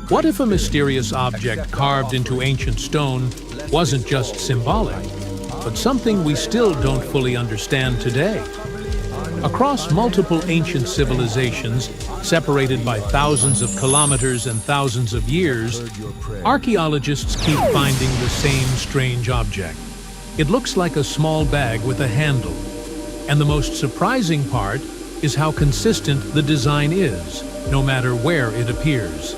What if a mysterious object carved into ancient stone wasn't just symbolic, but something we still don't fully understand today? Across multiple ancient civilizations, separated by thousands of kilometers and thousands of years, archaeologists keep finding the same strange object. It looks like a small bag with a handle. And the most surprising part is how consistent the design is, no matter where it appears.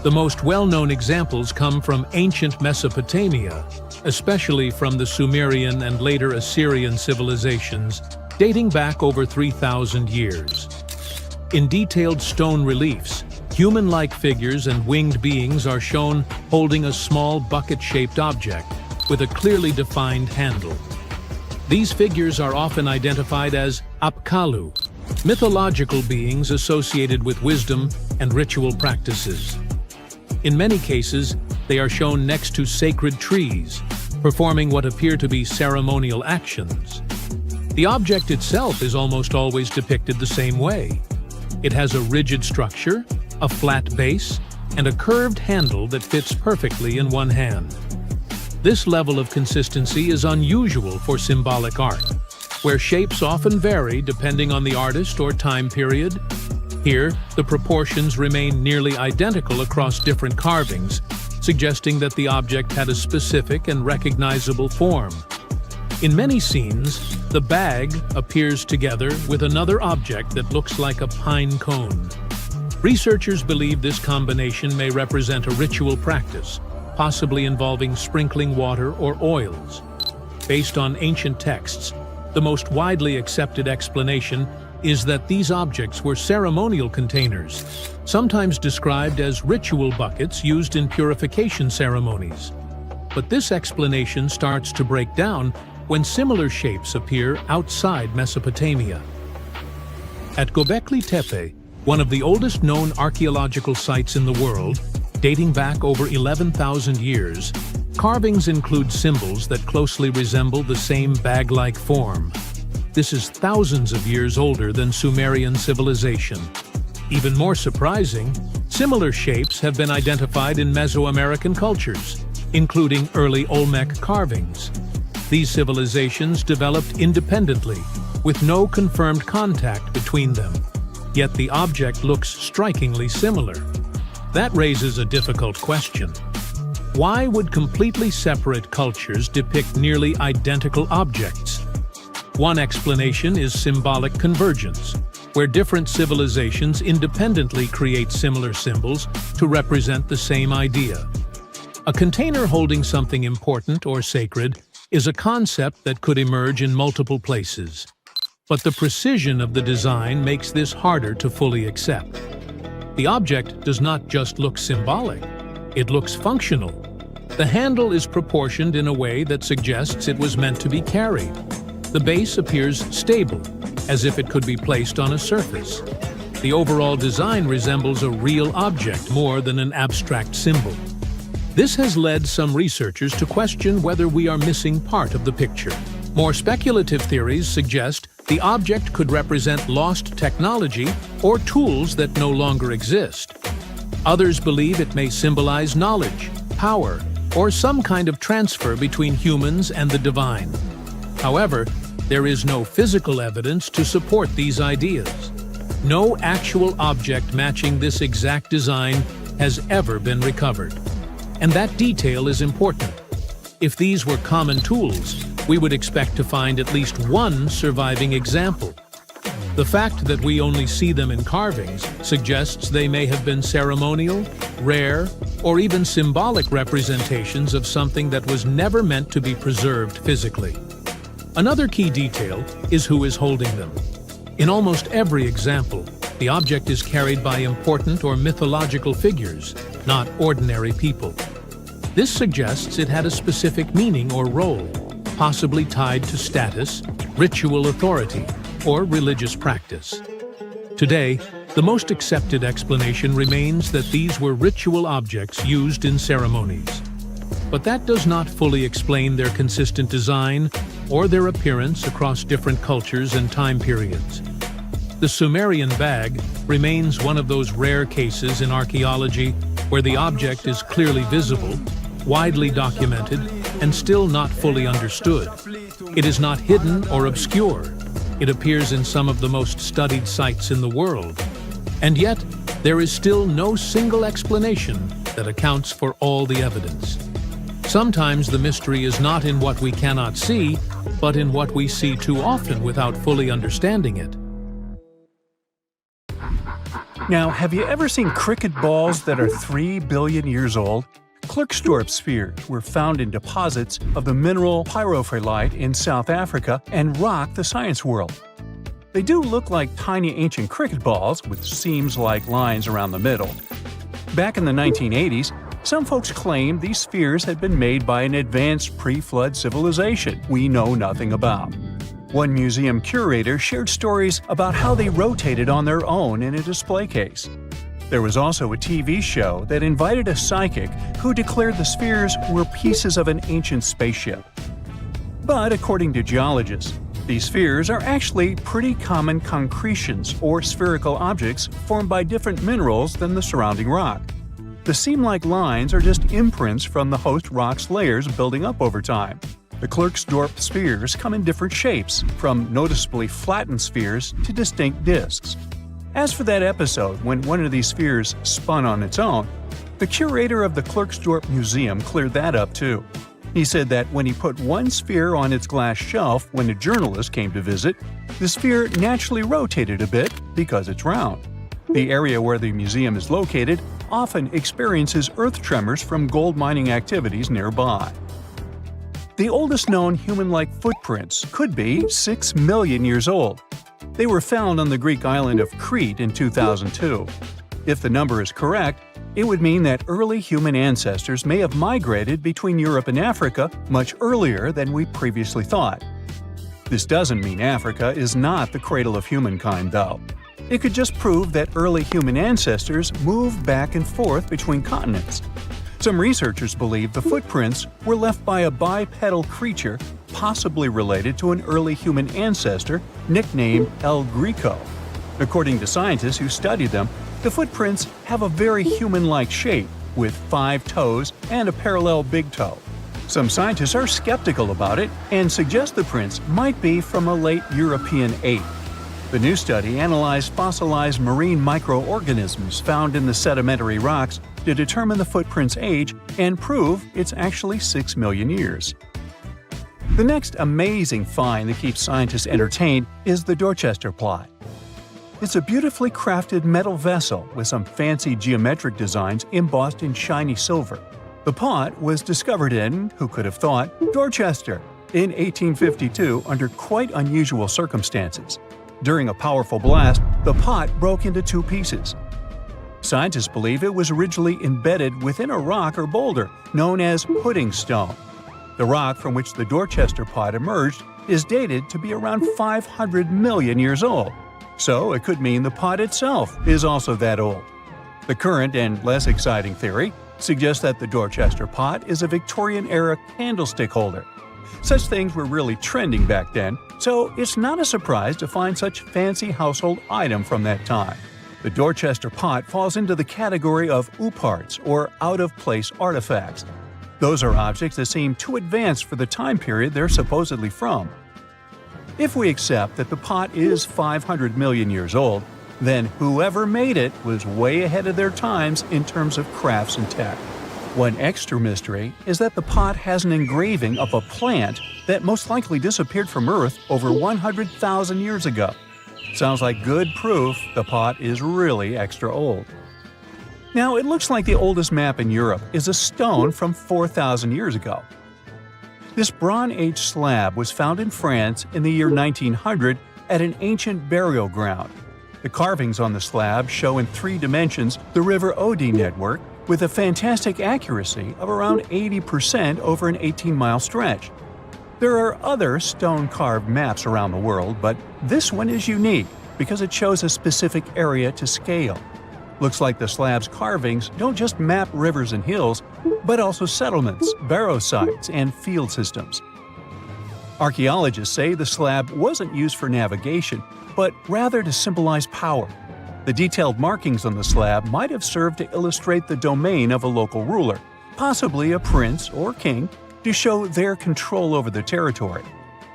The most well-known examples come from ancient Mesopotamia, especially from the Sumerian and later Assyrian civilizations, dating back over 3,000 years. In detailed stone reliefs, human-like figures and winged beings are shown holding a small bucket-shaped object with a clearly defined handle. These figures are often identified as apkallu, mythological beings associated with wisdom and ritual practices. In many cases, they are shown next to sacred trees, performing what appear to be ceremonial actions. The object itself is almost always depicted the same way. It has a rigid structure, a flat base, and a curved handle that fits perfectly in one hand. This level of consistency is unusual for symbolic art, where shapes often vary depending on the artist or time period. Here, the proportions remain nearly identical across different carvings, suggesting that the object had a specific and recognizable form. In many scenes, the bag appears together with another object that looks like a pine cone. Researchers believe this combination may represent a ritual practice, possibly involving sprinkling water or oils. Based on ancient texts, the most widely accepted explanation is that these objects were ceremonial containers, sometimes described as ritual buckets used in purification ceremonies. But this explanation starts to break down when similar shapes appear outside Mesopotamia. At Göbekli Tepe, one of the oldest known archaeological sites in the world, dating back over 11,000 years, carvings include symbols that closely resemble the same bag-like form. This is thousands of years older than Sumerian civilization. Even more surprising, similar shapes have been identified in Mesoamerican cultures, including early Olmec carvings. These civilizations developed independently, with no confirmed contact between them. Yet the object looks strikingly similar. That raises a difficult question. Why would completely separate cultures depict nearly identical objects? One explanation is symbolic convergence, where different civilizations independently create similar symbols to represent the same idea. A container holding something important or sacred is a concept that could emerge in multiple places. But the precision of the design makes this harder to fully accept. The object does not just look symbolic, it looks functional. The handle is proportioned in a way that suggests it was meant to be carried. The base appears stable, as if it could be placed on a surface. The overall design resembles a real object more than an abstract symbol. This has led some researchers to question whether we are missing part of the picture. More speculative theories suggest the object could represent lost technology or tools that no longer exist. Others believe it may symbolize knowledge, power, or some kind of transfer between humans and the divine. However, there is no physical evidence to support these ideas. No actual object matching this exact design has ever been recovered. And that detail is important. If these were common tools, we would expect to find at least one surviving example. The fact that we only see them in carvings suggests they may have been ceremonial, rare, or even symbolic representations of something that was never meant to be preserved physically. Another key detail is who is holding them. In almost every example, the object is carried by important or mythological figures, not ordinary people. This suggests it had a specific meaning or role, possibly tied to status, ritual authority, or religious practice. Today, the most accepted explanation remains that these were ritual objects used in ceremonies. But that does not fully explain their consistent design or their appearance across different cultures and time periods. The Sumerian bag remains one of those rare cases in archaeology where the object is clearly visible, widely documented, and still not fully understood. It is not hidden or obscure. It appears in some of the most studied sites in the world. And yet, there is still no single explanation that accounts for all the evidence. Sometimes the mystery is not in what we cannot see, but in what we see too often without fully understanding it. Now, have you ever seen cricket balls that are 3 billion years old? Klerksdorp spheres were found in deposits of the mineral pyrophyllite in South Africa and rock the science world. They do look like tiny ancient cricket balls with seams-like lines around the middle. Back in the 1980s, some folks claimed these spheres had been made by an advanced pre-flood civilization we know nothing about. One museum curator shared stories about how they rotated on their own in a display case. There was also a TV show that invited a psychic who declared the spheres were pieces of an ancient spaceship. But according to geologists, these spheres are actually pretty common concretions or spherical objects formed by different minerals than the surrounding rock. The seam-like lines are just imprints from the host rock's layers building up over time. The Klerksdorp spheres come in different shapes, from noticeably flattened spheres to distinct disks. As for that episode when one of these spheres spun on its own, the curator of the Klerksdorp Museum cleared that up too. He said that when he put one sphere on its glass shelf when a journalist came to visit, the sphere naturally rotated a bit because it's round. The area where the museum is located often experiences earth tremors from gold mining activities nearby. The oldest known human-like footprints could be 6 million years old. They were found on the Greek island of Crete in 2002. If the number is correct, it would mean that early human ancestors may have migrated between Europe and Africa much earlier than we previously thought. This doesn't mean Africa is not the cradle of humankind, though. It could just prove that early human ancestors moved back and forth between continents. Some researchers believe the footprints were left by a bipedal creature possibly related to an early human ancestor nicknamed El Greco. According to scientists who studied them, the footprints have a very human-like shape, with 5 toes and a parallel big toe. Some scientists are skeptical about it and suggest the prints might be from a late European ape. The new study analyzed fossilized marine microorganisms found in the sedimentary rocks to determine the footprint's age and prove it's actually 6 million years. The next amazing find that keeps scientists entertained is the Dorchester plot. It's a beautifully crafted metal vessel with some fancy geometric designs embossed in shiny silver. The pot was discovered in, who could have thought, Dorchester in 1852 under quite unusual circumstances. During a powerful blast, the pot broke into 2 pieces. Scientists believe it was originally embedded within a rock or boulder known as pudding stone. The rock from which the Dorchester pot emerged is dated to be around 500 million years old, so it could mean the pot itself is also that old. The current and less exciting theory suggests that the Dorchester pot is a Victorian-era candlestick holder. Such things were really trending back then, so it's not a surprise to find such fancy household item from that time. The Dorchester pot falls into the category of ooparts, or out-of-place artifacts. Those are objects that seem too advanced for the time period they're supposedly from. If we accept that the pot is 500 million years old, then whoever made it was way ahead of their times in terms of crafts and tech. One extra mystery is that the pot has an engraving of a plant that most likely disappeared from Earth over 100,000 years ago. Sounds like good proof the pot is really extra old. Now, it looks like the oldest map in Europe is a stone from 4,000 years ago. This Bronze Age slab was found in France in the year 1900 at an ancient burial ground. The carvings on the slab show in 3 dimensions the River Odey network with a fantastic accuracy of around 80% over an 18-mile stretch. There are other stone-carved maps around the world, but this one is unique because it shows a specific area to scale. Looks like the slab's carvings don't just map rivers and hills, but also settlements, barrow sites, and field systems. Archaeologists say the slab wasn't used for navigation, but rather to symbolize power. The detailed markings on the slab might have served to illustrate the domain of a local ruler, possibly a prince or king, to show their control over the territory.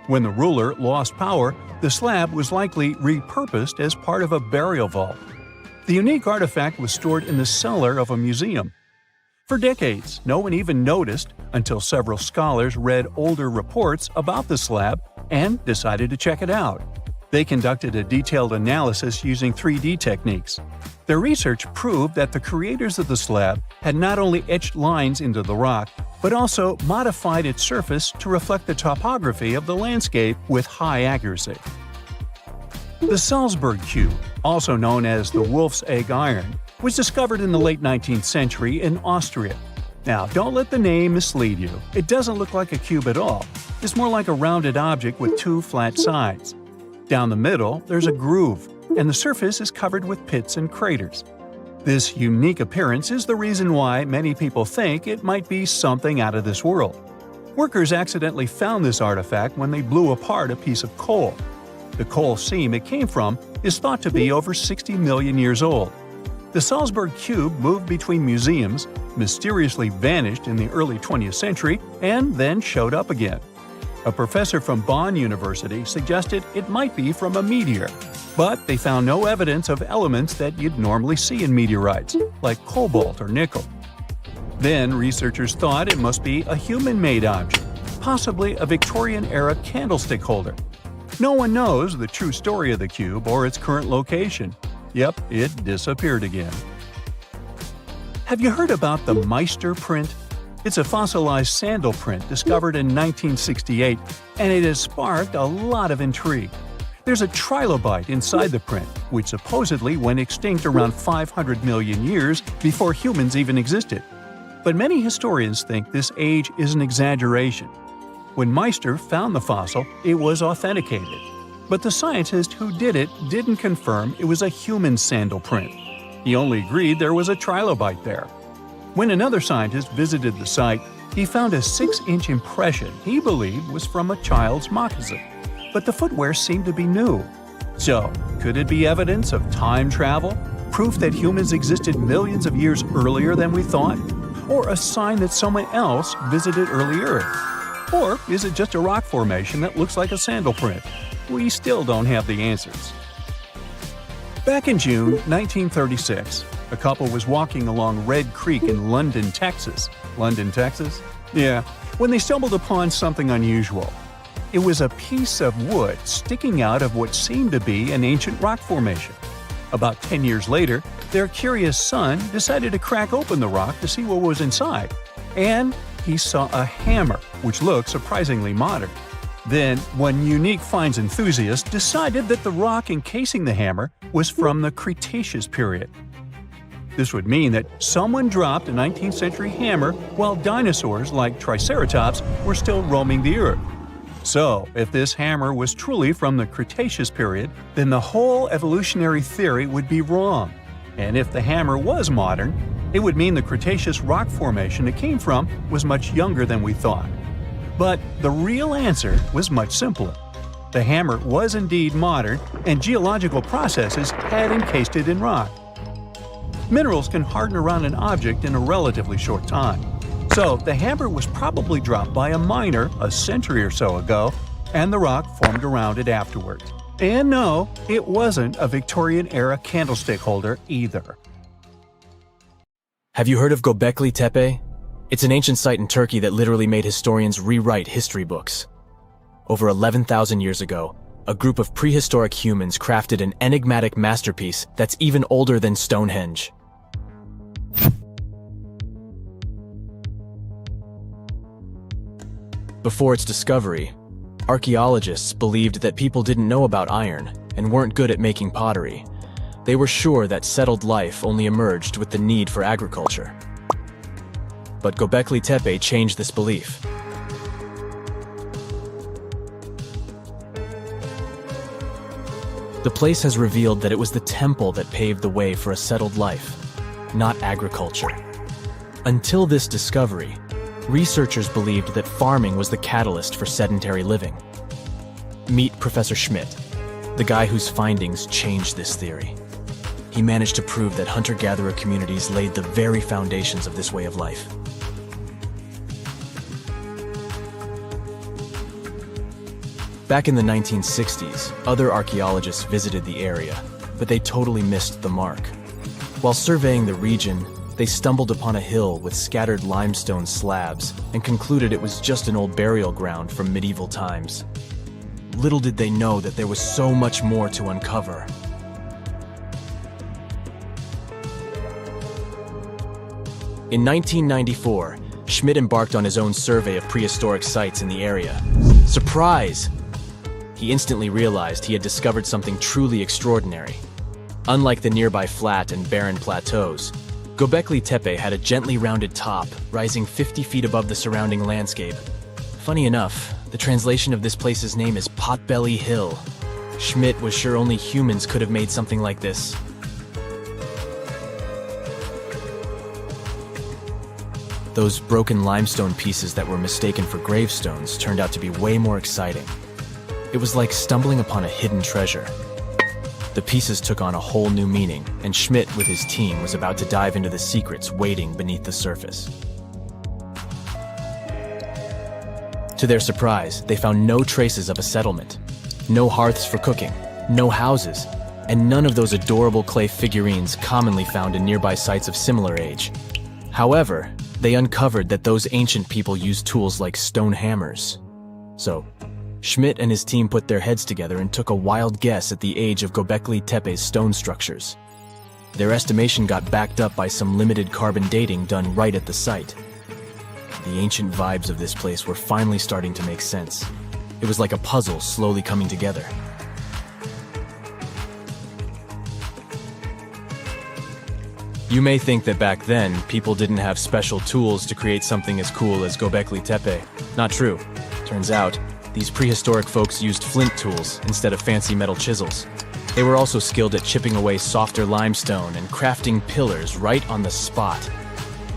When the ruler lost power, the slab was likely repurposed as part of a burial vault. The unique artifact was stored in the cellar of a museum. For decades, no one even noticed until several scholars read older reports about the slab and decided to check it out. They conducted a detailed analysis using 3D techniques. Their research proved that the creators of the slab had not only etched lines into the rock, but also modified its surface to reflect the topography of the landscape with high accuracy. The Salzburg Cube, also known as the Wolf's Egg Iron, was discovered in the late 19th century in Austria. Now, don't let the name mislead you. It doesn't look like a cube at all. It's more like a rounded object with two flat sides. Down the middle, there's a groove, and the surface is covered with pits and craters. This unique appearance is the reason why many people think it might be something out of this world. Workers accidentally found this artifact when they blew apart a piece of coal. The coal seam it came from is thought to be over 60 million years old. The Salzburg Cube moved between museums, mysteriously vanished in the early 20th century, and then showed up again. A professor from Bonn University suggested it might be from a meteor, but they found no evidence of elements that you'd normally see in meteorites, like cobalt or nickel. Then researchers thought it must be a human-made object, possibly a Victorian-era candlestick holder. No one knows the true story of the cube or its current location. Yep, it disappeared again. Have you heard about the Meister print? It's a fossilized sandal print discovered in 1968, and it has sparked a lot of intrigue. There's a trilobite inside the print, which supposedly went extinct around 500 million years before humans even existed. But many historians think this age is an exaggeration. When Meister found the fossil, it was authenticated. But the scientist who did it didn't confirm it was a human sandal print. He only agreed there was a trilobite there. When another scientist visited the site, he found a 6-inch impression he believed was from a child's moccasin. But the footwear seemed to be new. So, could it be evidence of time travel? Proof that humans existed millions of years earlier than we thought? Or a sign that someone else visited early Earth? Or is it just a rock formation that looks like a sandal print? We still don't have the answers. Back in June 1936, a couple was walking along Red Creek in London, Texas. London, Texas? Yeah, when they stumbled upon something unusual. It was a piece of wood sticking out of what seemed to be an ancient rock formation. About 10 years later, their curious son decided to crack open the rock to see what was inside. And he saw a hammer, which looked surprisingly modern. Then, one unique finds enthusiast decided that the rock encasing the hammer was from the Cretaceous period. This would mean that someone dropped a 19th century hammer while dinosaurs like Triceratops were still roaming the earth. So, if this hammer was truly from the Cretaceous period, then the whole evolutionary theory would be wrong. And if the hammer was modern, it would mean the Cretaceous rock formation it came from was much younger than we thought. But the real answer was much simpler. The hammer was indeed modern, and geological processes had encased it in rock. Minerals can harden around an object in a relatively short time. So the hammer was probably dropped by a miner a century or so ago, and the rock formed around it afterward. And no, it wasn't a Victorian-era candlestick holder either. Have you heard of Göbekli Tepe? It's an ancient site in Turkey that literally made historians rewrite history books. Over 11,000 years ago, a group of prehistoric humans crafted an enigmatic masterpiece that's even older than Stonehenge. Before its discovery, archaeologists believed that people didn't know about iron and weren't good at making pottery. They were sure that settled life only emerged with the need for agriculture. But Göbekli Tepe changed this belief. The place has revealed that it was the temple that paved the way for a settled life, not agriculture. Until this discovery, researchers believed that farming was the catalyst for sedentary living. Meet Professor Schmidt, the guy whose findings changed this theory. he managed to prove that hunter-gatherer communities laid the very foundations of this way of life. Back in the 1960s, other archaeologists visited the area, but they totally missed the mark. While surveying the region, they stumbled upon a hill with scattered limestone slabs and concluded it was just an old burial ground from medieval times. Little did they know that there was so much more to uncover. In 1994, Schmidt embarked on his own survey of prehistoric sites in the area. Surprise! He instantly realized he had discovered something truly extraordinary. Unlike the nearby flat and barren plateaus, Göbekli Tepe had a gently rounded top, rising 50 feet above the surrounding landscape. Funny enough, the translation of this place's name is Potbelly Hill. Schmidt was sure only humans could have made something like this. Those broken limestone pieces that were mistaken for gravestones turned out to be way more exciting. It was like stumbling upon a hidden treasure. The pieces took on a whole new meaning, and Schmidt with his team was about to dive into the secrets waiting beneath the surface. To their surprise, they found no traces of a settlement. No hearths for cooking, no houses, and none of those adorable clay figurines commonly found in nearby sites of similar age. However, they uncovered that those ancient people used tools like stone hammers. So, Schmidt and his team put their heads together and took a wild guess at the age of Göbekli Tepe's stone structures. Their estimation got backed up by some limited carbon dating done right at the site. The ancient vibes of this place were finally starting to make sense. It was like a puzzle slowly coming together. You may think that back then, people didn't have special tools to create something as cool as Göbekli Tepe. Not true. Turns out, these prehistoric folks used flint tools instead of fancy metal chisels. They were also skilled at chipping away softer limestone and crafting pillars right on the spot.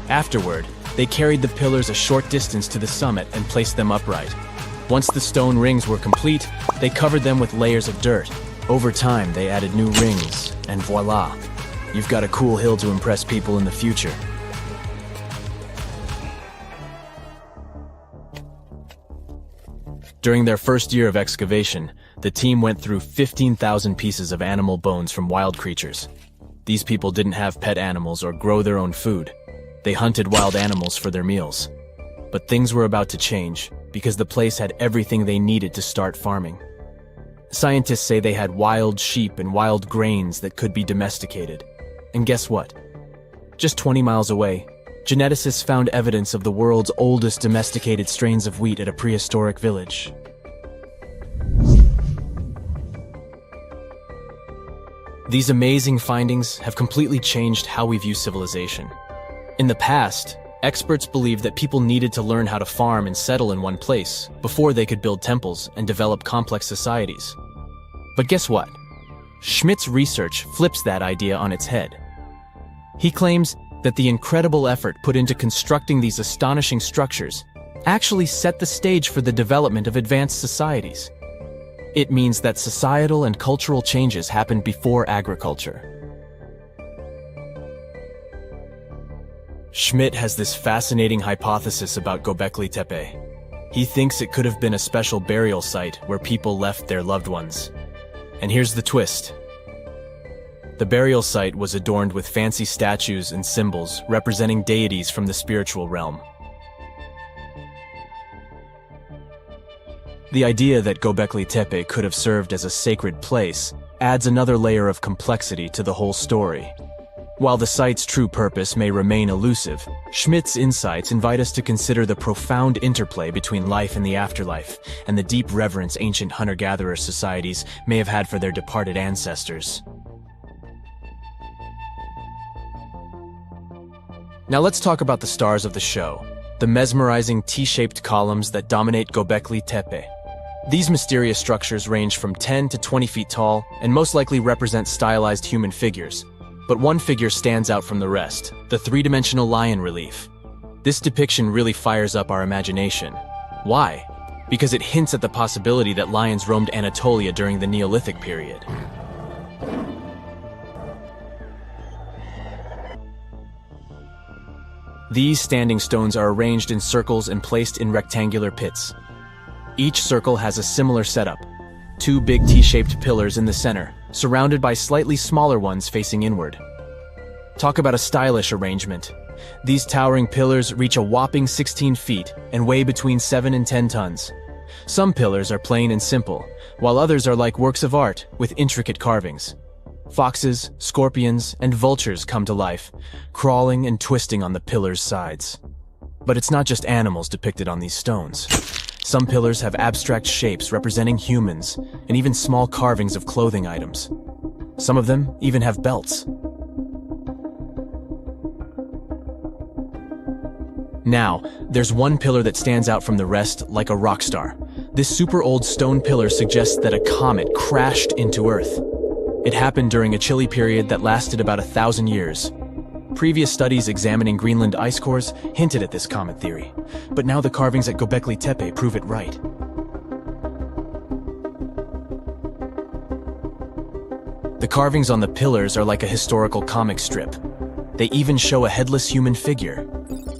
Afterward, they carried the pillars a short distance to the summit and placed them upright. Once the stone rings were complete, they covered them with layers of dirt. Over time, they added new rings, and voila! You've got a cool hill to impress people in the future. During their first year of excavation, the team went through 15,000 pieces of animal bones from wild creatures. These people didn't have pet animals or grow their own food. They hunted wild animals for their meals. But things were about to change, because the place had everything they needed to start farming. Scientists say they had wild sheep and wild grains that could be domesticated. And guess what? Just 20 miles away, geneticists found evidence of the world's oldest domesticated strains of wheat at a prehistoric village. These amazing findings have completely changed how we view civilization. In the past, experts believed that people needed to learn how to farm and settle in one place before they could build temples and develop complex societies. But guess what? Schmidt's research flips that idea on its head. He claims that the incredible effort put into constructing these astonishing structures actually set the stage for the development of advanced societies. It means that societal and cultural changes happened before agriculture. Schmidt has this fascinating hypothesis about Göbekli Tepe. He thinks it could have been a special burial site where people left their loved ones. And here's the twist. The burial site was adorned with fancy statues and symbols representing deities from the spiritual realm. The idea that Göbekli Tepe could have served as a sacred place adds another layer of complexity to the whole story. While the site's true purpose may remain elusive, Schmidt's insights invite us to consider the profound interplay between life and the afterlife, and the deep reverence ancient hunter-gatherer societies may have had for their departed ancestors. Now let's talk about the stars of the show, the mesmerizing T-shaped columns that dominate Göbekli Tepe. These mysterious structures range from 10 to 20 feet tall and most likely represent stylized human figures. But one figure stands out from the rest, the three-dimensional lion relief. This depiction really fires up our imagination. Why? Because it hints at the possibility that lions roamed Anatolia during the Neolithic period. These standing stones are arranged in circles and placed in rectangular pits. Each circle has a similar setup: two big T-shaped pillars in the center, surrounded by slightly smaller ones facing inward. Talk about a stylish arrangement. These towering pillars reach a whopping 16 feet and weigh between 7 and 10 tons. Some pillars are plain and simple, while others are like works of art with intricate carvings. Foxes, scorpions, and vultures come to life, crawling and twisting on the pillars' sides. But it's not just animals depicted on these stones. Some pillars have abstract shapes representing humans, and even small carvings of clothing items. Some of them even have belts. Now, there's one pillar that stands out from the rest like a rock star. This super old stone pillar suggests that a comet crashed into Earth. It happened during a chilly period that lasted about 1,000 years. Previous studies examining Greenland ice cores hinted at this comet theory, but now the carvings at Göbekli Tepe prove it right. The carvings on the pillars are like a historical comic strip. They even show a headless human figure.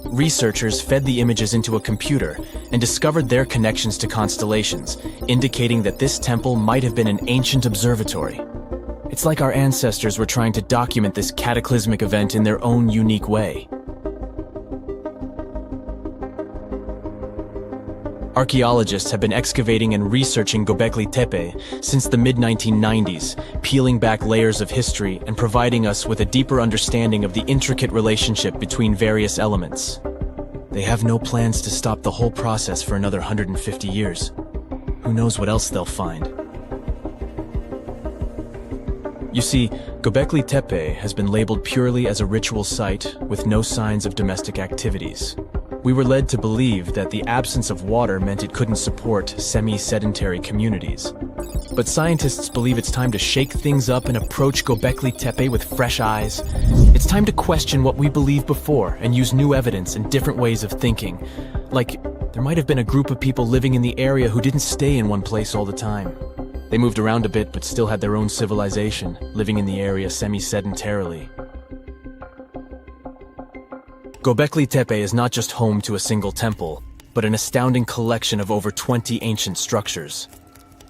Researchers fed the images into a computer and discovered their connections to constellations, indicating that this temple might have been an ancient observatory. It's like our ancestors were trying to document this cataclysmic event in their own unique way. Archaeologists have been excavating and researching Göbekli Tepe since the mid-1990s, peeling back layers of history and providing us with a deeper understanding of the intricate relationship between various elements. They have no plans to stop the whole process for another 150 years. Who knows what else they'll find? You see, Göbekli Tepe has been labeled purely as a ritual site with no signs of domestic activities. We were led to believe that the absence of water meant it couldn't support semi-sedentary communities. But scientists believe it's time to shake things up and approach Göbekli Tepe with fresh eyes. It's time to question what we believed before and use new evidence and different ways of thinking. Like, there might have been a group of people living in the area who didn't stay in one place all the time. They moved around a bit but still had their own civilization, living in the area semi-sedentarily. Göbekli Tepe is not just home to a single temple, but an astounding collection of over 20 ancient structures.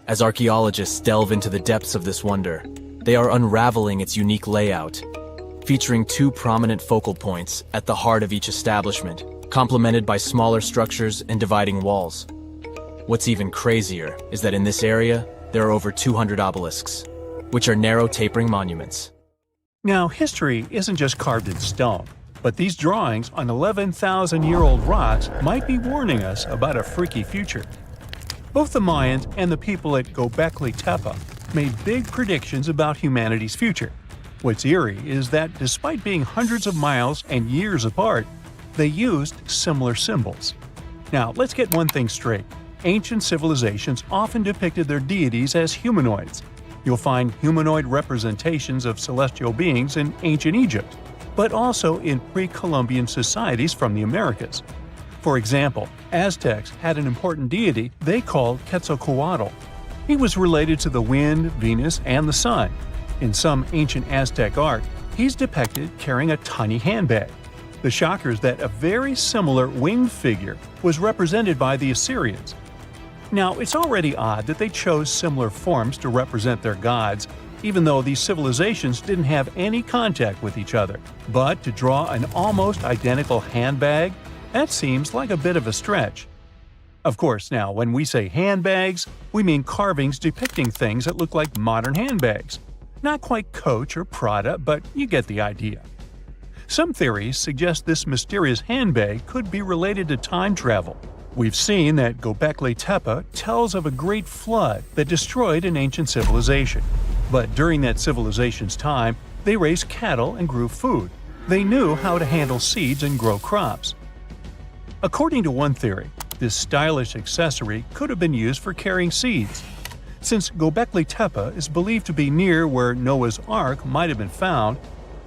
As archaeologists delve into the depths of this wonder, they are unraveling its unique layout, featuring two prominent focal points at the heart of each establishment, complemented by smaller structures and dividing walls. What's even crazier is that in this area, there are over 200 obelisks, which are narrow tapering monuments. Now, history isn't just carved in stone, but these drawings on 11,000-year-old rocks might be warning us about a freaky future. Both the Mayans and the people at Göbekli Tepe made big predictions about humanity's future. What's eerie is that despite being hundreds of miles and years apart, they used similar symbols. Now, let's get one thing straight. Ancient civilizations often depicted their deities as humanoids. You'll find humanoid representations of celestial beings in ancient Egypt, but also in pre-Columbian societies from the Americas. For example, Aztecs had an important deity they called Quetzalcoatl. He was related to the wind, Venus, and the sun. In some ancient Aztec art, he's depicted carrying a tiny handbag. The shocker is that a very similar winged figure was represented by the Assyrians. Now, it's already odd that they chose similar forms to represent their gods, even though these civilizations didn't have any contact with each other. But to draw an almost identical handbag, that seems like a bit of a stretch. Of course, now, when we say handbags, we mean carvings depicting things that look like modern handbags. Not quite Coach or Prada, but you get the idea. Some theories suggest this mysterious handbag could be related to time travel. We've seen that Göbekli Tepe tells of a great flood that destroyed an ancient civilization. But during that civilization's time, they raised cattle and grew food. They knew how to handle seeds and grow crops. According to one theory, this stylish accessory could have been used for carrying seeds. Since Göbekli Tepe is believed to be near where Noah's Ark might have been found,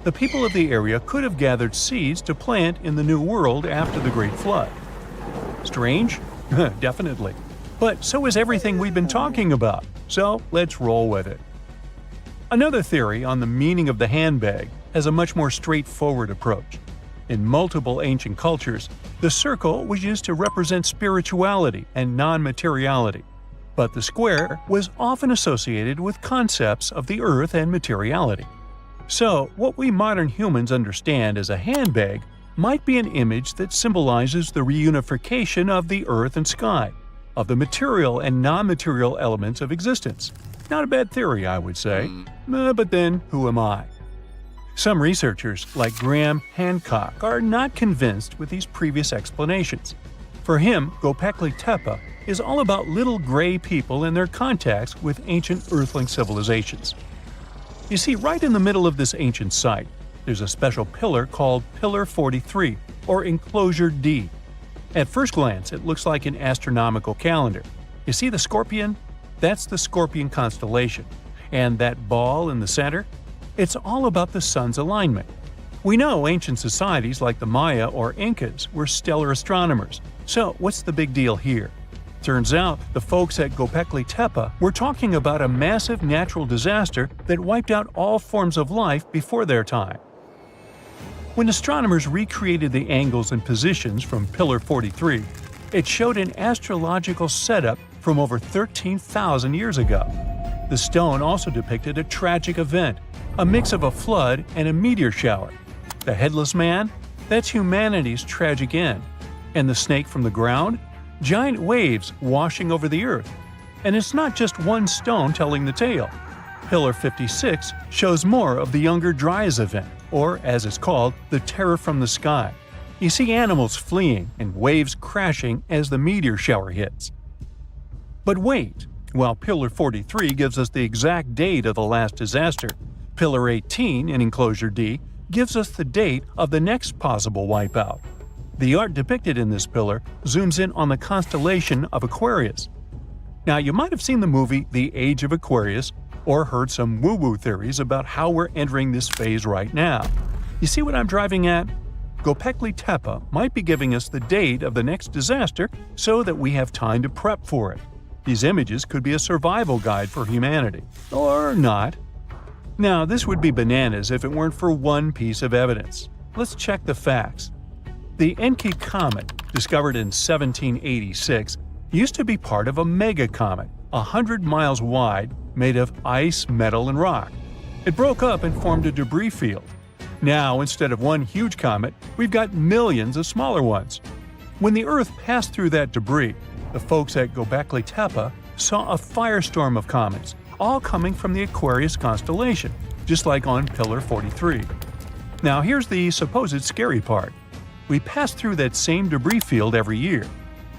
the people of the area could have gathered seeds to plant in the New World after the Great Flood. Strange? Definitely. But so is everything we've been talking about, so let's roll with it. Another theory on the meaning of the handbag has a much more straightforward approach. In multiple ancient cultures, the circle was used to represent spirituality and non-materiality, but the square was often associated with concepts of the earth and materiality. So, what we modern humans understand as a handbag might be an image that symbolizes the reunification of the earth and sky, of the material and non-material elements of existence. Not a bad theory, I would say. But then, who am I? Some researchers, like Graham Hancock, are not convinced with these previous explanations. For him, Göbekli Tepe is all about little gray people and their contacts with ancient earthling civilizations. You see, right in the middle of this ancient site, there's a special pillar called Pillar 43, or Enclosure D. At first glance, it looks like an astronomical calendar. You see the scorpion? That's the Scorpion constellation. And that ball in the center? It's all about the sun's alignment. We know ancient societies like the Maya or Incas were stellar astronomers. So what's the big deal here? Turns out the folks at Göbekli Tepe were talking about a massive natural disaster that wiped out all forms of life before their time. When astronomers recreated the angles and positions from Pillar 43, it showed an astrological setup from over 13,000 years ago. The stone also depicted a tragic event, a mix of a flood and a meteor shower. The headless man? That's humanity's tragic end. And the snake from the ground? Giant waves washing over the earth. And it's not just one stone telling the tale. Pillar 56 shows more of the Younger Dryas event, or as it's called, the terror from the sky. You see animals fleeing and waves crashing as the meteor shower hits. But wait, while Pillar 43 gives us the exact date of the last disaster, Pillar 18 in Enclosure D gives us the date of the next possible wipeout. The art depicted in this pillar zooms in on the constellation of Aquarius. Now, you might have seen the movie The Age of Aquarius or heard some woo-woo theories about how we're entering this phase right now. You see what I'm driving at? Göbekli Tepe might be giving us the date of the next disaster so that we have time to prep for it. These images could be a survival guide for humanity. Or not. Now, this would be bananas if it weren't for one piece of evidence. Let's check the facts. The Enki comet, discovered in 1786, used to be part of a megacomet, 100 miles wide, made of ice, metal, and rock. It broke up and formed a debris field. Now, instead of one huge comet, we've got millions of smaller ones. When the Earth passed through that debris, the folks at Göbekli Tepe saw a firestorm of comets, all coming from the Aquarius constellation, just like on Pillar 43. Now, here's the supposed scary part. We pass through that same debris field every year.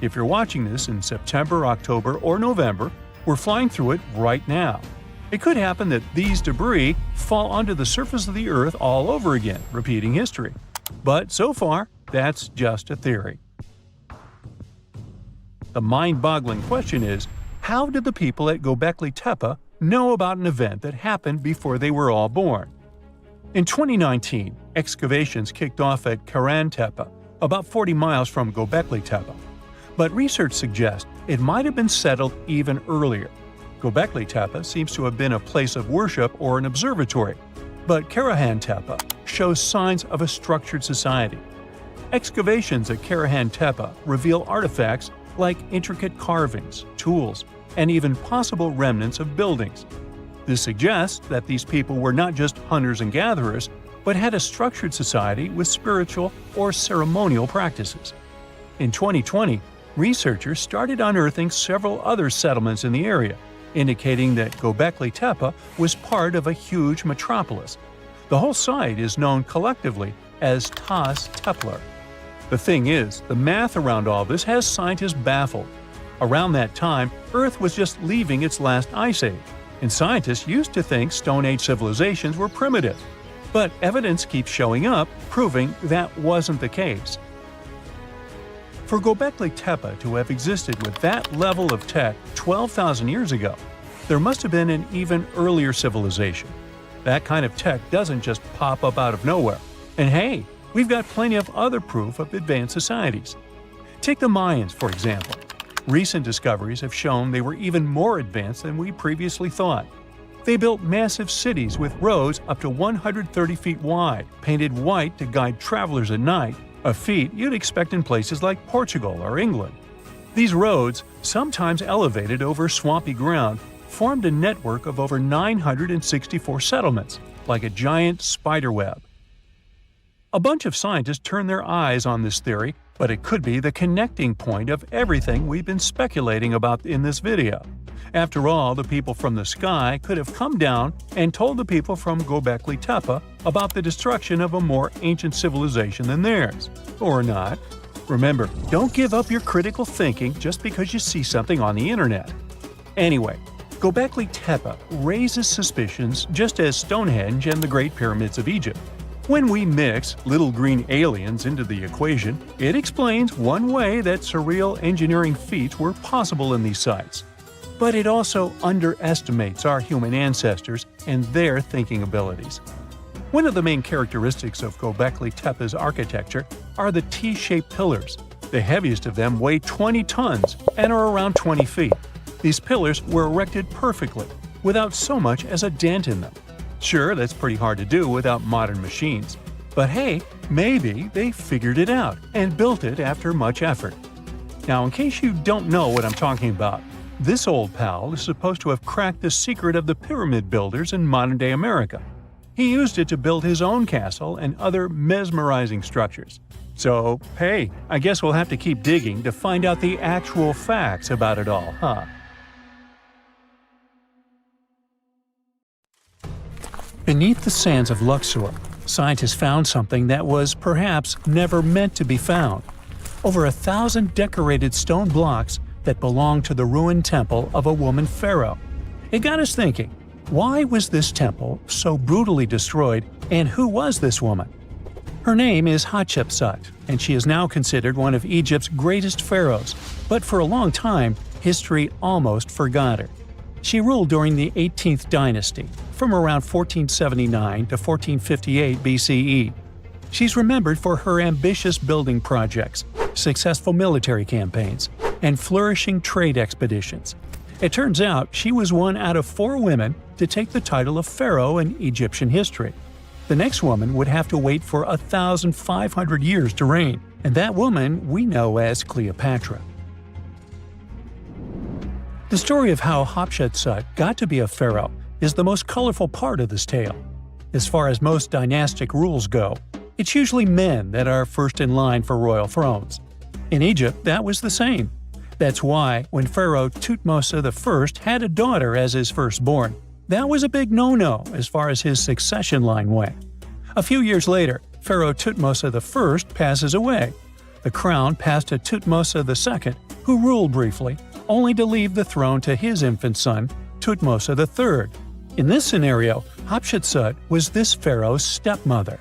If you're watching this in September, October, or November, we're flying through it right now. It could happen that these debris fall onto the surface of the Earth all over again, repeating history. But so far, that's just a theory. The mind-boggling question is, how did the people at Göbekli Tepe know about an event that happened before they were all born? In 2019, excavations kicked off at Karahan Tepe, about 40 miles from Göbekli Tepe. But research suggests it might have been settled even earlier. Göbekli Tepe seems to have been a place of worship or an observatory, but Karahan Tepe shows signs of a structured society. Excavations at Karahan Tepe reveal artifacts like intricate carvings, tools, and even possible remnants of buildings. This suggests that these people were not just hunters and gatherers, but had a structured society with spiritual or ceremonial practices. In 2020, researchers started unearthing several other settlements in the area, indicating that Göbekli Tepe was part of a huge metropolis. The whole site is known collectively as Tas Tepler. The thing is, the math around all this has scientists baffled. Around that time, Earth was just leaving its last ice age, and scientists used to think Stone Age civilizations were primitive. But evidence keeps showing up, proving that wasn't the case. For Göbekli Tepe to have existed with that level of tech 12,000 years ago, there must have been an even earlier civilization. That kind of tech doesn't just pop up out of nowhere. And hey, we've got plenty of other proof of advanced societies. Take the Mayans, for example. Recent discoveries have shown they were even more advanced than we previously thought. They built massive cities with roads up to 130 feet wide, painted white to guide travelers at night, a feat you'd expect in places like Portugal or England. These roads, sometimes elevated over swampy ground, formed a network of over 964 settlements, like a giant spider web. A bunch of scientists turned their eyes on this theory, but it could be the connecting point of everything we've been speculating about in this video. After all, the people from the sky could have come down and told the people from Göbekli Tepe about the destruction of a more ancient civilization than theirs. Or not. Remember, don't give up your critical thinking just because you see something on the internet. Anyway, Göbekli Tepe raises suspicions just as Stonehenge and the Great Pyramids of Egypt. When we mix little green aliens into the equation, it explains one way that surreal engineering feats were possible in these sites. But it also underestimates our human ancestors and their thinking abilities. One of the main characteristics of Göbekli Tepe's architecture are the T-shaped pillars. The heaviest of them weigh 20 tons and are around 20 feet. These pillars were erected perfectly, without so much as a dent in them. Sure, that's pretty hard to do without modern machines. But hey, maybe they figured it out and built it after much effort. Now, in case you don't know what I'm talking about, this old pal is supposed to have cracked the secret of the pyramid builders in modern-day America. He used it to build his own castle and other mesmerizing structures. So, hey, I guess we'll have to keep digging to find out the actual facts about it all, huh? Beneath the sands of Luxor, scientists found something that was perhaps never meant to be found. Over 1,000 decorated stone blocks that belonged to the ruined temple of a woman pharaoh. It got us thinking, why was this temple so brutally destroyed, and who was this woman? Her name is Hatshepsut, and she is now considered one of Egypt's greatest pharaohs, but for a long time, history almost forgot her. She ruled during the 18th dynasty, from around 1479 to 1458 BCE. She's remembered for her ambitious building projects, successful military campaigns, and flourishing trade expeditions. It turns out she was one out of 4 women to take the title of pharaoh in Egyptian history. The next woman would have to wait for 1,500 years to reign, and that woman we know as Cleopatra. The story of how Hatshepsut got to be a pharaoh is the most colorful part of this tale. As far as most dynastic rules go, it's usually men that are first in line for royal thrones. In Egypt, that was the same. That's why, when Pharaoh Thutmose I had a daughter as his firstborn, that was a big no-no as far as his succession line went. A few years later, Pharaoh Thutmose I passes away. The crown passed to Thutmose II, who ruled briefly, only to leave the throne to his infant son, Thutmose III. In this scenario, Hatshepsut was this pharaoh's stepmother.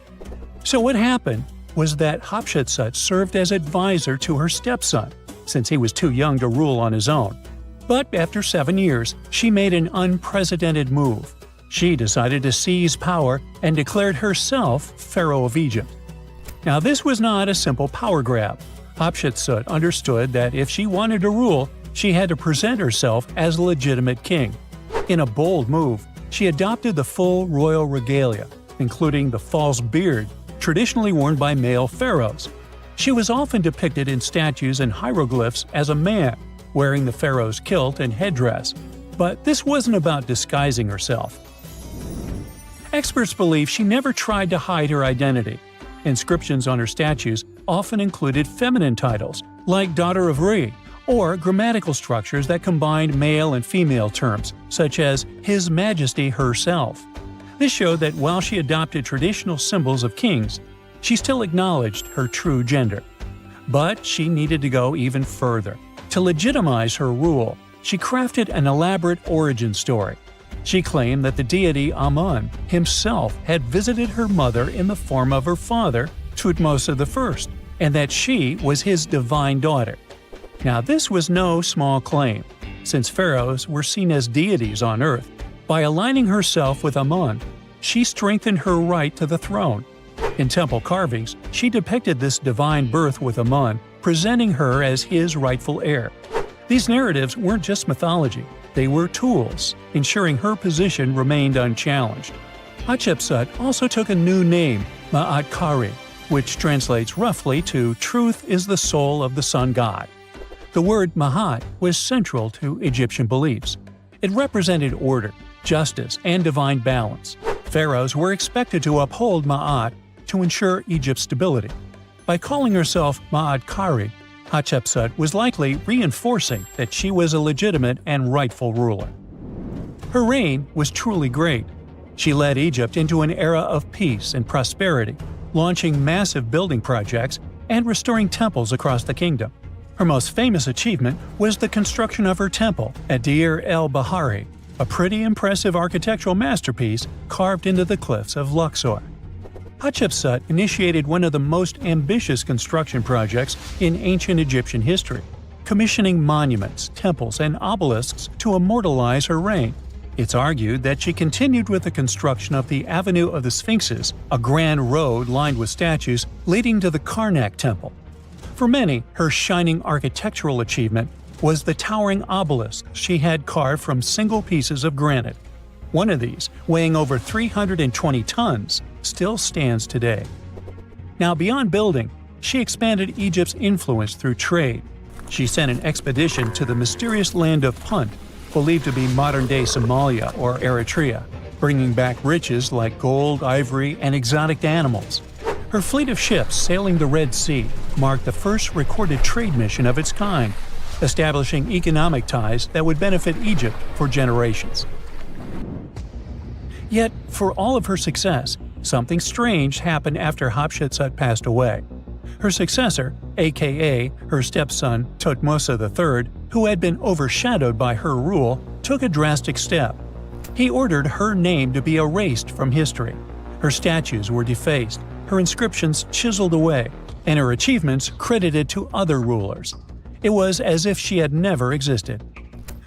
So what happened was that Hatshepsut served as advisor to her stepson, since he was too young to rule on his own. But after 7 years, she made an unprecedented move. She decided to seize power and declared herself Pharaoh of Egypt. Now, this was not a simple power grab. Hatshepsut understood that if she wanted to rule, she had to present herself as a legitimate king. In a bold move, she adopted the full royal regalia, including the false beard, traditionally worn by male pharaohs. She was often depicted in statues and hieroglyphs as a man, wearing the pharaoh's kilt and headdress. But this wasn't about disguising herself. Experts believe she never tried to hide her identity. Inscriptions on her statues often included feminine titles, like Daughter of Re, or grammatical structures that combined male and female terms, such as His Majesty herself. This showed that while she adopted traditional symbols of kings, she still acknowledged her true gender. But she needed to go even further. To legitimize her rule, she crafted an elaborate origin story. She claimed that the deity Amun himself had visited her mother in the form of her father, Thutmose I, and that she was his divine daughter. Now, this was no small claim, since pharaohs were seen as deities on earth. By aligning herself with Amun, she strengthened her right to the throne. In temple carvings, she depicted this divine birth with Amun, presenting her as his rightful heir. These narratives weren't just mythology. They were tools, ensuring her position remained unchallenged. Hatshepsut also took a new name, Ma'at-Kari, which translates roughly to "truth is the soul of the sun god." The word Ma'at was central to Egyptian beliefs. It represented order, justice, and divine balance. Pharaohs were expected to uphold Ma'at to ensure Egypt's stability. By calling herself Ma'at-Kari, Hatshepsut was likely reinforcing that she was a legitimate and rightful ruler. Her reign was truly great. She led Egypt into an era of peace and prosperity, launching massive building projects and restoring temples across the kingdom. Her most famous achievement was the construction of her temple at Deir el-Bahari, a pretty impressive architectural masterpiece carved into the cliffs of Luxor. Hatshepsut initiated one of the most ambitious construction projects in ancient Egyptian history, commissioning monuments, temples, and obelisks to immortalize her reign. It's argued that she continued with the construction of the Avenue of the Sphinxes, a grand road lined with statues leading to the Karnak Temple. For many, her shining architectural achievement was the towering obelisk she had carved from single pieces of granite. One of these, weighing over 320 tons, still stands today. Now, beyond building, she expanded Egypt's influence through trade. She sent an expedition to the mysterious land of Punt, believed to be modern-day Somalia or Eritrea, bringing back riches like gold, ivory, and exotic animals. Her fleet of ships sailing the Red Sea marked the first recorded trade mission of its kind, establishing economic ties that would benefit Egypt for generations. Yet, for all of her success, something strange happened after Hatshepsut passed away. Her successor, aka her stepson Thutmose III, who had been overshadowed by her rule, took a drastic step. He ordered her name to be erased from history. Her statues were defaced, her inscriptions chiseled away, and her achievements credited to other rulers. It was as if she had never existed.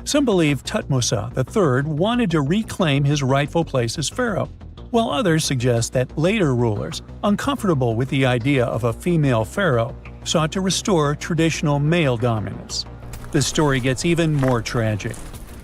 Some believe Thutmose III wanted to reclaim his rightful place as pharaoh, while others suggest that later rulers, uncomfortable with the idea of a female pharaoh, sought to restore traditional male dominance. The story gets even more tragic.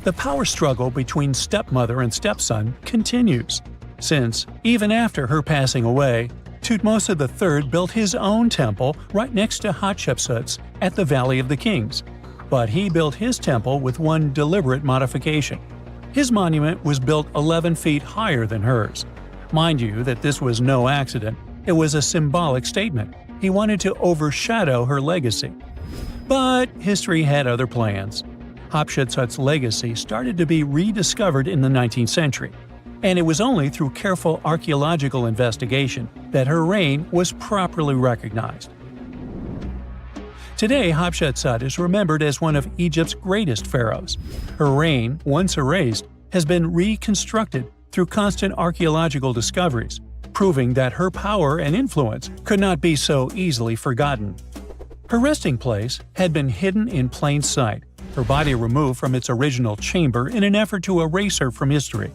The power struggle between stepmother and stepson continues, since, even after her passing away, Thutmose III built his own temple right next to Hatshepsut's at the Valley of the Kings. But he built his temple with one deliberate modification. His monument was built 11 feet higher than hers. Mind you that this was no accident, it was a symbolic statement. He wanted to overshadow her legacy. But history had other plans. Hatshepsut's legacy started to be rediscovered in the 19th century, and it was only through careful archaeological investigation that her reign was properly recognized. Today, Hatshepsut is remembered as one of Egypt's greatest pharaohs. Her reign, once erased, has been reconstructed through constant archaeological discoveries, proving that her power and influence could not be so easily forgotten. Her resting place had been hidden in plain sight, her body removed from its original chamber in an effort to erase her from history.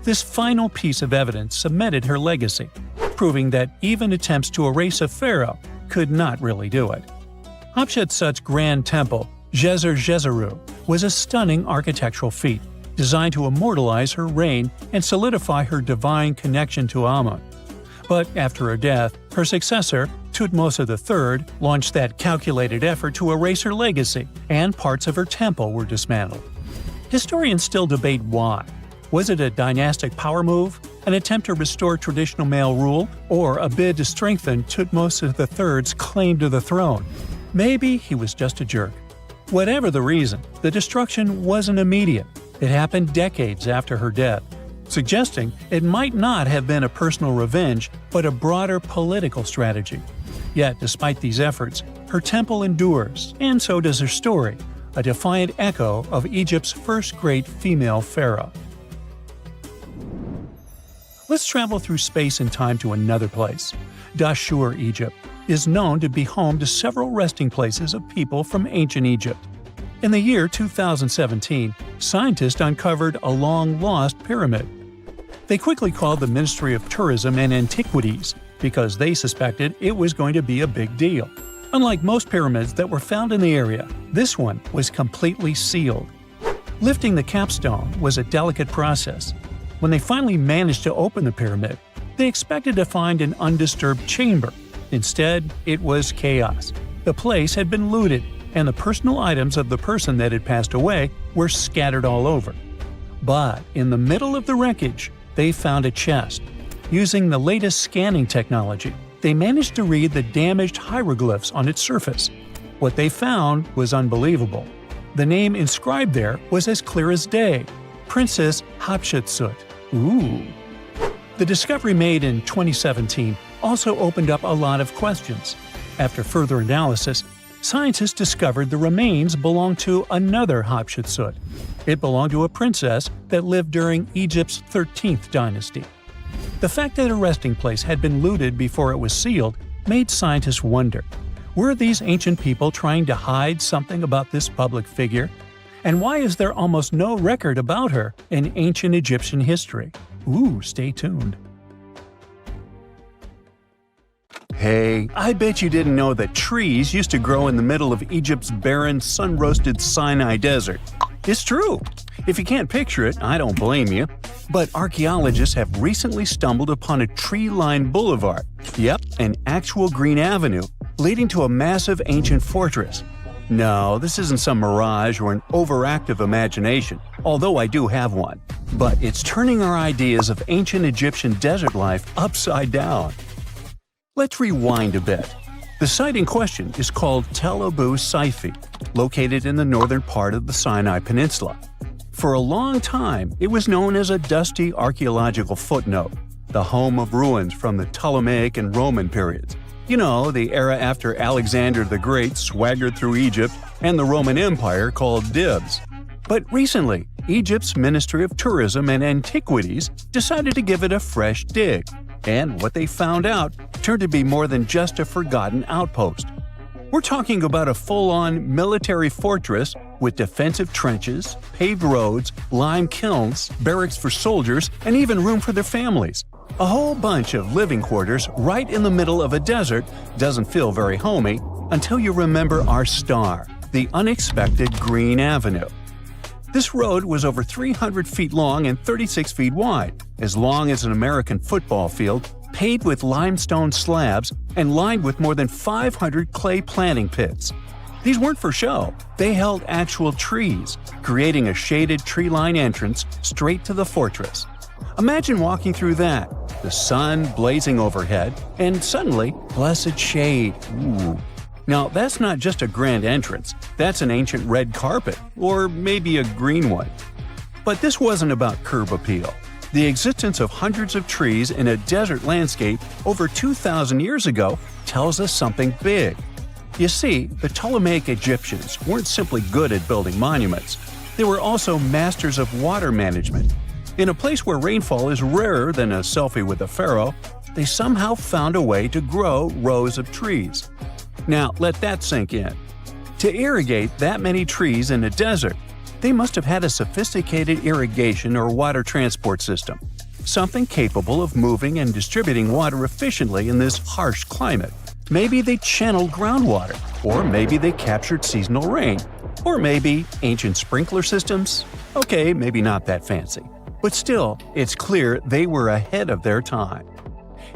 This final piece of evidence cemented her legacy, proving that even attempts to erase a pharaoh could not really do it. Hatshepsut's grand temple, Djeser-Djeseru, was a stunning architectural feat, designed to immortalize her reign and solidify her divine connection to Amun. But after her death, her successor, Thutmose III, launched that calculated effort to erase her legacy, and parts of her temple were dismantled. Historians still debate why. Was it a dynastic power move, an attempt to restore traditional male rule, or a bid to strengthen Thutmose III's claim to the throne? Maybe he was just a jerk. Whatever the reason, the destruction wasn't immediate. It happened decades after her death, suggesting it might not have been a personal revenge, but a broader political strategy. Yet, despite these efforts, her temple endures, and so does her story, a defiant echo of Egypt's first great female pharaoh. Let's travel through space and time to another place. Dashur, Egypt, is known to be home to several resting places of people from ancient Egypt. In the year 2017, scientists uncovered a long-lost pyramid. They quickly called the Ministry of Tourism and Antiquities because they suspected it was going to be a big deal. Unlike most pyramids that were found in the area, this one was completely sealed. Lifting the capstone was a delicate process. When they finally managed to open the pyramid, they expected to find an undisturbed chamber. Instead, it was chaos. The place had been looted, and the personal items of the person that had passed away were scattered all over. But in the middle of the wreckage, they found a chest. Using the latest scanning technology, they managed to read the damaged hieroglyphs on its surface. What they found was unbelievable. The name inscribed there was as clear as day: Princess Hatshepsut. Ooh. The discovery made in 2017 also opened up a lot of questions. After further analysis, scientists discovered the remains belonged to another Hatshepsut. It belonged to a princess that lived during Egypt's 13th dynasty. The fact that a resting place had been looted before it was sealed made scientists wonder, were these ancient people trying to hide something about this public figure? And why is there almost no record about her in ancient Egyptian history? Ooh, stay tuned. Hey, I bet you didn't know that trees used to grow in the middle of Egypt's barren, sun-roasted Sinai desert. It's true. If you can't picture it, I don't blame you. But archaeologists have recently stumbled upon a tree-lined boulevard. Yep, an actual green avenue leading to a massive ancient fortress. No, this isn't some mirage or an overactive imagination, although I do have one. But it's turning our ideas of ancient Egyptian desert life upside down. Let's rewind a bit. The site in question is called Tel Abu Saifi, located in the northern part of the Sinai Peninsula. For a long time, it was known as a dusty archaeological footnote, the home of ruins from the Ptolemaic and Roman periods. You know, the era after Alexander the Great swaggered through Egypt and the Roman Empire called dibs. But recently, Egypt's Ministry of Tourism and Antiquities decided to give it a fresh dig. And what they found out turned to be more than just a forgotten outpost. We're talking about a full-on military fortress with defensive trenches, paved roads, lime kilns, barracks for soldiers, and even room for their families. A whole bunch of living quarters right in the middle of a desert doesn't feel very homey until you remember our star, the unexpected Green Avenue. This road was over 300 feet long and 36 feet wide, as long as an American football field, paved with limestone slabs and lined with more than 500 clay planting pits. These weren't for show, they held actual trees, creating a shaded tree-line entrance straight to the fortress. Imagine walking through that, the sun blazing overhead, and suddenly, blessed shade. Ooh. Now, that's not just a grand entrance, that's an ancient red carpet, or maybe a green one. But this wasn't about curb appeal. The existence of hundreds of trees in a desert landscape over 2,000 years ago tells us something big. You see, the Ptolemaic Egyptians weren't simply good at building monuments, they were also masters of water management. In a place where rainfall is rarer than a selfie with a pharaoh, they somehow found a way to grow rows of trees. Now, let that sink in. To irrigate that many trees in a desert, they must have had a sophisticated irrigation or water transport system, something capable of moving and distributing water efficiently in this harsh climate. Maybe they channeled groundwater, or maybe they captured seasonal rain, or maybe ancient sprinkler systems. Okay, maybe not that fancy. But still, it's clear they were ahead of their time.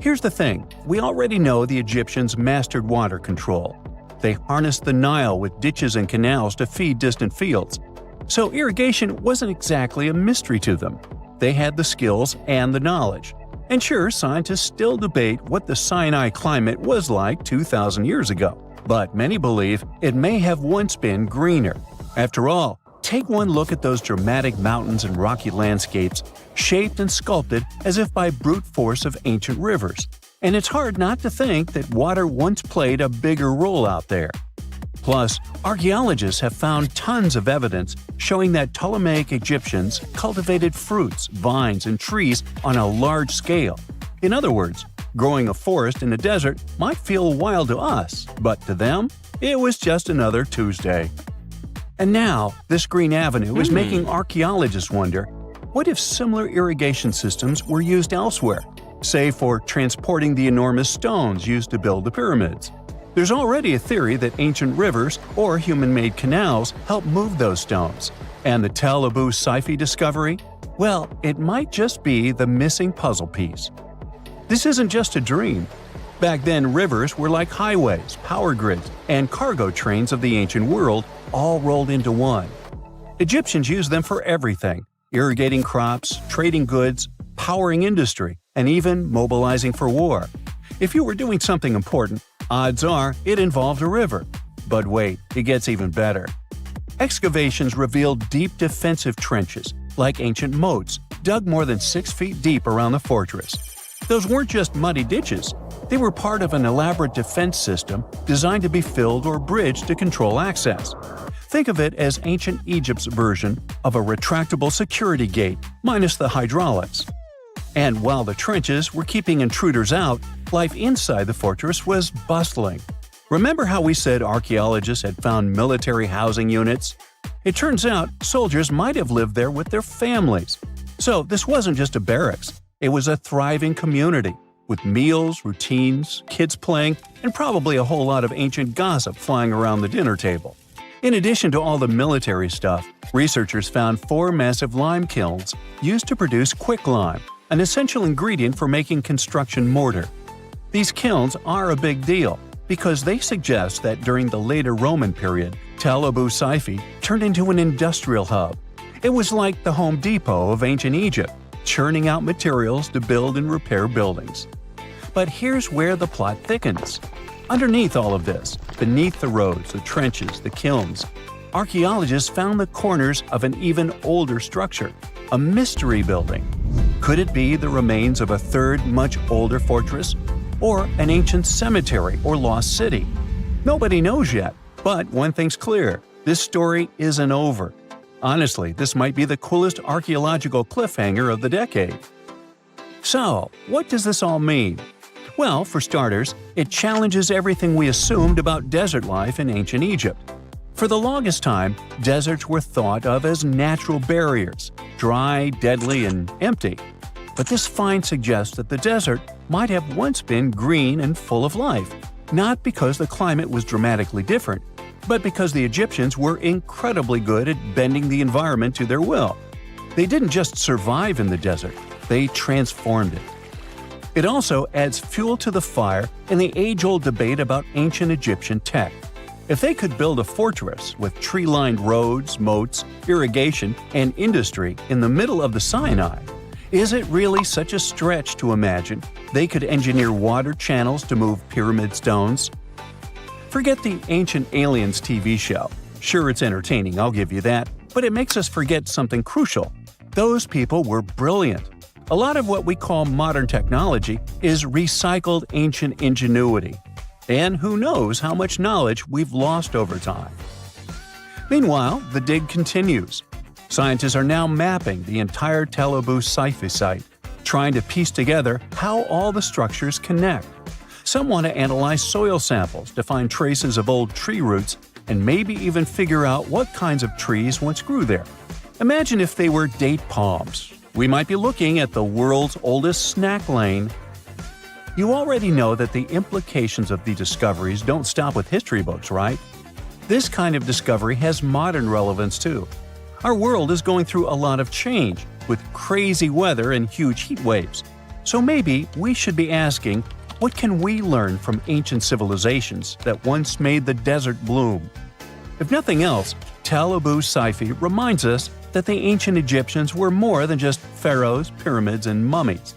Here's the thing, we already know the Egyptians mastered water control. They harnessed the Nile with ditches and canals to feed distant fields. So irrigation wasn't exactly a mystery to them. They had the skills and the knowledge. And sure, scientists still debate what the Sinai climate was like 2,000 years ago. But many believe it may have once been greener. After all, take one look at those dramatic mountains and rocky landscapes, shaped and sculpted as if by brute force of ancient rivers. And it's hard not to think that water once played a bigger role out there. Plus, archaeologists have found tons of evidence showing that Ptolemaic Egyptians cultivated fruits, vines, and trees on a large scale. In other words, growing a forest in a desert might feel wild to us, but to them, it was just another Tuesday. And now, this Green Avenue is making archaeologists wonder, what if similar irrigation systems were used elsewhere, say for transporting the enormous stones used to build the pyramids? There's already a theory that ancient rivers or human-made canals help move those stones. And the Tel Abu Saifi discovery? Well, it might just be the missing puzzle piece. This isn't just a dream. Back then, rivers were like highways, power grids, and cargo trains of the ancient world all rolled into one. Egyptians used them for everything: irrigating crops, trading goods, powering industry, and even mobilizing for war. If you were doing something important, odds are it involved a river. But wait, it gets even better. Excavations revealed deep defensive trenches, like ancient moats, dug more than 6 feet deep around the fortress. Those weren't just muddy ditches. They were part of an elaborate defense system designed to be filled or bridged to control access. Think of it as ancient Egypt's version of a retractable security gate, minus the hydraulics. And while the trenches were keeping intruders out, life inside the fortress was bustling. Remember how we said archaeologists had found military housing units? It turns out soldiers might have lived there with their families. So this wasn't just a barracks. It was a thriving community, with meals, routines, kids playing, and probably a whole lot of ancient gossip flying around the dinner table. In addition to all the military stuff, researchers found 4 massive lime kilns used to produce quicklime, an essential ingredient for making construction mortar. These kilns are a big deal because they suggest that during the later Roman period, Tel Abu Saifi turned into an industrial hub. It was like the Home Depot of ancient Egypt, churning out materials to build and repair buildings. But here's where the plot thickens. Underneath all of this, beneath the roads, the trenches, the kilns, archaeologists found the corners of an even older structure, a mystery building. Could it be the remains of a third, much older fortress? Or an ancient cemetery or lost city? Nobody knows yet, but one thing's clear: this story isn't over. Honestly, this might be the coolest archaeological cliffhanger of the decade. So, what does this all mean? Well, for starters, it challenges everything we assumed about desert life in ancient Egypt. For the longest time, deserts were thought of as natural barriers, dry, deadly, and empty. But this find suggests that the desert might have once been green and full of life, not because the climate was dramatically different, but because the Egyptians were incredibly good at bending the environment to their will. They didn't just survive in the desert, they transformed it. It also adds fuel to the fire in the age-old debate about ancient Egyptian tech. If they could build a fortress with tree-lined roads, moats, irrigation, and industry in the middle of the Sinai, is it really such a stretch to imagine they could engineer water channels to move pyramid stones? Forget the Ancient Aliens TV show. Sure, it's entertaining, I'll give you that, but it makes us forget something crucial. Those people were brilliant. A lot of what we call modern technology is recycled ancient ingenuity. And who knows how much knowledge we've lost over time. Meanwhile, the dig continues. Scientists are now mapping the entire Tel Abu Saifi site, trying to piece together how all the structures connect. Some want to analyze soil samples to find traces of old tree roots and maybe even figure out what kinds of trees once grew there. Imagine if they were date palms. We might be looking at the world's oldest snack lane. You already know that the implications of these discoveries don't stop with history books, right? This kind of discovery has modern relevance too. Our world is going through a lot of change, with crazy weather and huge heat waves. So maybe we should be asking, what can we learn from ancient civilizations that once made the desert bloom? If nothing else, Tel Abu Saifi reminds us that the ancient Egyptians were more than just pharaohs, pyramids, and mummies.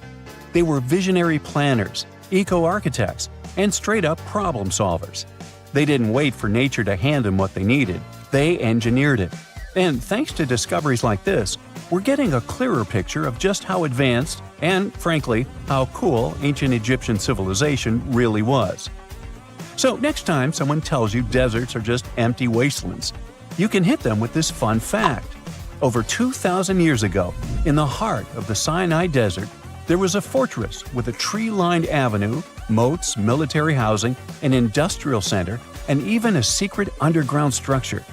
They were visionary planners, eco-architects, and straight-up problem solvers. They didn't wait for nature to hand them what they needed. They engineered it. And thanks to discoveries like this, we're getting a clearer picture of just how advanced and, frankly, how cool ancient Egyptian civilization really was. So next time someone tells you deserts are just empty wastelands, you can hit them with this fun fact. Over 2,000 years ago, in the heart of the Sinai Desert, there was a fortress with a tree-lined avenue, moats, military housing, an industrial center, and even a secret underground structure.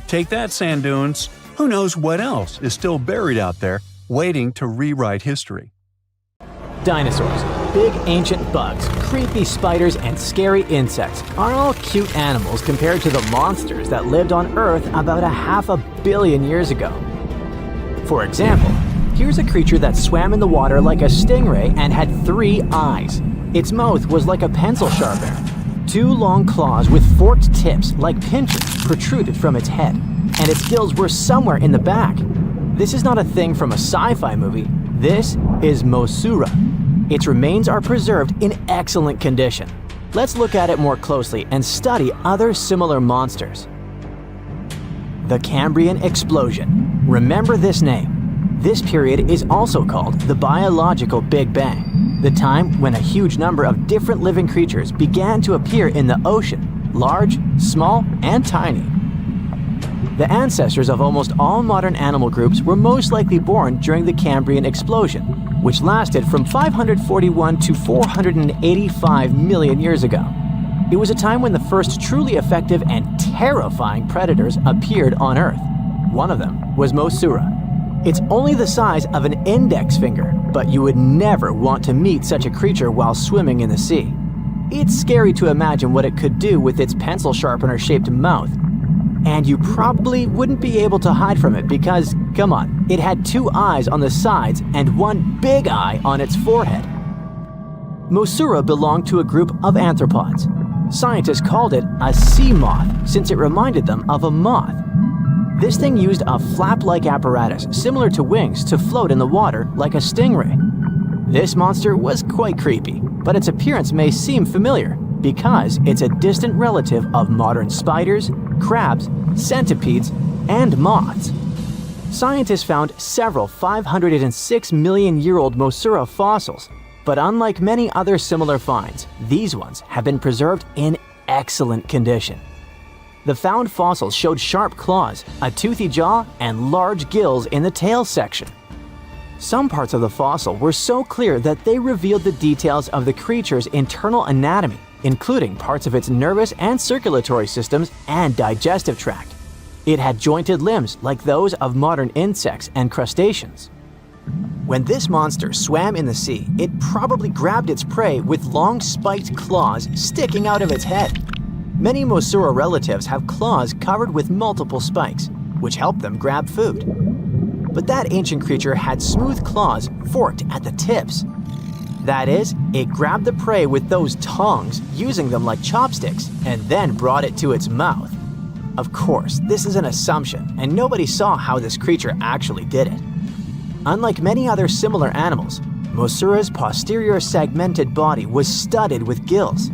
Take that, sand dunes! Who knows what else is still buried out there, waiting to rewrite history? Dinosaurs. Big ancient bugs, creepy spiders, and scary insects are all cute animals compared to the monsters that lived on Earth about 500 million years ago. For example, here's a creature that swam in the water like a stingray and had 3 eyes. Its mouth was like a pencil sharpener. 2 long claws with forked tips like pincers protruded from its head, and its gills were somewhere in the back. This is not a thing from a sci-fi movie. This is Mosura. Its remains are preserved in excellent condition. Let's look at it more closely and study other similar monsters. The Cambrian Explosion. Remember this name. This period is also called the biological Big Bang, the time when a huge number of different living creatures began to appear in the ocean, large, small, and tiny. The ancestors of almost all modern animal groups were most likely born during the Cambrian Explosion, which lasted from 541 to 485 million years ago. It was a time when the first truly effective and terrifying predators appeared on Earth. One of them was Mosura. It's only the size of an index finger, but you would never want to meet such a creature while swimming in the sea. It's scary to imagine what it could do with its pencil sharpener-shaped mouth. And you probably wouldn't be able to hide from it because, come on, it had 2 eyes on the sides and 1 big eye on its forehead. Mosura belonged to a group of arthropods. Scientists called it a sea moth since it reminded them of a moth. This thing used a flap-like apparatus similar to wings to float in the water like a stingray. This monster was quite creepy, but its appearance may seem familiar because it's a distant relative of modern spiders, crabs, centipedes, and moths. Scientists found several 506 million-year-old Mosura fossils, but unlike many other similar finds, these ones have been preserved in excellent condition. The found fossils showed sharp claws, a toothy jaw, and large gills in the tail section. Some parts of the fossil were so clear that they revealed the details of the creature's internal anatomy, including parts of its nervous and circulatory systems and digestive tract. It had jointed limbs like those of modern insects and crustaceans. When this monster swam in the sea, it probably grabbed its prey with long spiked claws sticking out of its head. Many Mosura relatives have claws covered with multiple spikes, which help them grab food. But that ancient creature had smooth claws forked at the tips. That is, it grabbed the prey with those tongs, using them like chopsticks, and then brought it to its mouth. Of course, this is an assumption, and nobody saw how this creature actually did it. Unlike many other similar animals, Mosura's posterior segmented body was studded with gills.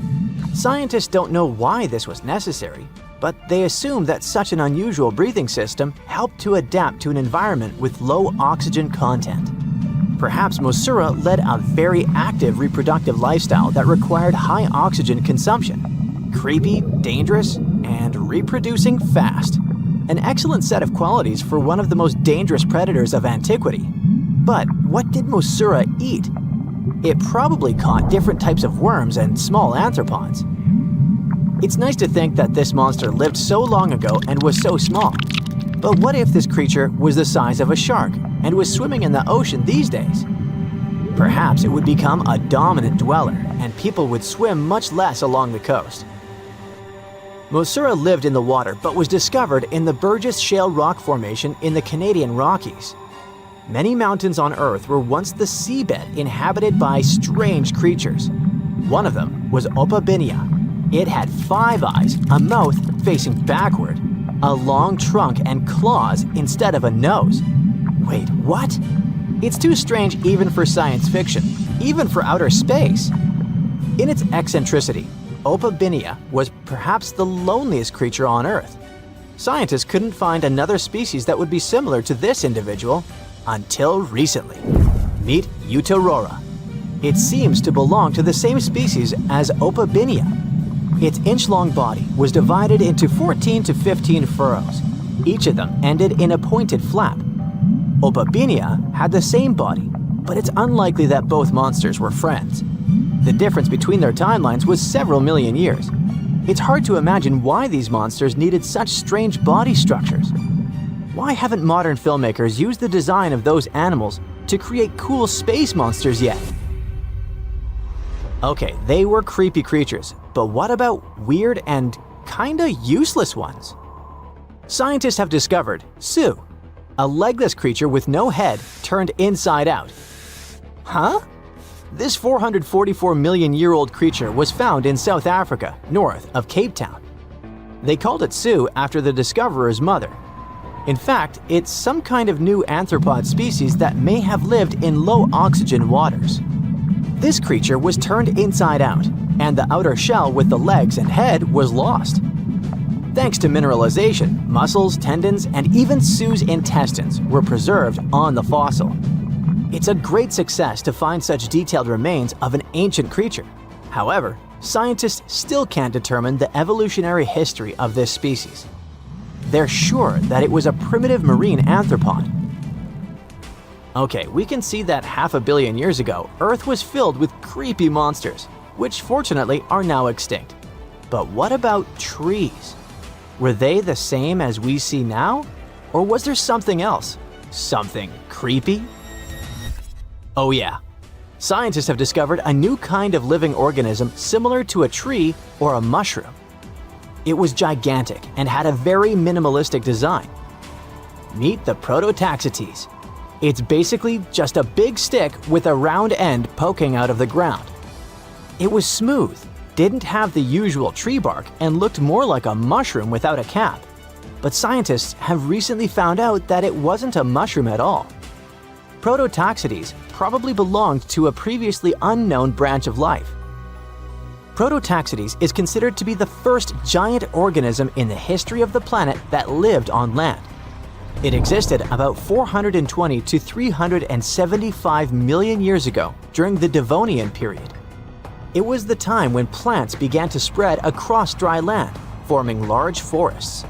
Scientists don't know why this was necessary, but they assume that such an unusual breathing system helped to adapt to an environment with low oxygen content. Perhaps Mosura led a very active reproductive lifestyle that required high oxygen consumption. Creepy, dangerous, and reproducing fast. An excellent set of qualities for one of the most dangerous predators of antiquity. But what did Mosura eat? It probably caught different types of worms and small arthropods. It's nice to think that this monster lived so long ago and was so small. But what if this creature was the size of a shark and was swimming in the ocean these days? Perhaps it would become a dominant dweller, and people would swim much less along the coast. Mosura lived in the water but was discovered in the Burgess Shale Rock Formation in the Canadian Rockies. Many mountains on Earth were once the seabed inhabited by strange creatures. One of them was Opabinia. It had 5 eyes, a mouth facing backward, a long trunk and claws instead of a nose. Wait, what? It's too strange even for science fiction, even for outer space. In its eccentricity, Opabinia was perhaps the loneliest creature on Earth. Scientists couldn't find another species that would be similar to this individual until recently. Meet Utaurora. It seems to belong to the same species as Opabinia. Its inch-long body was divided into 14 to 15 furrows. Each of them ended in a pointed flap. Opabinia had the same body, but it's unlikely that both monsters were friends. The difference between their timelines was several million years. It's hard to imagine why these monsters needed such strange body structures. Why haven't modern filmmakers used the design of those animals to create cool space monsters yet? Okay, they were creepy creatures, but what about weird and kinda useless ones? Scientists have discovered Su, a legless creature with no head turned inside out. Huh? This 444 million year old creature was found in South Africa, north of Cape Town. They called it Su after the discoverer's mother. In fact, it's some kind of new arthropod species that may have lived in low oxygen waters. This creature was turned inside out, and the outer shell with the legs and head was lost. Thanks to mineralization, muscles, tendons, and even Su's intestines were preserved on the fossil. It's a great success to find such detailed remains of an ancient creature. However, scientists still can't determine the evolutionary history of this species. They're sure that it was a primitive marine arthropod. Okay, we can see that 500 million years ago, Earth was filled with creepy monsters, which fortunately are now extinct. But what about trees? Were they the same as we see now? Or was there something else? Something creepy? Oh yeah. Scientists have discovered a new kind of living organism similar to a tree or a mushroom. It was gigantic and had a very minimalistic design. Meet the Prototaxites. It's basically just a big stick with a round end poking out of the ground. It was smooth, didn't have the usual tree bark, and looked more like a mushroom without a cap. But scientists have recently found out that it wasn't a mushroom at all. Prototaxites probably belonged to a previously unknown branch of life. Prototaxites is considered to be the first giant organism in the history of the planet that lived on land. It existed about 420 to 375 million years ago during the Devonian period. It was the time when plants began to spread across dry land, forming large forests.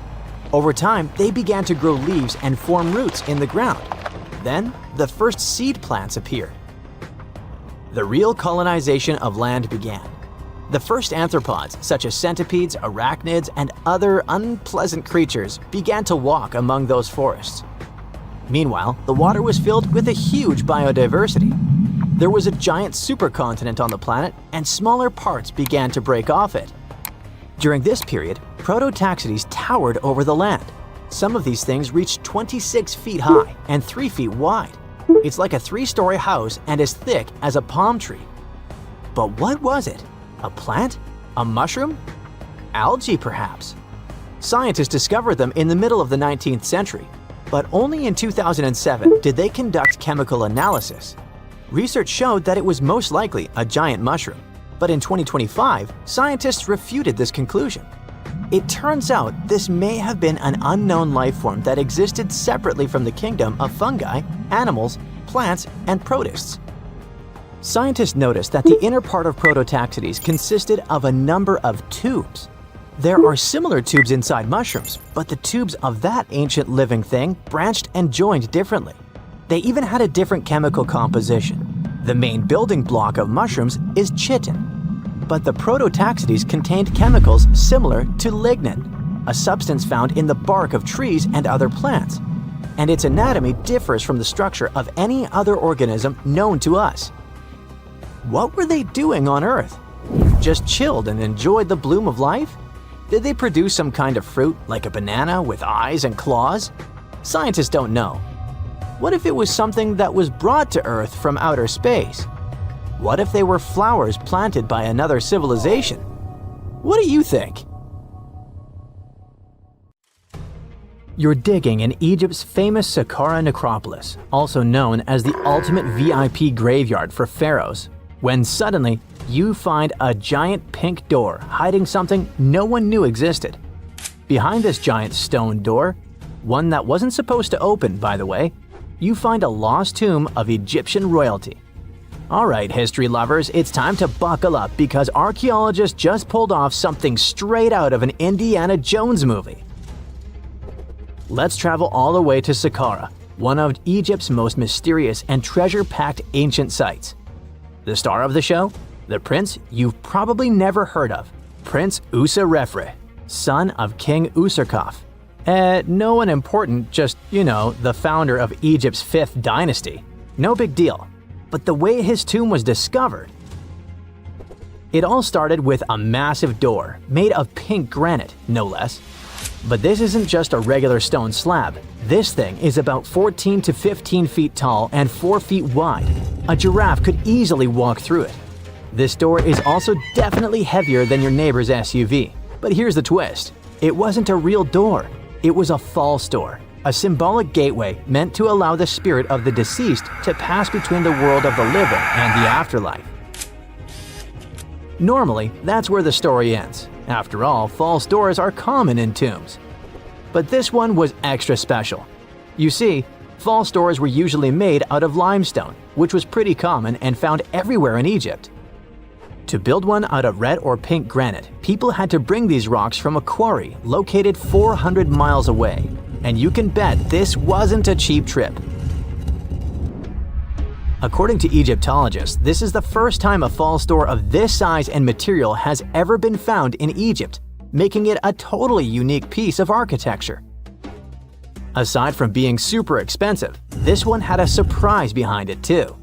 Over time, they began to grow leaves and form roots in the ground. Then, the first seed plants appeared. The real colonization of land began. The first arthropods, such as centipedes, arachnids, and other unpleasant creatures, began to walk among those forests. Meanwhile, the water was filled with a huge biodiversity. There was a giant supercontinent on the planet, and smaller parts began to break off it. During this period, Prototaxites towered over the land. Some of these things reached 26 feet high and 3 feet wide. It's like a 3-story house and as thick as a palm tree. But what was it? A plant? A mushroom? Algae, perhaps? Scientists discovered them in the middle of the 19th century, but only in 2007 did they conduct chemical analysis. Research showed that it was most likely a giant mushroom, but in 2025, scientists refuted this conclusion. It turns out this may have been an unknown life form that existed separately from the kingdom of fungi, animals, plants, and protists. Scientists noticed that the inner part of Prototaxites consisted of a number of tubes. There are similar tubes inside mushrooms, but the tubes of that ancient living thing branched and joined differently. They even had a different chemical composition. The main building block of mushrooms is chitin, but the Prototaxites contained chemicals similar to lignin, a substance found in the bark of trees and other plants, and its anatomy differs from the structure of any other organism known to us. What were they doing on Earth? Just chilled and enjoyed the bloom of life? Did they produce some kind of fruit, like a banana with eyes and claws? Scientists don't know. What if it was something that was brought to Earth from outer space? What if they were flowers planted by another civilization? What do you think? You're digging in Egypt's famous Saqqara necropolis, also known as the ultimate VIP graveyard for pharaohs, when suddenly you find a giant pink door hiding something no one knew existed. Behind this giant stone door, one that wasn't supposed to open, by the way, you find a lost tomb of Egyptian royalty. Alright, history lovers, it's time to buckle up because archaeologists just pulled off something straight out of an Indiana Jones movie. Let's travel all the way to Saqqara, one of Egypt's most mysterious and treasure-packed ancient sites. The star of the show? The prince you've probably never heard of, Prince Userefre, son of King Userkaf. No one important, just, the founder of Egypt's 5th dynasty. No big deal. But the way his tomb was discovered. It all started with a massive door made of pink granite, no less. But this isn't just a regular stone slab. This thing is about 14 to 15 feet tall and 4 feet wide. A giraffe could easily walk through it. This door is also definitely heavier than your neighbor's SUV. But here's the twist. It wasn't a real door. It was a false door, a symbolic gateway meant to allow the spirit of the deceased to pass between the world of the living and the afterlife. Normally, that's where the story ends. After all, false doors are common in tombs. But this one was extra special. You see, false doors were usually made out of limestone, which was pretty common and found everywhere in Egypt. To build one out of red or pink granite, people had to bring these rocks from a quarry located 400 miles away. And you can bet this wasn't a cheap trip. According to Egyptologists, this is the first time a false door of this size and material has ever been found in Egypt, making it a totally unique piece of architecture. Aside from being super expensive, this one had a surprise behind it too.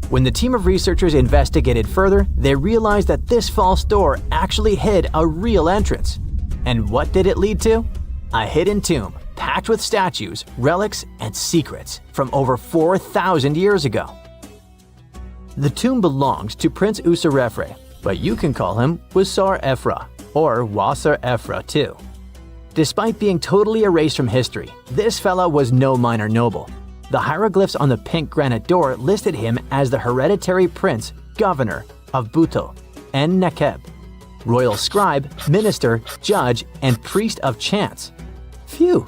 When the team of researchers investigated further, they realized that this false door actually hid a real entrance. And what did it lead to? A hidden tomb packed with statues, relics, and secrets from over 4,000 years ago. The tomb belonged to Prince Userefre, but you can call him Wasar-Efra or Wasar-Efra too. Despite being totally erased from history, this fella was no minor noble. The hieroglyphs on the pink granite door listed him as the hereditary prince, governor of Buto and Nekeb, royal scribe, minister, judge, and priest of chance. Phew!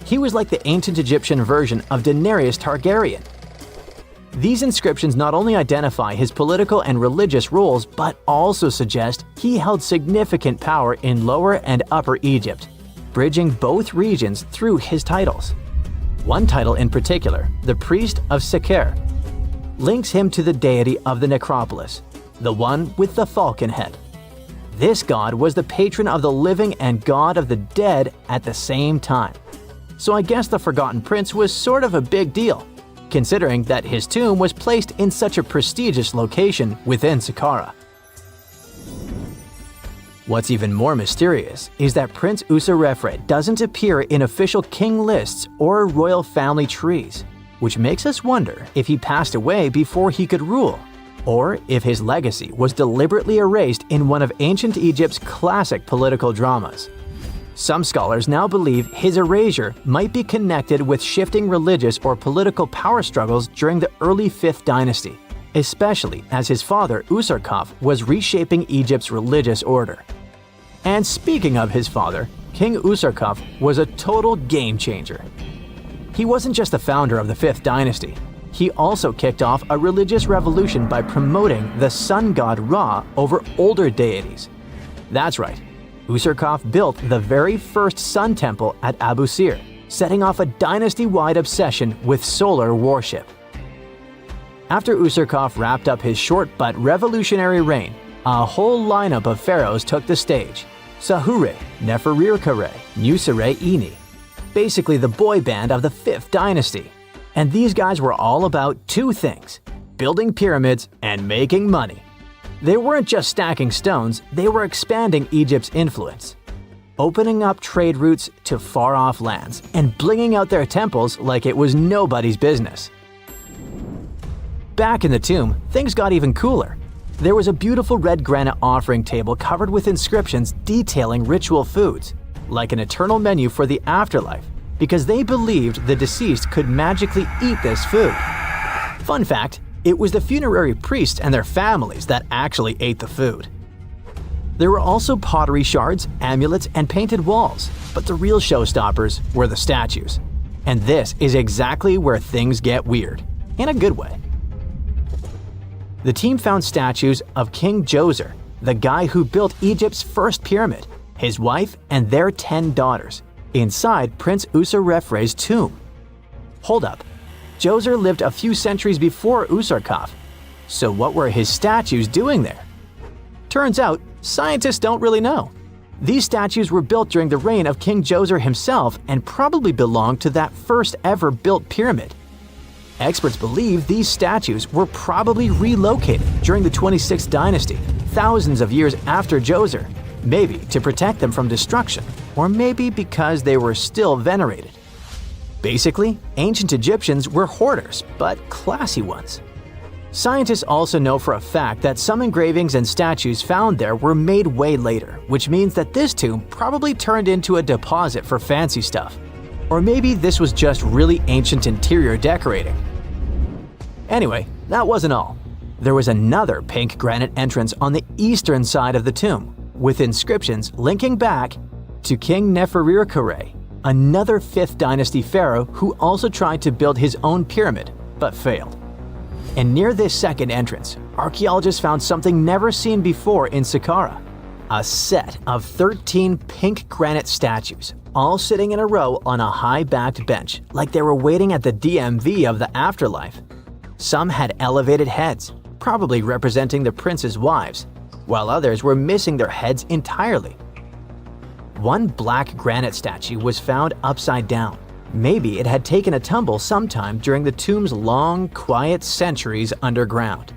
He was like the ancient Egyptian version of Daenerys Targaryen. These inscriptions not only identify his political and religious roles, but also suggest he held significant power in Lower and Upper Egypt, bridging both regions through his titles. One title in particular, the Priest of Seker, links him to the deity of the necropolis, the one with the falcon head. This god was the patron of the living and god of the dead at the same time. So I guess the Forgotten Prince was sort of a big deal, considering that his tomb was placed in such a prestigious location within Saqqara. What's even more mysterious is that Prince Userefre doesn't appear in official king lists or royal family trees, which makes us wonder if he passed away before he could rule, or if his legacy was deliberately erased in one of ancient Egypt's classic political dramas. Some scholars now believe his erasure might be connected with shifting religious or political power struggles during the early 5th dynasty, especially as his father Usarkaf was reshaping Egypt's religious order. And speaking of his father, King Usarkaf was a total game changer. He wasn't just the founder of the 5th dynasty, he also kicked off a religious revolution by promoting the sun god Ra over older deities. That's right, Usarkaf built the very first sun temple at Abu Sir, setting off a dynasty-wide obsession with solar worship. After Usarkaf wrapped up his short but revolutionary reign, a whole lineup of pharaohs took the stage. Sahure, Neferirkare, Nusere-Ini, basically the boy band of the 5th dynasty. And these guys were all about two things: building pyramids and making money. They weren't just stacking stones, they were expanding Egypt's influence, opening up trade routes to far-off lands and blinging out their temples like it was nobody's business. Back in the tomb, things got even cooler. There was a beautiful red granite offering table covered with inscriptions detailing ritual foods, like an eternal menu for the afterlife, because they believed the deceased could magically eat this food. Fun fact, it was the funerary priests and their families that actually ate the food. There were also pottery shards, amulets, and painted walls, but the real showstoppers were the statues. And this is exactly where things get weird, in a good way. The team found statues of King Djoser, the guy who built Egypt's first pyramid, his wife, and their 10 daughters, inside Prince Userefre's tomb. Hold up. Djoser lived a few centuries before Usarkaf, so what were his statues doing there? Turns out, scientists don't really know. These statues were built during the reign of King Djoser himself and probably belonged to that first ever built pyramid. Experts believe these statues were probably relocated during the 26th dynasty, thousands of years after Djoser, maybe to protect them from destruction, or maybe because they were still venerated. Basically, ancient Egyptians were hoarders, but classy ones. Scientists also know for a fact that some engravings and statues found there were made way later, which means that this tomb probably turned into a deposit for fancy stuff. Or maybe this was just really ancient interior decorating. Anyway, that wasn't all. There was another pink granite entrance on the eastern side of the tomb, with inscriptions linking back to King Nefertiti, another 5th dynasty pharaoh who also tried to build his own pyramid, but failed. And near this second entrance, archaeologists found something never seen before in Saqqara: a set of 13 pink granite statues, all sitting in a row on a high-backed bench, like they were waiting at the DMV of the afterlife. Some had elevated heads, probably representing the prince's wives, while others were missing their heads entirely. One black granite statue was found upside down. Maybe it had taken a tumble sometime during the tomb's long, quiet centuries underground.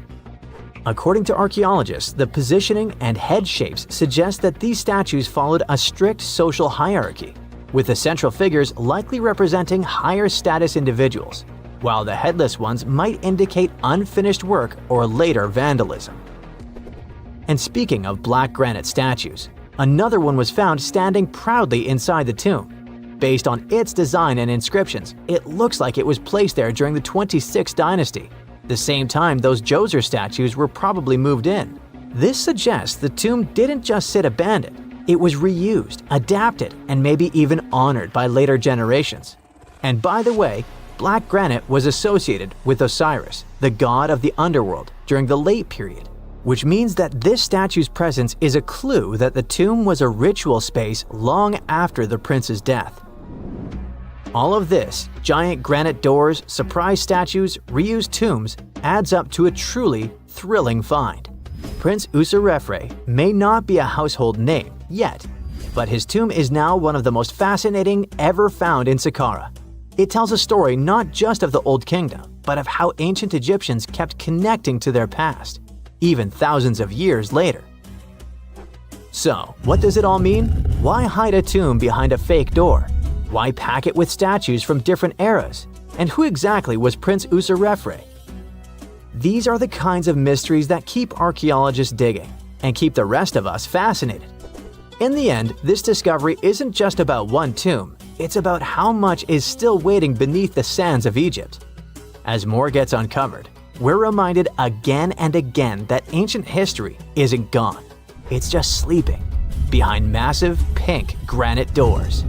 According to archaeologists, the positioning and head shapes suggest that these statues followed a strict social hierarchy, with the central figures likely representing higher status individuals, while the headless ones might indicate unfinished work or later vandalism. And speaking of black granite statues, another one was found standing proudly inside the tomb. Based on its design and inscriptions, it looks like it was placed there during the 26th dynasty, the same time those Djoser statues were probably moved in. This suggests the tomb didn't just sit abandoned, it was reused, adapted, and maybe even honored by later generations. And by the way, black granite was associated with Osiris, the god of the underworld, during the late period, which means that this statue's presence is a clue that the tomb was a ritual space long after the prince's death. All of this, giant granite doors, surprise statues, reused tombs, adds up to a truly thrilling find. Prince Userefre may not be a household name yet, but his tomb is now one of the most fascinating ever found in Saqqara. It tells a story not just of the Old Kingdom, but of how ancient Egyptians kept connecting to their past, even thousands of years later. So, what does it all mean? Why hide a tomb behind a fake door? Why pack it with statues from different eras? And who exactly was Prince Userefre? These are the kinds of mysteries that keep archaeologists digging and keep the rest of us fascinated. In the end, this discovery isn't just about one tomb, it's about how much is still waiting beneath the sands of Egypt. As more gets uncovered, we're reminded again and again that ancient history isn't gone. It's just sleeping behind massive pink granite doors.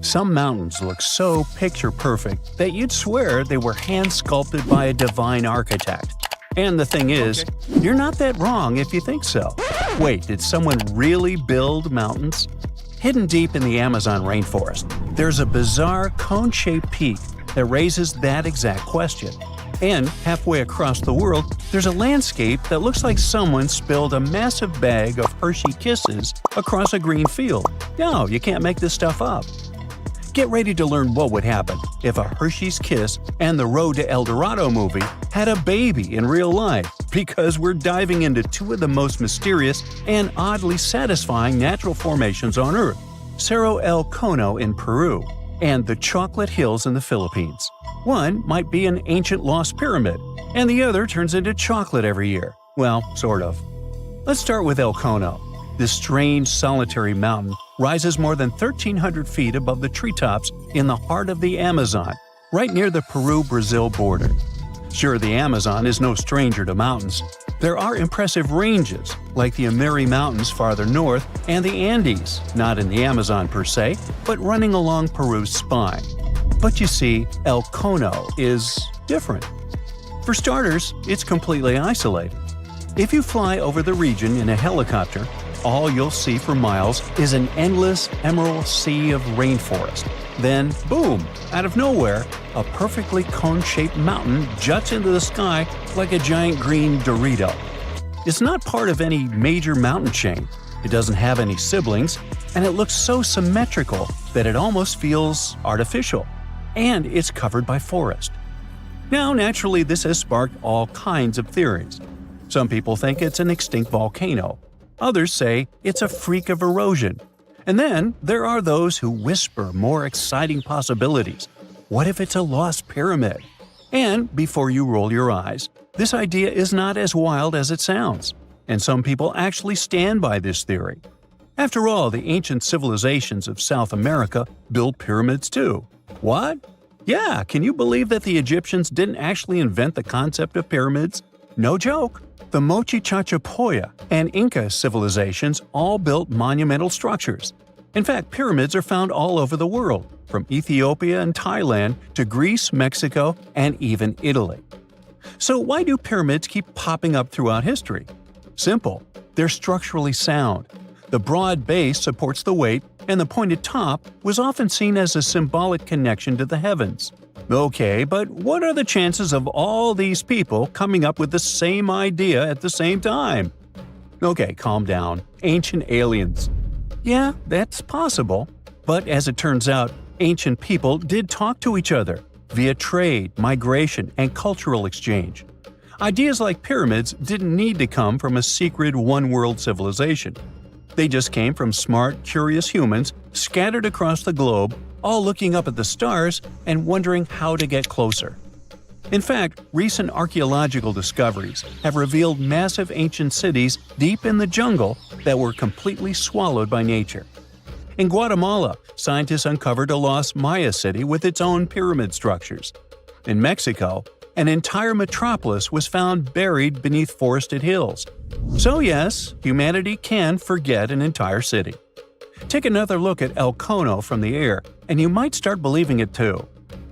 Some mountains look so picture-perfect that you'd swear they were hand-sculpted by a divine architect. And the thing is, you're not that wrong if you think so. Wait, did someone really build mountains? Hidden deep in the Amazon rainforest, there's a bizarre cone-shaped peak that raises that exact question. And halfway across the world, there's a landscape that looks like someone spilled a massive bag of Hershey Kisses across a green field. No, you can't make this stuff up. Get ready to learn what would happen if a Hershey's Kiss and the Road to El Dorado movie had a baby in real life, because we're diving into two of the most mysterious and oddly satisfying natural formations on Earth: Cerro El Cono in Peru and the Chocolate Hills in the Philippines. One might be an ancient lost pyramid, and the other turns into chocolate every year. Well, sort of. Let's start with El Cono. This strange, solitary mountain rises more than 1,300 feet above the treetops in the heart of the Amazon, right near the Peru-Brazil border. Sure, the Amazon is no stranger to mountains. There are impressive ranges, like the Amiri Mountains farther north and the Andes, not in the Amazon per se, but running along Peru's spine. But you see, El Cono is different. For starters, it's completely isolated. If you fly over the region in a helicopter, all you'll see for miles is an endless emerald sea of rainforest. Then, boom, out of nowhere, a perfectly cone-shaped mountain juts into the sky like a giant green Dorito. It's not part of any major mountain chain, it doesn't have any siblings, and it looks so symmetrical that it almost feels artificial. And it's covered by forest. Now, naturally, this has sparked all kinds of theories. Some people think it's an extinct volcano. Others say it's a freak of erosion. And then there are those who whisper more exciting possibilities. What if it's a lost pyramid? And before you roll your eyes, this idea is not as wild as it sounds. And some people actually stand by this theory. After all, the ancient civilizations of South America built pyramids too. What? Yeah, can you believe that the Egyptians didn't actually invent the concept of pyramids? No joke. The Mochichachapoya and Inca civilizations all built monumental structures. In fact, pyramids are found all over the world, from Ethiopia and Thailand to Greece, Mexico, and even Italy. So why do pyramids keep popping up throughout history? Simple. They're structurally sound. The broad base supports the weight, and the pointed top was often seen as a symbolic connection to the heavens. Okay, but what are the chances of all these people coming up with the same idea at the same time? Okay, calm down. Ancient aliens. Yeah, that's possible. But as it turns out, ancient people did talk to each other via trade, migration, and cultural exchange. Ideas like pyramids didn't need to come from a secret one-world civilization. They just came from smart, curious humans scattered across the globe, all looking up at the stars and wondering how to get closer. In fact, recent archaeological discoveries have revealed massive ancient cities deep in the jungle that were completely swallowed by nature. In Guatemala, scientists uncovered a lost Maya city with its own pyramid structures. In Mexico, an entire metropolis was found buried beneath forested hills. So yes, humanity can forget an entire city. Take another look at El Cono from the air, and you might start believing it too.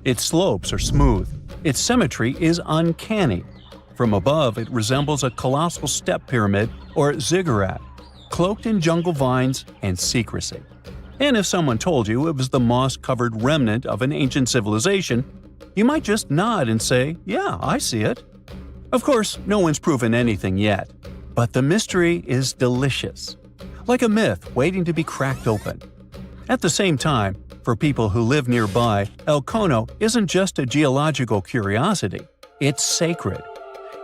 Its slopes are smooth. Its symmetry is uncanny. From above, it resembles a colossal step pyramid or ziggurat, cloaked in jungle vines and secrecy. And if someone told you it was the moss-covered remnant of an ancient civilization, you might just nod and say, "Yeah, I see it." Of course, no one's proven anything yet. But the mystery is delicious. Like a myth waiting to be cracked open. At the same time, for people who live nearby, El Cono isn't just a geological curiosity, it's sacred.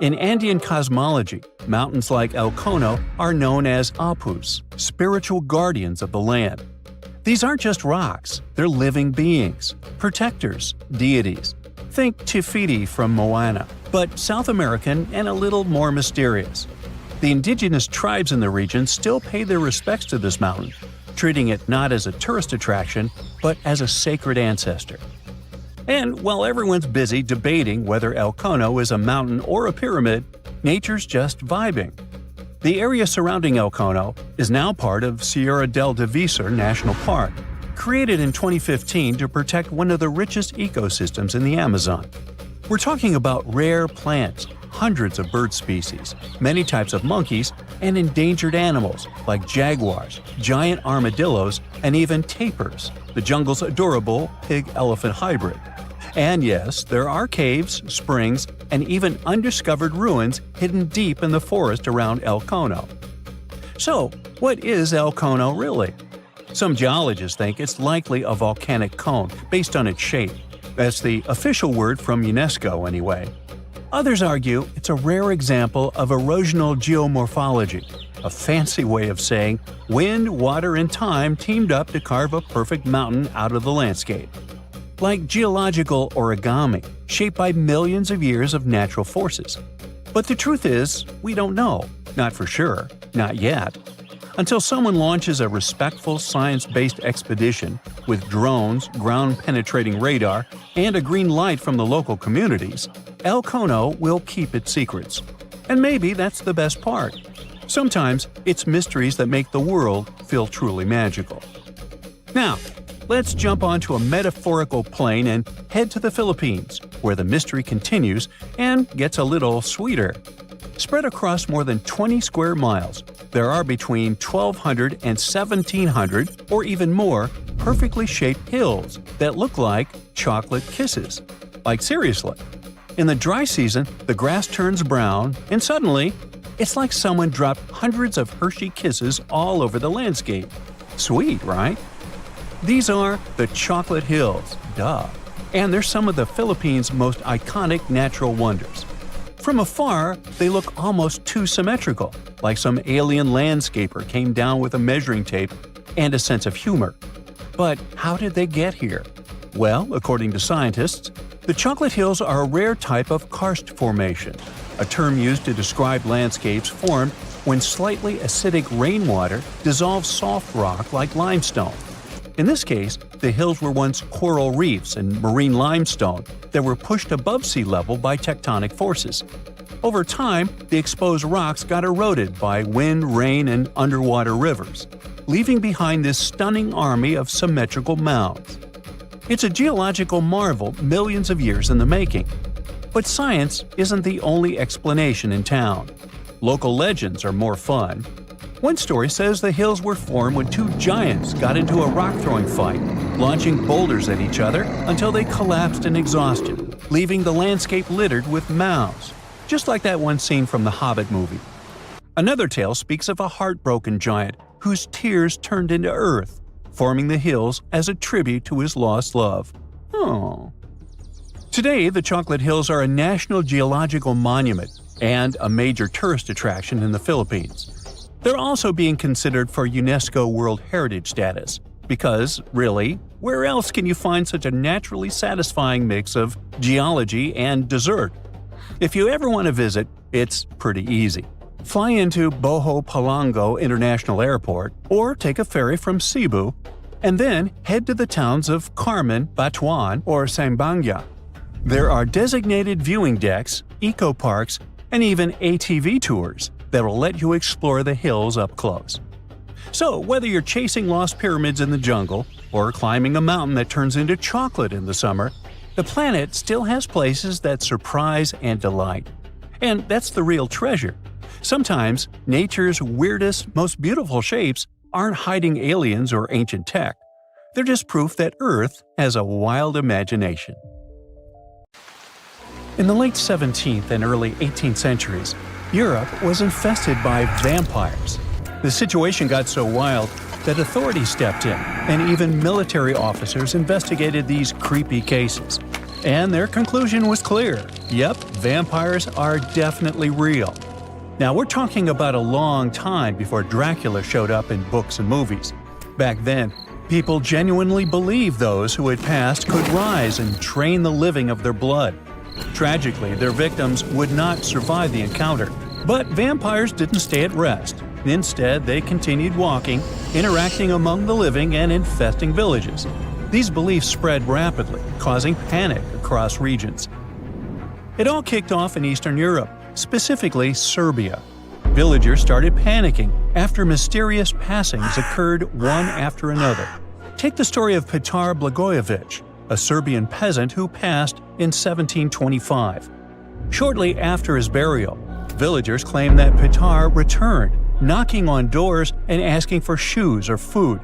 In Andean cosmology, mountains like El Cono are known as apus, spiritual guardians of the land. These aren't just rocks, they're living beings, protectors, deities. Think Tifiti from Moana, but South American and a little more mysterious. The indigenous tribes in the region still pay their respects to this mountain, treating it not as a tourist attraction, but as a sacred ancestor. And while everyone's busy debating whether El Cono is a mountain or a pyramid, nature's just vibing. The area surrounding El Cono is now part of Sierra del Divisor National Park, created in 2015 to protect one of the richest ecosystems in the Amazon. We're talking about rare plants, hundreds of bird species, many types of monkeys, and endangered animals like jaguars, giant armadillos, and even tapirs, the jungle's adorable pig-elephant hybrid. And yes, there are caves, springs, and even undiscovered ruins hidden deep in the forest around El Cono. So, what is El Cono really? Some geologists think it's likely a volcanic cone based on its shape. That's the official word from UNESCO anyway. Others argue it's a rare example of erosional geomorphology, a fancy way of saying wind, water, and time teamed up to carve a perfect mountain out of the landscape. Like geological origami, shaped by millions of years of natural forces. But the truth is, we don't know. Not for sure. Not yet. Until someone launches a respectful science-based expedition with drones, ground-penetrating radar, and a green light from the local communities, El Cono will keep its secrets. And maybe that's the best part. Sometimes it's mysteries that make the world feel truly magical. Now, let's jump onto a metaphorical plane and head to the Philippines, where the mystery continues and gets a little sweeter. Spread across more than 20 square miles, there are between 1,200 and 1,700, or even more, perfectly shaped hills that look like chocolate kisses. Like seriously. In the dry season, the grass turns brown, and suddenly, it's like someone dropped hundreds of Hershey kisses all over the landscape. Sweet, right? These are the Chocolate Hills, duh. and they're some of the Philippines' most iconic natural wonders. From afar, they look almost too symmetrical, like some alien landscaper came down with a measuring tape and a sense of humor. But how did they get here? Well, according to scientists, the Chocolate Hills are a rare type of karst formation, a term used to describe landscapes formed when slightly acidic rainwater dissolves soft rock like limestone. In this case, the hills were once coral reefs and marine limestone that were pushed above sea level by tectonic forces. Over time, the exposed rocks got eroded by wind, rain, and underwater rivers, leaving behind this stunning army of symmetrical mounds. It's a geological marvel millions of years in the making. But science isn't the only explanation in town. Local legends are more fun. One story says the hills were formed when two giants got into a rock-throwing fight, launching boulders at each other until they collapsed in exhaustion, leaving the landscape littered with mounds, just like that one scene from the Hobbit movie. Another tale speaks of a heartbroken giant whose tears turned into earth, forming the hills as a tribute to his lost love. Oh. Today, the Chocolate Hills are a National Geological Monument and a major tourist attraction in the Philippines. They're also being considered for UNESCO World Heritage status, because, really, where else can you find such a naturally satisfying mix of geology and dessert? If you ever want to visit, it's pretty easy. Fly into Boho Palango International Airport or take a ferry from Cebu, and then head to the towns of Carmen, Batuan, or Sambanga. There are designated viewing decks, eco-parks, and even ATV tours that will let you explore the hills up close. So, whether you're chasing lost pyramids in the jungle or climbing a mountain that turns into chocolate in the summer, the planet still has places that surprise and delight. And that's the real treasure. Sometimes, nature's weirdest, most beautiful shapes aren't hiding aliens or ancient tech. They're just proof that Earth has a wild imagination. In the late 17th and early 18th centuries, Europe was infested by vampires. The situation got so wild that authorities stepped in, and even military officers investigated these creepy cases. And their conclusion was clear. Yep, vampires are definitely real. Now, we're talking about a long time before Dracula showed up in books and movies. Back then, people genuinely believed those who had passed could rise and drain the living of their blood. Tragically, their victims would not survive the encounter. But vampires didn't stay at rest. Instead, they continued walking, interacting among the living and infesting villages. These beliefs spread rapidly, causing panic across regions. It all kicked off in Eastern Europe, specifically Serbia. Villagers started panicking after mysterious passings occurred one after another. Take the story of Petar Blagojevic, a Serbian peasant who passed in 1725. Shortly after his burial, villagers claimed that Petar returned, knocking on doors and asking for shoes or food.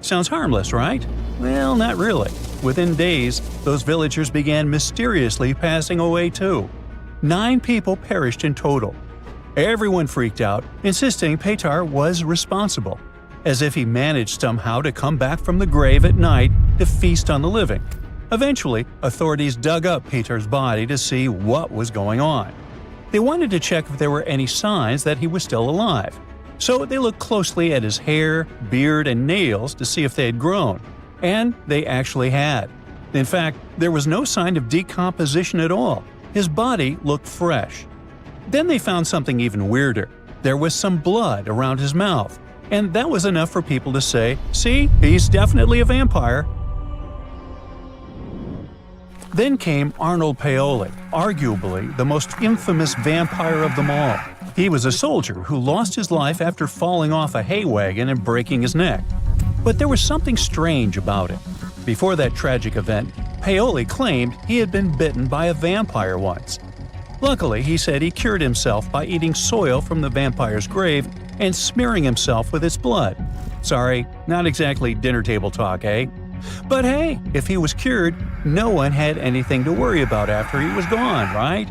Sounds harmless, right? Well, not really. Within days, those villagers began mysteriously passing away too. 9 people perished in total. Everyone freaked out, insisting Petar was responsible, as if he managed somehow to come back from the grave at night to feast on the living. Eventually, authorities dug up Petar's body to see what was going on. They wanted to check if there were any signs that he was still alive. So they looked closely at his hair, beard, and nails to see if they had grown. And they actually had. In fact, there was no sign of decomposition at all. His body looked fresh. Then they found something even weirder. There was some blood around his mouth. And that was enough for people to say, see, he's definitely a vampire. Then came Arnold Paoli, arguably the most infamous vampire of them all. He was a soldier who lost his life after falling off a hay wagon and breaking his neck. But there was something strange about it. Before that tragic event, Paoli claimed he had been bitten by a vampire once. Luckily, he said he cured himself by eating soil from the vampire's grave and smearing himself with its blood. Sorry, not exactly dinner table talk, eh? But hey, if he was cured, no one had anything to worry about after he was gone, right?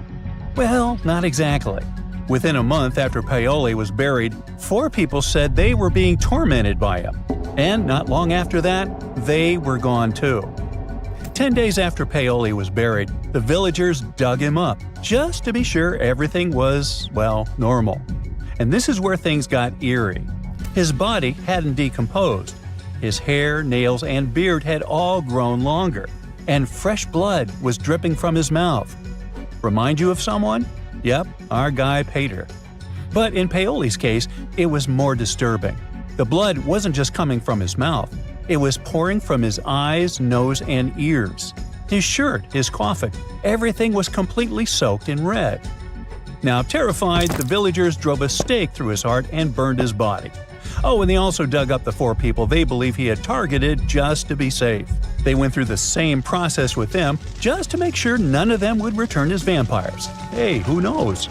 Well, not exactly. Within a month after Paoli was buried, 4 people said they were being tormented by him. And not long after that, they were gone too. 10 days after Paoli was buried, the villagers dug him up, just to be sure everything was, well, normal. And this is where things got eerie. His body hadn't decomposed. His hair, nails, and beard had all grown longer, and fresh blood was dripping from his mouth. Remind you of someone? Yep, our guy Peter. But in Paoli's case, it was more disturbing. The blood wasn't just coming from his mouth. It was pouring from his eyes, nose, and ears. His shirt, his coffin, everything was completely soaked in red. Now terrified, the villagers drove a stake through his heart and burned his body. Oh, and they also dug up the 4 people they believe he had targeted just to be safe. They went through the same process with them just to make sure none of them would return as vampires. Hey, who knows?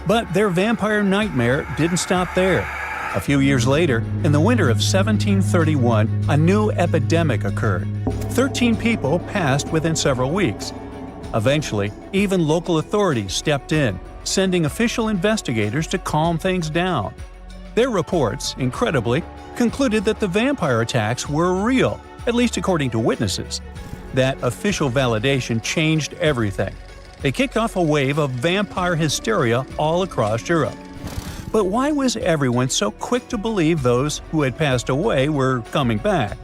But their vampire nightmare didn't stop there. A few years later, in the winter of 1731, a new epidemic occurred. 13 people passed within several weeks. Eventually, even local authorities stepped in, sending official investigators to calm things down. Their reports, incredibly, concluded that the vampire attacks were real, at least according to witnesses. That official validation changed everything. They kicked off a wave of vampire hysteria all across Europe. But why was everyone so quick to believe those who had passed away were coming back?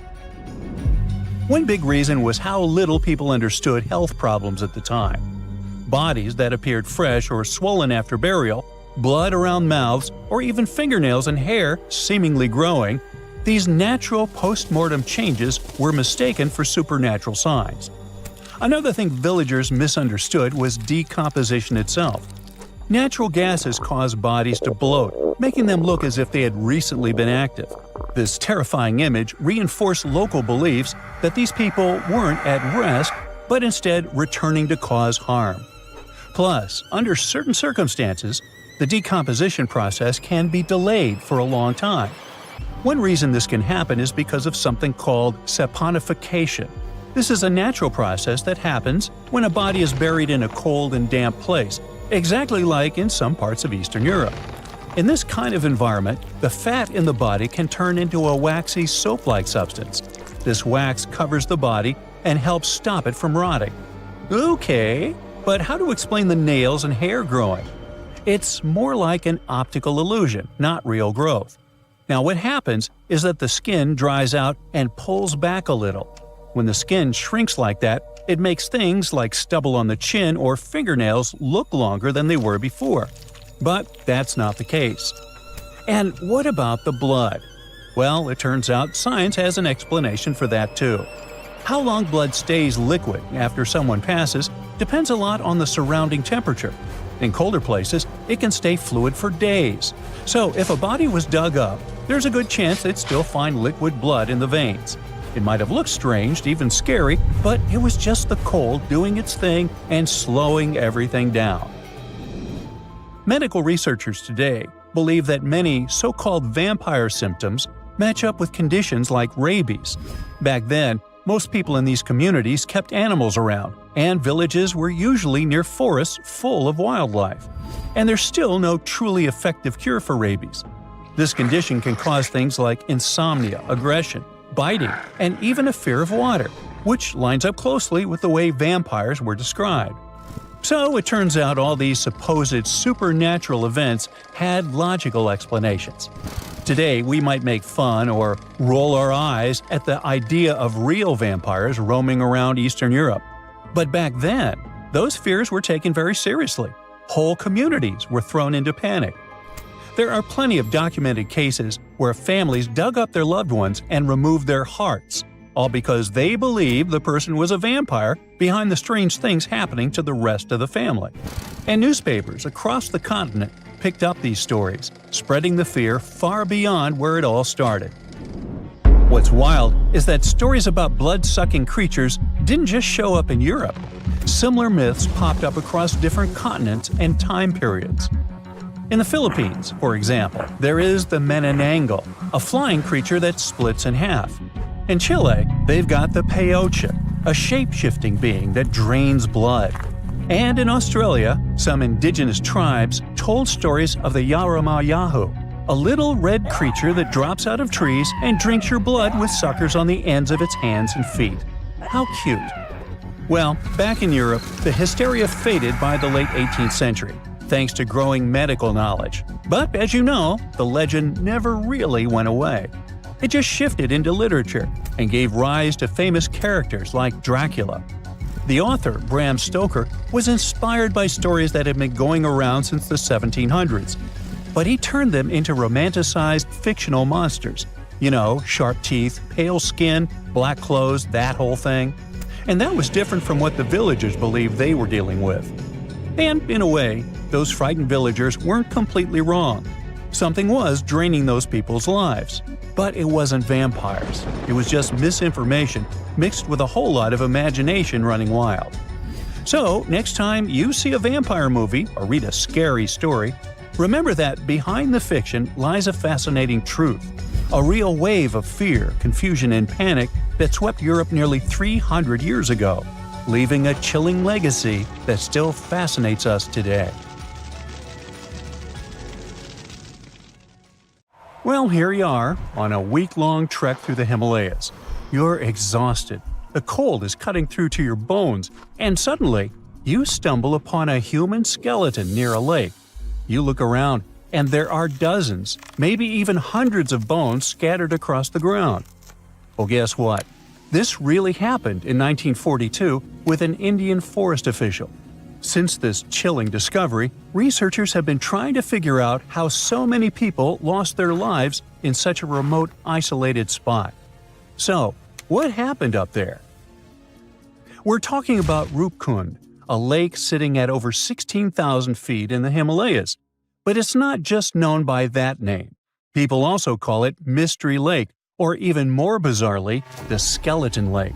One big reason was how little people understood health problems at the time. Bodies that appeared fresh or swollen after burial, blood around mouths, or even fingernails and hair seemingly growing, these natural post-mortem changes were mistaken for supernatural signs. Another thing villagers misunderstood was decomposition itself. Natural gases cause bodies to bloat, making them look as if they had recently been active. This terrifying image reinforced local beliefs that these people weren't at rest, but instead returning to cause harm. Plus, under certain circumstances, the decomposition process can be delayed for a long time. One reason this can happen is because of something called saponification. This is a natural process that happens when a body is buried in a cold and damp place, exactly like in some parts of Eastern Europe. In this kind of environment, the fat in the body can turn into a waxy soap-like substance. This wax covers the body and helps stop it from rotting. Okay, but how to explain the nails and hair growing? It's more like an optical illusion, not real growth. Now what happens is that the skin dries out and pulls back a little. When the skin shrinks like that, it makes things like stubble on the chin or fingernails look longer than they were before. But that's not the case. And what about the blood? Well, it turns out science has an explanation for that too. How long blood stays liquid after someone passes depends a lot on the surrounding temperature. In colder places, it can stay fluid for days. So if a body was dug up, there's a good chance they'd still find liquid blood in the veins. It might have looked strange, even scary, but it was just the cold doing its thing and slowing everything down. Medical researchers today believe that many so-called vampire symptoms match up with conditions like rabies. Back then, most people in these communities kept animals around, and villages were usually near forests full of wildlife. And there's still no truly effective cure for rabies. This condition can cause things like insomnia, aggression, biting, and even a fear of water, which lines up closely with the way vampires were described. So it turns out all these supposed supernatural events had logical explanations. Today, we might make fun or roll our eyes at the idea of real vampires roaming around Eastern Europe. But back then, those fears were taken very seriously. Whole communities were thrown into panic. There are plenty of documented cases where families dug up their loved ones and removed their hearts, all because they believed the person was a vampire behind the strange things happening to the rest of the family. And newspapers across the continent picked up these stories, spreading the fear far beyond where it all started. What's wild is that stories about blood-sucking creatures didn't just show up in Europe. Similar myths popped up across different continents and time periods. In the Philippines, for example, there is the Manananggal, a flying creature that splits in half. In Chile, they've got the Peyote, a shape-shifting being that drains blood. And in Australia, some indigenous tribes told stories of the Yaramayahu, a little red creature that drops out of trees and drinks your blood with suckers on the ends of its hands and feet. How cute! Well, back in Europe, the hysteria faded by the late 18th century, thanks to growing medical knowledge. But as you know, the legend never really went away. It just shifted into literature and gave rise to famous characters like Dracula. The author, Bram Stoker, was inspired by stories that had been going around since the 1700s. But he turned them into romanticized fictional monsters. You know, sharp teeth, pale skin, black clothes, that whole thing. And that was different from what the villagers believed they were dealing with. And, in a way, those frightened villagers weren't completely wrong. Something was draining those people's lives. But it wasn't vampires. It was just misinformation mixed with a whole lot of imagination running wild. So, next time you see a vampire movie or read a scary story, remember that behind the fiction lies a fascinating truth. A real wave of fear, confusion, and panic that swept Europe nearly 300 years ago, leaving a chilling legacy that still fascinates us today. Well, here you are, on a week-long trek through the Himalayas. You're exhausted. The cold is cutting through to your bones, and suddenly, you stumble upon a human skeleton near a lake. You look around, and there are dozens, maybe even hundreds of bones scattered across the ground. Well, guess what? This really happened in 1942 with an Indian forest official. Since this chilling discovery, researchers have been trying to figure out how so many people lost their lives in such a remote, isolated spot. So, what happened up there? We're talking about Rupkund, a lake sitting at over 16,000 feet in the Himalayas. But it's not just known by that name. People also call it Mystery Lake, or even more bizarrely, the Skeleton Lake.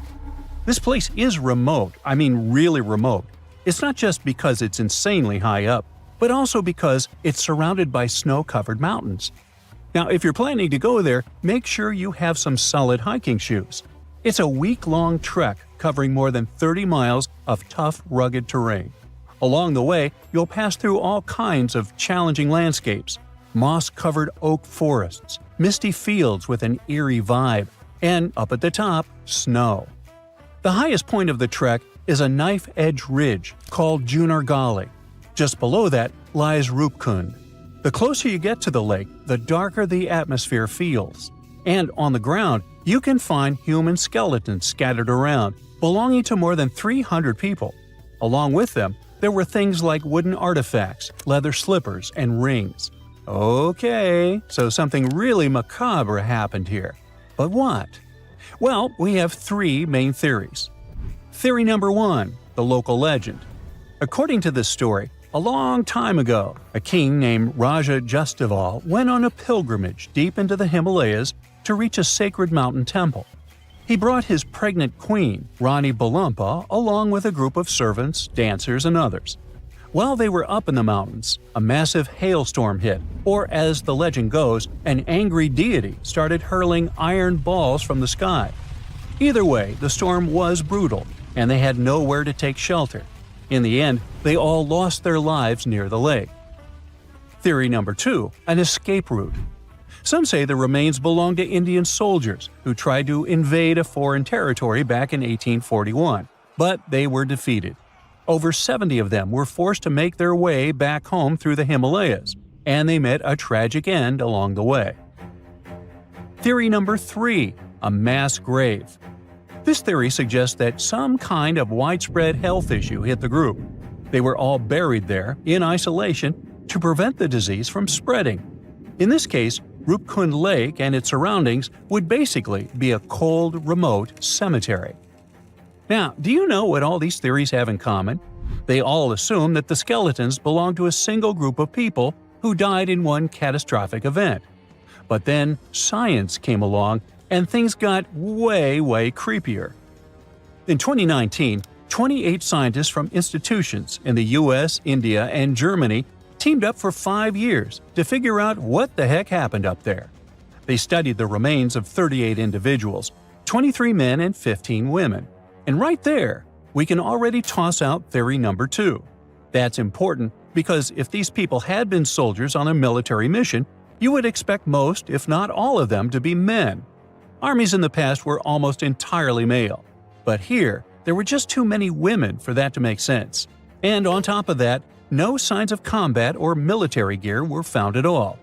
This place is remote, I mean really remote. It's not just because it's insanely high up, but also because it's surrounded by snow-covered mountains. Now, if you're planning to go there, make sure you have some solid hiking shoes. It's a week-long trek covering more than 30 miles of tough, rugged terrain. Along the way, you'll pass through all kinds of challenging landscapes: moss-covered oak forests, misty fields with an eerie vibe, and up at the top, snow. The highest point of the trek is a knife-edge ridge called Junargali. Just below that lies Rupkund. The closer you get to the lake, the darker the atmosphere feels. And on the ground, you can find human skeletons scattered around, belonging to more than 300 people. Along with them, there were things like wooden artifacts, leather slippers, and rings. Okay, so something really macabre happened here. But what? Well, we have three main theories. Theory number 1, the local legend. According to this story, a long time ago, a king named Raja Justival went on a pilgrimage deep into the Himalayas to reach a sacred mountain temple. He brought his pregnant queen, Rani Balumpa, along with a group of servants, dancers, and others. While they were up in the mountains, a massive hailstorm hit, or as the legend goes, an angry deity started hurling iron balls from the sky. Either way, the storm was brutal, and they had nowhere to take shelter. In the end, they all lost their lives near the lake. Theory number 2, an escape route. Some say the remains belong to Indian soldiers who tried to invade a foreign territory back in 1841, but they were defeated. Over 70 of them were forced to make their way back home through the Himalayas, and they met a tragic end along the way. Theory number 3, a mass grave. This theory suggests that some kind of widespread health issue hit the group. They were all buried there, in isolation, to prevent the disease from spreading. In this case, Rupkund Lake and its surroundings would basically be a cold, remote cemetery. Now, do you know what all these theories have in common? They all assume that the skeletons belong to a single group of people who died in one catastrophic event. But then science came along and things got way creepier. In 2019, 28 scientists from institutions in the US, India, and Germany teamed up for 5 years to figure out what the heck happened up there. They studied the remains of 38 individuals, 23 men and 15 women. And right there, we can already toss out theory number 2. That's important because if these people had been soldiers on a military mission, you would expect most, if not all of them, to be men. Armies in the past were almost entirely male. But here, There were just too many women for that to make sense. And on top of that, no signs of combat or military gear were found at all.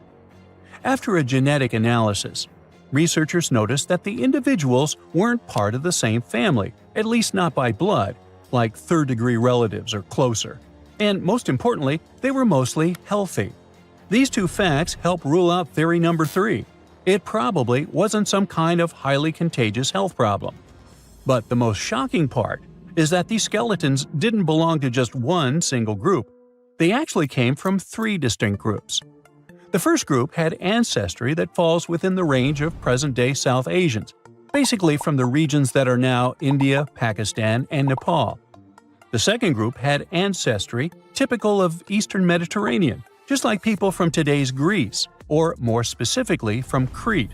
After a genetic analysis, researchers noticed that the individuals weren't part of the same family, at least not by blood, like third-degree relatives or closer. And most importantly, they were mostly healthy. These two facts help rule out theory number 3. It probably wasn't some kind of highly contagious health problem. But the most shocking part is that these skeletons didn't belong to just one single group. They actually came from 3 distinct groups. The first group had ancestry that falls within the range of present-day South Asians, basically from the regions that are now India, Pakistan, and Nepal. The second group had ancestry typical of Eastern Mediterranean, just like people from today's Greece, or more specifically from Crete.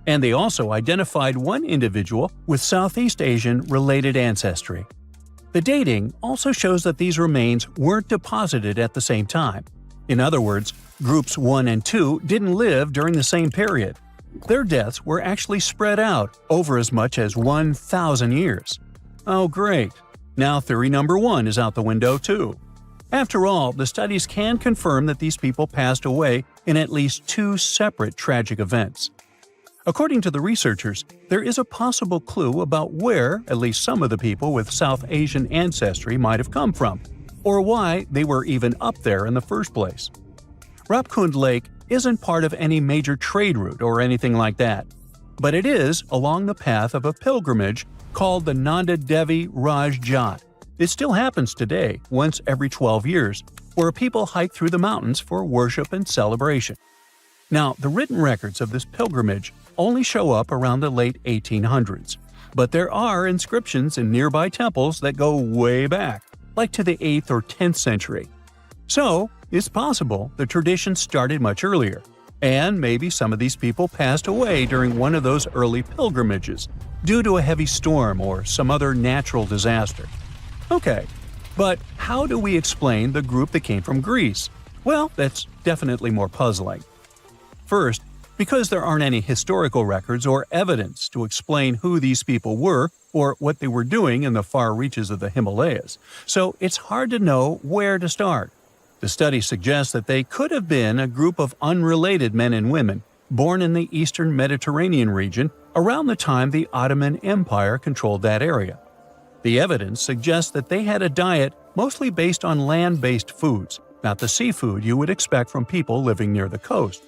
And they also identified one individual with Southeast Asian-related ancestry. The dating also shows that these remains weren't deposited at the same time. In other words, groups 1 and 2 didn't live during the same period. Their deaths were actually spread out over as much as 1,000 years. Oh great, now theory number 1 is out the window too. After all, the studies can confirm that these people passed away in at least 2 separate tragic events. According to the researchers, there is a possible clue about where at least some of the people with South Asian ancestry might have come from, or why they were even up there in the first place. Rapkund Lake isn't part of any major trade route or anything like that, but it is along the path of a pilgrimage called the Nanda Devi Raj Jat. It still happens today, once every 12 years, where people hike through the mountains for worship and celebration. Now, the written records of this pilgrimage only show up around the late 1800s, but there are inscriptions in nearby temples that go way back, like to the 8th or 10th century. So, it's possible the tradition started much earlier, and maybe some of these people passed away during one of those early pilgrimages, due to a heavy storm or some other natural disaster. Okay, but how do we explain the group that came from Greece? Well, that's definitely more puzzling. First, because there aren't any historical records or evidence to explain who these people were or what they were doing in the far reaches of the Himalayas, so it's hard to know where to start. The study suggests that they could have been a group of unrelated men and women born in the Eastern Mediterranean region around the time the Ottoman Empire controlled that area. The evidence suggests that they had a diet mostly based on land-based foods, not the seafood you would expect from people living near the coast.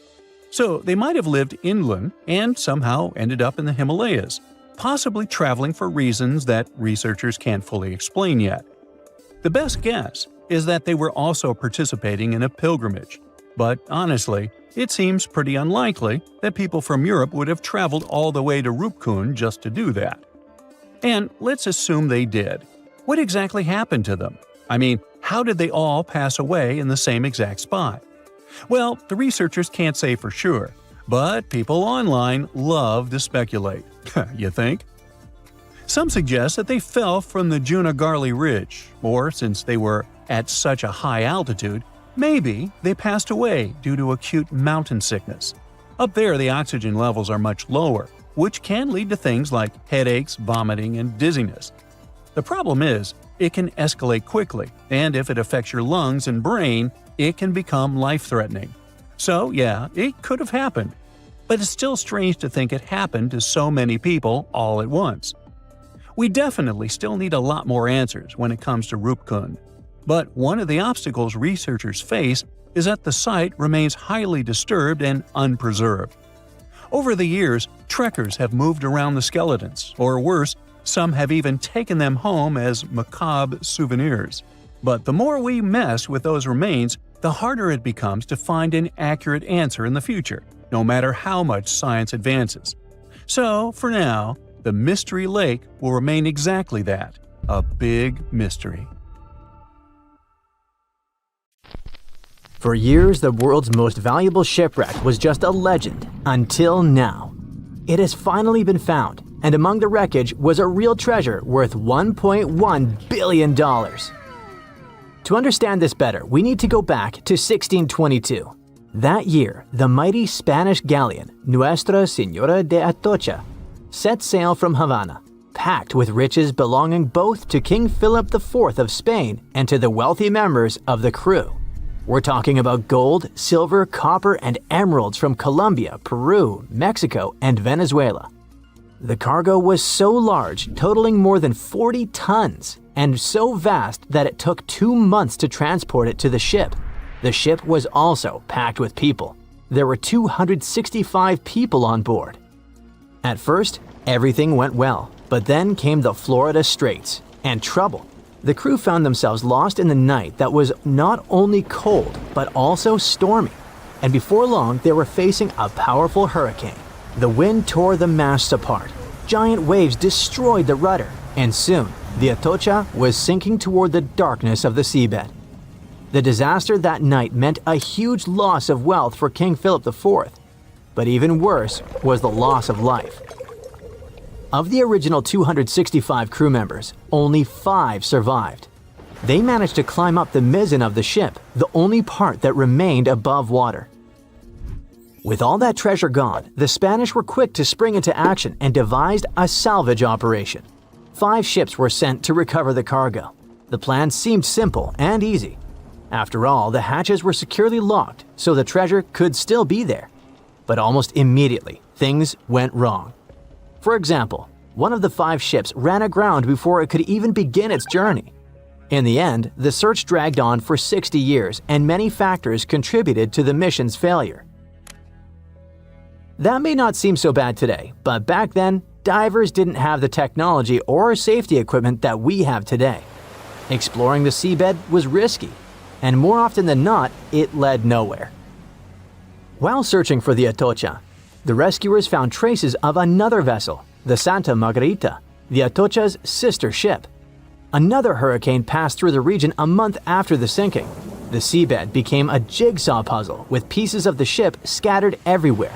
So they might have lived inland and somehow ended up in the Himalayas, possibly traveling for reasons that researchers can't fully explain yet. The best guess is that they were also participating in a pilgrimage, but honestly, it seems pretty unlikely that people from Europe would have traveled all the way to Rupkund just to do that. And let's assume they did. What exactly happened to them? I mean, how did they all pass away in the same exact spot? Well, the researchers can't say for sure, but people online love to speculate. You think? Some suggest that they fell from the Junagarli Ridge, or since they were at such a high altitude, maybe they passed away due to acute mountain sickness. Up there, the oxygen levels are much lower, which can lead to things like headaches, vomiting, and dizziness. The problem is, it can escalate quickly, and if it affects your lungs and brain, it can become life-threatening. So yeah, it could have happened. But it's still strange to think it happened to so many people all at once. We definitely still need a lot more answers when it comes to Rupkund. But one of the obstacles researchers face is that the site remains highly disturbed and unpreserved. Over the years, trekkers have moved around the skeletons, or worse, some have even taken them home as macabre souvenirs. But the more we mess with those remains, the harder it becomes to find an accurate answer in the future, no matter how much science advances. So, for now, the Mystery Lake will remain exactly that, a big mystery. For years, the world's most valuable shipwreck was just a legend, until now. It has finally been found, and among the wreckage was a real treasure worth $1.1 billion. To understand this better, we need to go back to 1622. That year, the mighty Spanish galleon Nuestra Señora de Atocha set sail from Havana, packed with riches belonging both to King Philip IV of Spain and to the wealthy members of the crew. We're talking about gold, silver, copper, and emeralds from Colombia, Peru, Mexico, and Venezuela. The cargo was so large, totaling more than 40 tons, and so vast that it took 2 months to transport it to the ship. The ship was also packed with people. There were 265 people on board. At first, everything went well, but then came the Florida Straits and trouble. The crew found themselves lost in the night that was not only cold, but also stormy. And before long, they were facing a powerful hurricane. The wind tore the masts apart. Giant waves destroyed the rudder, and soon, the Atocha was sinking toward the darkness of the seabed. The disaster that night meant a huge loss of wealth for King Philip IV, but even worse was the loss of life. Of the original 265 crew members, only 5 survived. They managed to climb up the mizzen of the ship, the only part that remained above water. With all that treasure gone, the Spanish were quick to spring into action and devised a salvage operation. 5 ships were sent to recover the cargo. The plan seemed simple and easy. After all, the hatches were securely locked, so the treasure could still be there. But almost immediately, things went wrong. For example, one of the 5 ships ran aground before it could even begin its journey. In the end, the search dragged on for 60 years, and many factors contributed to the mission's failure. That may not seem so bad today, but back then, divers didn't have the technology or safety equipment that we have today. Exploring the seabed was risky, and more often than not, it led nowhere. While searching for the Atocha, the rescuers found traces of another vessel, the Santa Margarita, the Atocha's sister ship. Another hurricane passed through the region a month after the sinking. The seabed became a jigsaw puzzle with pieces of the ship scattered everywhere.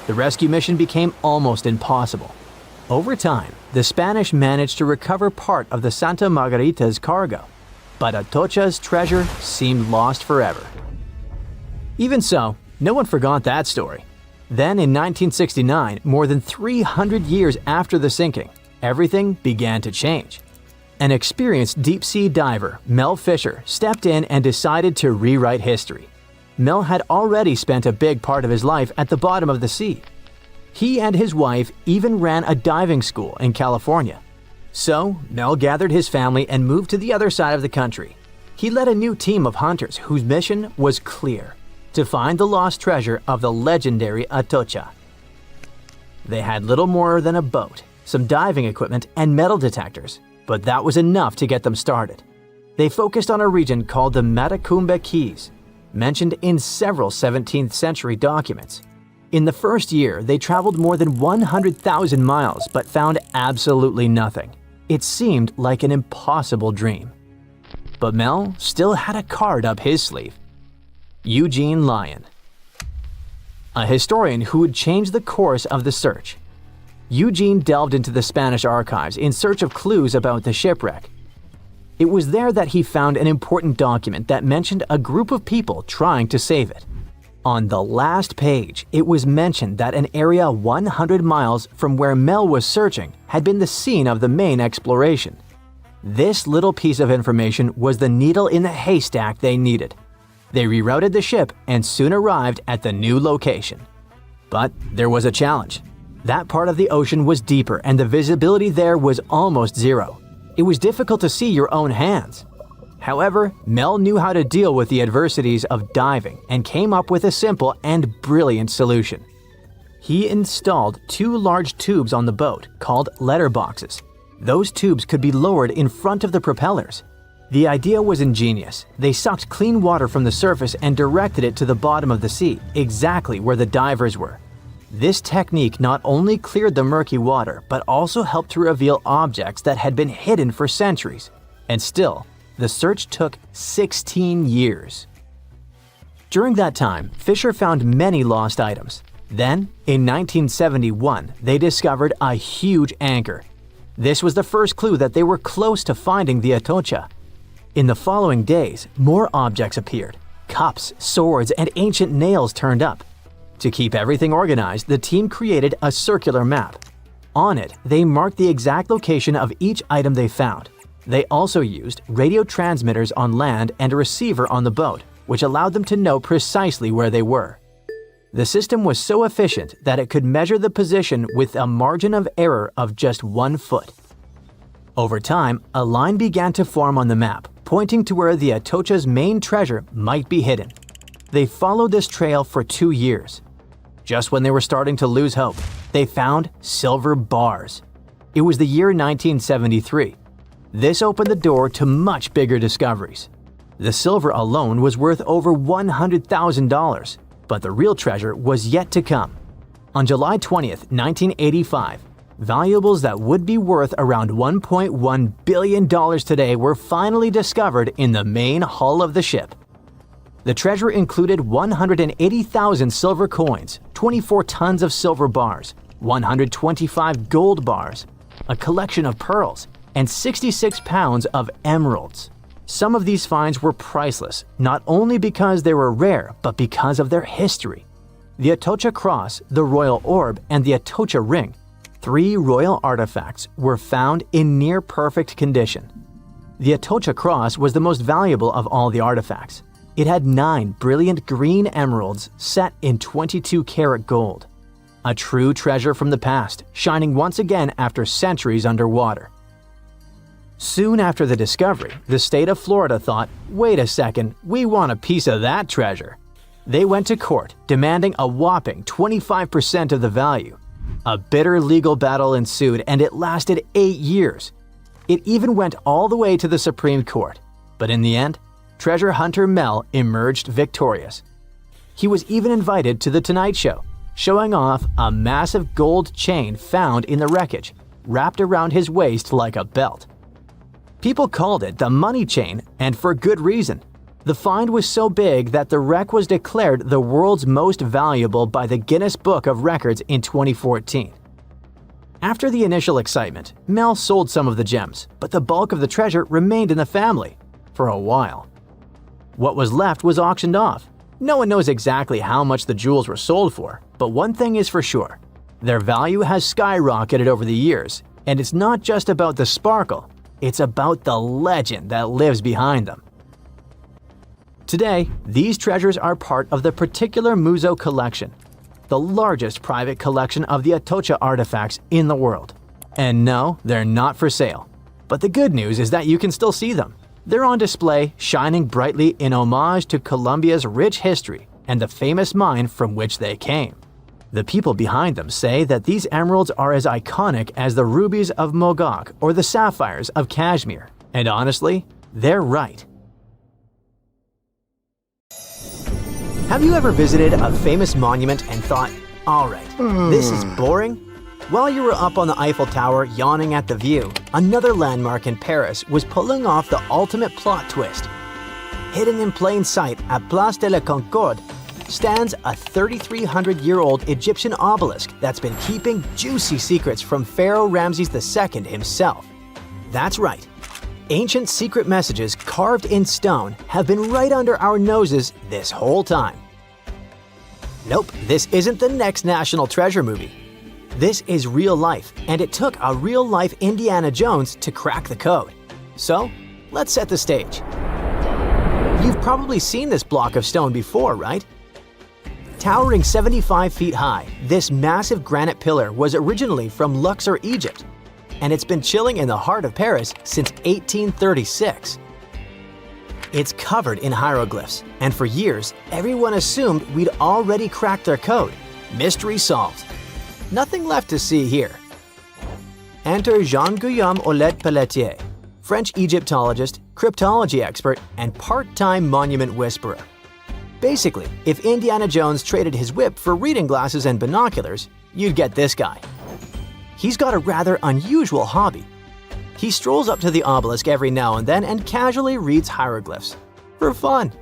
The rescue mission became almost impossible. Over time, the Spanish managed to recover part of the Santa Margarita's cargo, but Atocha's treasure seemed lost forever. Even so, no one forgot that story. Then in 1969, more than 300 years after the sinking, everything began to change. An experienced deep-sea diver, Mel Fisher, stepped in and decided to rewrite history. Mel had already spent a big part of his life at the bottom of the sea. He and his wife even ran a diving school in California. So, Mel gathered his family and moved to the other side of the country. He led a new team of hunters whose mission was clear: to find the lost treasure of the legendary Atocha. They had little more than a boat, some diving equipment, and metal detectors, but that was enough to get them started. They focused on a region called the Matacumbe Keys, mentioned in several 17th century documents. In the first year, they traveled more than 100,000 miles but found absolutely nothing. It seemed like an impossible dream. But Mel still had a card up his sleeve. Eugene Lyon, a historian who would change the course of the search. Eugene delved into the Spanish archives in search of clues about the shipwreck. It was there that he found an important document that mentioned a group of people trying to save it. On the last page, it was mentioned that an area 100 miles from where Mel was searching had been the scene of the main exploration. This little piece of information was the needle in the haystack they needed. They rerouted the ship and soon arrived at the new location. But there was a challenge. That part of the ocean was deeper and the visibility there was almost zero. It was difficult to see your own hands. However, Mel knew how to deal with the adversities of diving and came up with a simple and brilliant solution. He installed 2 large tubes on the boat called letterboxes. Those tubes could be lowered in front of the propellers. The idea was ingenious. They sucked clean water from the surface and directed it to the bottom of the sea, exactly where the divers were. This technique not only cleared the murky water, but also helped to reveal objects that had been hidden for centuries. And still, the search took 16 years. During that time, Fisher found many lost items. Then, in 1971, they discovered a huge anchor. This was the first clue that they were close to finding the Atocha. In the following days, more objects appeared. Cups, swords, and ancient nails turned up. To keep everything organized, the team created a circular map. On it, they marked the exact location of each item they found. They also used radio transmitters on land and a receiver on the boat, which allowed them to know precisely where they were. The system was so efficient that it could measure the position with a margin of error of just 1 foot. Over time, a line began to form on the map, pointing to where the Atocha's main treasure might be hidden. They followed this trail for 2 years. Just when they were starting to lose hope, they found silver bars. It was the year 1973. This opened the door to much bigger discoveries. The silver alone was worth over $100,000, but the real treasure was yet to come. On July 20th, 1985, valuables that would be worth around $1.1 billion today were finally discovered in the main hull of the ship. The treasure included 180,000 silver coins, 24 tons of silver bars, 125 gold bars, a collection of pearls, and 66 pounds of emeralds. Some of these finds were priceless, not only because they were rare, but because of their history. The Atocha Cross, the Royal Orb, and the Atocha Ring, 3 royal artifacts, were found in near-perfect condition. The Atocha Cross was the most valuable of all the artifacts. It had 9 brilliant green emeralds set in 22-karat gold. A true treasure from the past, shining once again after centuries underwater. Soon after the discovery, the state of Florida thought, wait a second, we want a piece of that treasure. They went to court, demanding a whopping 25% of the value. A bitter legal battle ensued, and it lasted 8 years. It even went all the way to the Supreme Court. But in the end, treasure hunter Mel emerged victorious. He was even invited to The Tonight Show, showing off a massive gold chain found in the wreckage, wrapped around his waist like a belt. People called it the money chain, and for good reason. The find was so big that the wreck was declared the world's most valuable by the Guinness Book of Records in 2014. After the initial excitement, Mel sold some of the gems, but the bulk of the treasure remained in the family for a while. What was left was auctioned off. No one knows exactly how much the jewels were sold for, but one thing is for sure. Their value has skyrocketed over the years, and it's not just about the sparkle. It's about the legend that lives behind them. Today, these treasures are part of the particular Museo collection, the largest private collection of the Atocha artifacts in the world. And no, they're not for sale. But the good news is that you can still see them. They're on display, shining brightly in homage to Colombia's rich history and the famous mine from which they came. The people behind them say that these emeralds are as iconic as the rubies of Mogok or the sapphires of Kashmir. And honestly, they're right. Have you ever visited a famous monument and thought, alright, this is boring? While you were up on the Eiffel Tower yawning at the view, another landmark in Paris was pulling off the ultimate plot twist. Hidden in plain sight at Place de la Concorde stands a 3,300-year-old Egyptian obelisk that's been keeping juicy secrets from Pharaoh Ramses II himself. That's right. Ancient secret messages carved in stone have been right under our noses this whole time. Nope, this isn't the next National Treasure movie. This is real life, and it took a real-life Indiana Jones to crack the code. So, let's set the stage. You've probably seen this block of stone before, right? Towering 75 feet high, this massive granite pillar was originally from Luxor, Egypt, and it's been chilling in the heart of Paris since 1836. It's covered in hieroglyphs, and for years, everyone assumed we'd already cracked their code. Mystery solved. Nothing left to see here. Enter Jean-Guillaume Olet-Pelletier, French Egyptologist, cryptology expert, and part-time monument whisperer. Basically, if Indiana Jones traded his whip for reading glasses and binoculars, you'd get this guy. He's got a rather unusual hobby. He strolls up to the obelisk every now and then and casually reads hieroglyphs. For fun.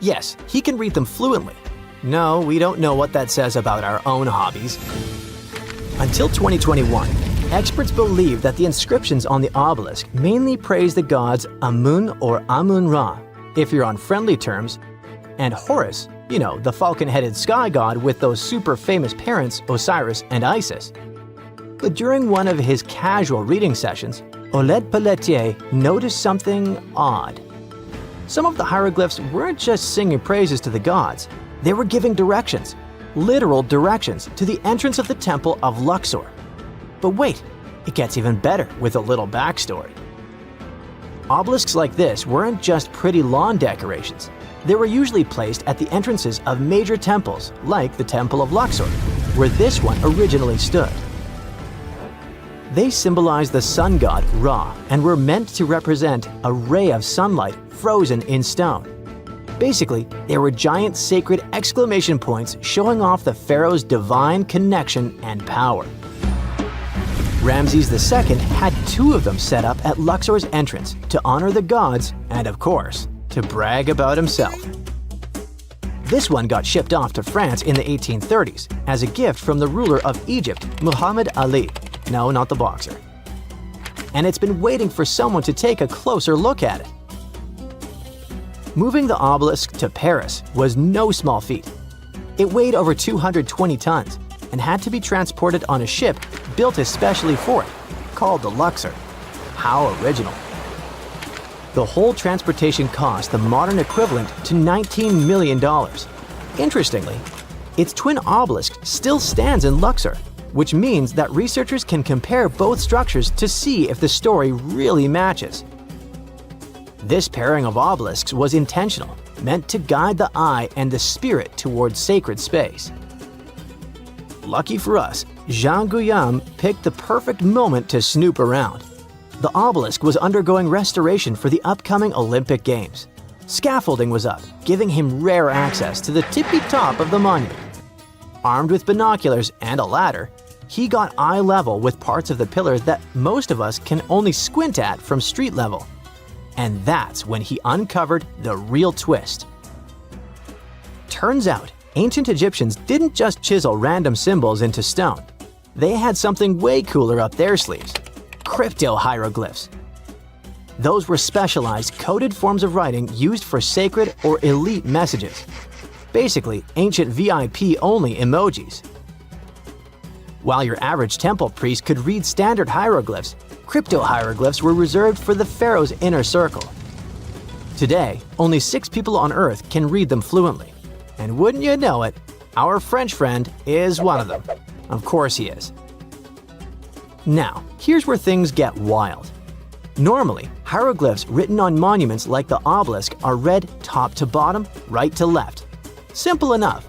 Yes, he can read them fluently. No, we don't know what that says about our own hobbies. Until 2021, experts believe that the inscriptions on the obelisk mainly praise the gods Amun or Amun-Ra, if you're on friendly terms, and Horus, you know, the falcon-headed sky god with those super famous parents Osiris and Isis. But during one of his casual reading sessions, Olet Pelletier noticed something odd. Some of the hieroglyphs weren't just singing praises to the gods, they were giving directions, literal directions, to the entrance of the temple of Luxor. But wait, it gets even better with a little backstory. Obelisks like this weren't just pretty lawn decorations. They were usually placed at the entrances of major temples, like the Temple of Luxor, where this one originally stood. They symbolized the sun god Ra and were meant to represent a ray of sunlight frozen in stone. Basically, they were giant sacred exclamation points showing off the pharaoh's divine connection and power. Ramses II had 2 of them set up at Luxor's entrance to honor the gods and, of course, to brag about himself. This one got shipped off to France in the 1830s as a gift from the ruler of Egypt, Muhammad Ali. No, not the boxer. And it's been waiting for someone to take a closer look at it. Moving the obelisk to Paris was no small feat. It weighed over 220 tons and had to be transported on a ship built especially for it, called the Luxor. How original. The whole transportation cost the modern equivalent to $19 million. Interestingly, its twin obelisk still stands in Luxor, which means that researchers can compare both structures to see if the story really matches. This pairing of obelisks was intentional, meant to guide the eye and the spirit towards sacred space. Lucky for us, Jean Guillaume picked the perfect moment to snoop around. The obelisk was undergoing restoration for the upcoming Olympic Games. Scaffolding was up, giving him rare access to the tippy top of the monument. Armed with binoculars and a ladder, he got eye level with parts of the pillars that most of us can only squint at from street level. And that's when he uncovered the real twist. Turns out, ancient Egyptians didn't just chisel random symbols into stone. They had something way cooler up their sleeves: crypto-hieroglyphs. Those were specialized, coded forms of writing used for sacred or elite messages. Basically, ancient VIP-only emojis. While your average temple priest could read standard hieroglyphs, crypto-hieroglyphs were reserved for the pharaoh's inner circle. Today, only 6 people on Earth can read them fluently. And wouldn't you know it, our French friend is one of them. Of course he is. Now, here's where things get wild. Normally, hieroglyphs written on monuments like the obelisk are read top to bottom, right to left. Simple enough.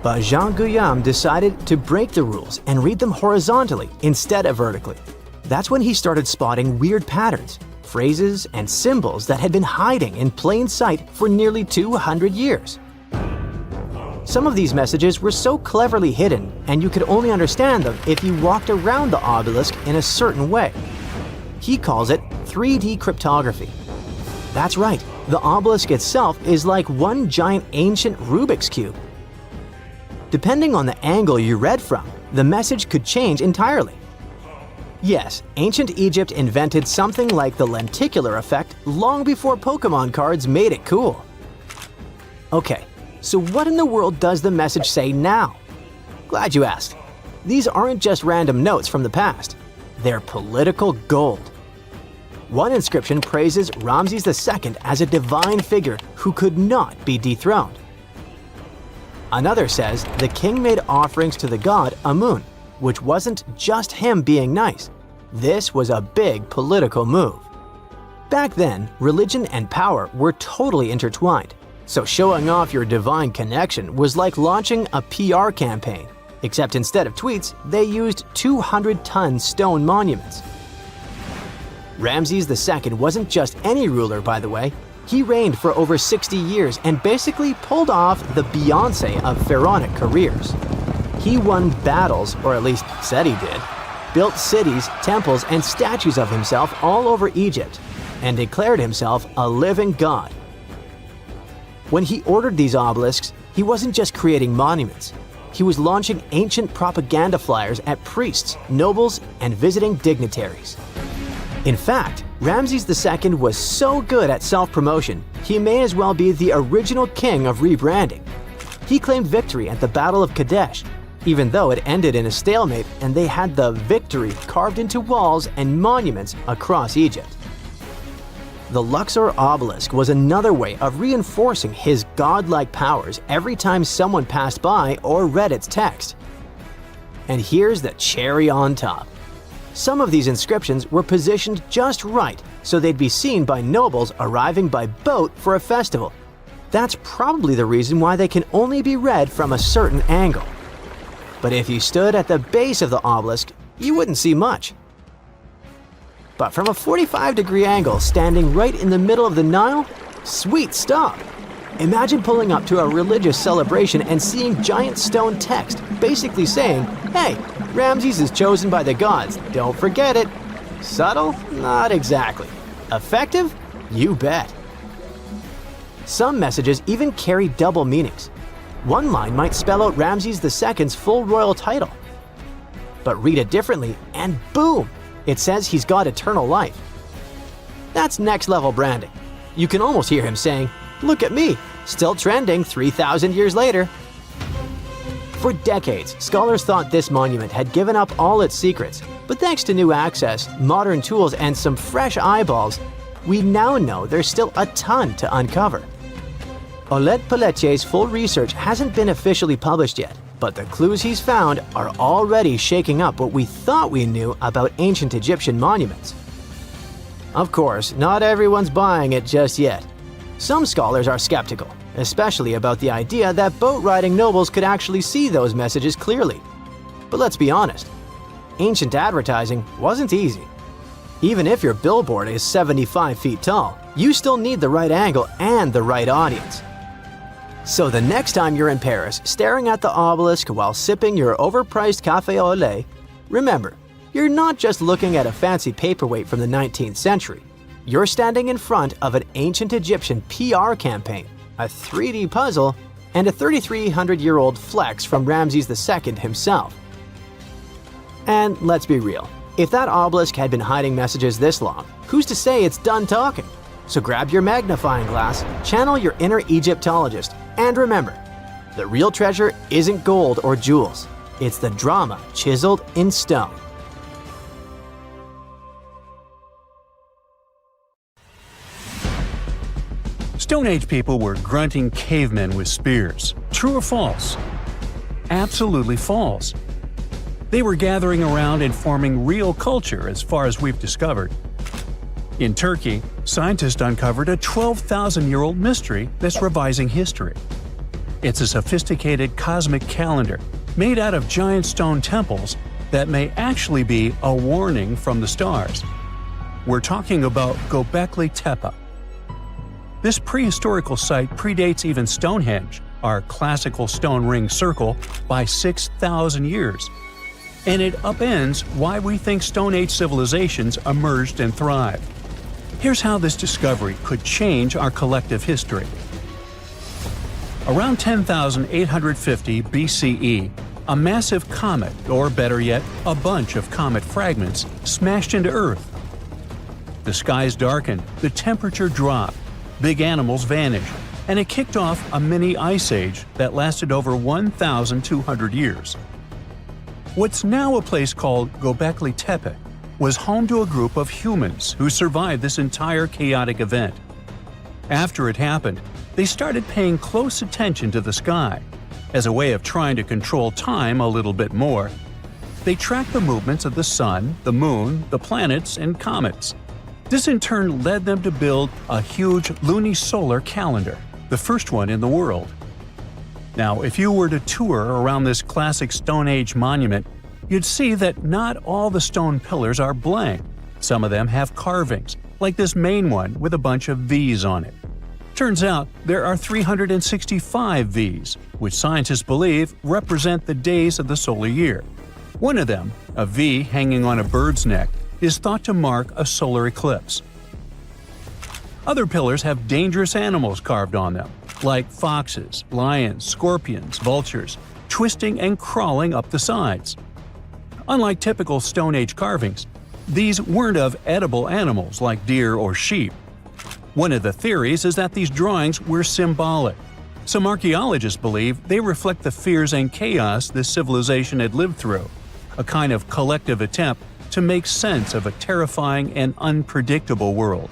But Jean Guillaume decided to break the rules and read them horizontally instead of vertically. That's when he started spotting weird patterns, phrases, and symbols that had been hiding in plain sight for nearly 200 years. Some of these messages were so cleverly hidden, and you could only understand them if you walked around the obelisk in a certain way. He calls it 3D cryptography. That's right, the obelisk itself is like one giant ancient Rubik's Cube. Depending on the angle you read from, the message could change entirely. Yes, ancient Egypt invented something like the lenticular effect long before Pokemon cards made it cool. Okay, so what in the world does the message say now? Glad you asked. These aren't just random notes from the past. They're political gold. One inscription praises Ramses II as a divine figure who could not be dethroned. Another says the king made offerings to the god Amun, which wasn't just him being nice. This was a big political move. Back then, religion and power were totally intertwined, so showing off your divine connection was like launching a PR campaign, except instead of tweets, they used 200-ton stone monuments. Ramses II wasn't just any ruler, by the way. He reigned for over 60 years and basically pulled off the Beyoncé of pharaonic careers. He won battles, or at least said he did, built cities, temples, and statues of himself all over Egypt, and declared himself a living god. When he ordered these obelisks, he wasn't just creating monuments. He was launching ancient propaganda flyers at priests, nobles, and visiting dignitaries. In fact, Ramses II was so good at self-promotion, he may as well be the original king of rebranding. He claimed victory at the Battle of Kadesh, even though it ended in a stalemate and they had the victory carved into walls and monuments across Egypt. The Luxor obelisk was another way of reinforcing his godlike powers every time someone passed by or read its text. And here's the cherry on top. Some of these inscriptions were positioned just right so they'd be seen by nobles arriving by boat for a festival. That's probably the reason why they can only be read from a certain angle. But if you stood at the base of the obelisk, you wouldn't see much. But from a 45-degree angle standing right in the middle of the Nile, sweet stuff! Imagine pulling up to a religious celebration and seeing giant stone text basically saying, "Hey, Ramses is chosen by the gods, don't forget it." Subtle? Not exactly. Effective? You bet. Some messages even carry double meanings. One line might spell out Ramses II's full royal title. But read it differently and boom! It says he's got eternal life. That's next-level branding. You can almost hear him saying, "Look at me, still trending 3,000 years later." For decades, scholars thought this monument had given up all its secrets, but thanks to new access, modern tools, and some fresh eyeballs, we now know there's still a ton to uncover. Oleg Pelletier's full research hasn't been officially published yet, but the clues he's found are already shaking up what we thought we knew about ancient Egyptian monuments. Of course, not everyone's buying it just yet. Some scholars are skeptical, especially about the idea that boat-riding nobles could actually see those messages clearly. But let's be honest, ancient advertising wasn't easy. Even if your billboard is 75 feet tall, you still need the right angle and the right audience. So the next time you're in Paris staring at the obelisk while sipping your overpriced café au lait, remember, you're not just looking at a fancy paperweight from the 19th century. You're standing in front of an ancient Egyptian PR campaign, a 3D puzzle, and a 3,300-year-old flex from Ramses II himself. And let's be real, if that obelisk had been hiding messages this long, who's to say it's done talking? So grab your magnifying glass, channel your inner Egyptologist, and remember, the real treasure isn't gold or jewels. It's the drama chiseled in stone. Stone Age people were grunting cavemen with spears. True or false? Absolutely false. They were gathering around and forming real culture as far as we've discovered. In Turkey, scientists uncovered a 12,000-year-old mystery that's revising history. It's a sophisticated cosmic calendar made out of giant stone temples that may actually be a warning from the stars. We're talking about Göbekli Tepe. This prehistorical site predates even Stonehenge, our classical stone ring circle, by 6,000 years. And it upends why we think Stone Age civilizations emerged and thrived. Here's how this discovery could change our collective history. Around 10,850 BCE, a massive comet, or better yet, a bunch of comet fragments, smashed into Earth. The skies darkened, the temperature dropped, big animals vanished, and it kicked off a mini ice age that lasted over 1,200 years. What's now a place called Göbekli Tepe was home to a group of humans who survived this entire chaotic event. After it happened, they started paying close attention to the sky. As a way of trying to control time a little bit more, they tracked the movements of the sun, the moon, the planets, and comets. This in turn led them to build a huge lunisolar calendar, the first one in the world. Now, if you were to tour around this classic Stone Age monument, you'd see that not all the stone pillars are blank. Some of them have carvings, like this main one with a bunch of V's on it. Turns out there are 365 V's, which scientists believe represent the days of the solar year. One of them, a V hanging on a bird's neck, is thought to mark a solar eclipse. Other pillars have dangerous animals carved on them, like foxes, lions, scorpions, vultures, twisting and crawling up the sides. Unlike typical Stone Age carvings, these weren't of edible animals like deer or sheep. One of the theories is that these drawings were symbolic. Some archaeologists believe they reflect the fears and chaos this civilization had lived through, a kind of collective attempt to make sense of a terrifying and unpredictable world.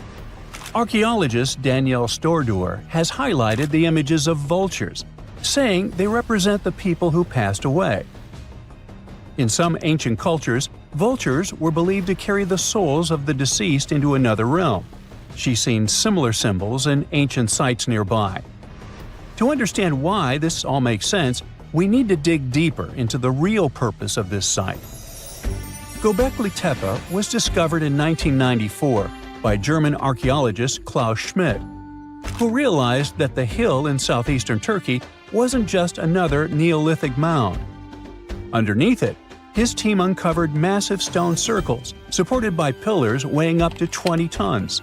Archaeologist Danielle Stordur has highlighted the images of vultures, saying they represent the people who passed away. In some ancient cultures, vultures were believed to carry the souls of the deceased into another realm. She's seen similar symbols in ancient sites nearby. To understand why this all makes sense, we need to dig deeper into the real purpose of this site. Göbekli Tepe was discovered in 1994 by German archaeologist Klaus Schmidt, who realized that the hill in southeastern Turkey wasn't just another Neolithic mound. Underneath it, his team uncovered massive stone circles supported by pillars weighing up to 20 tons.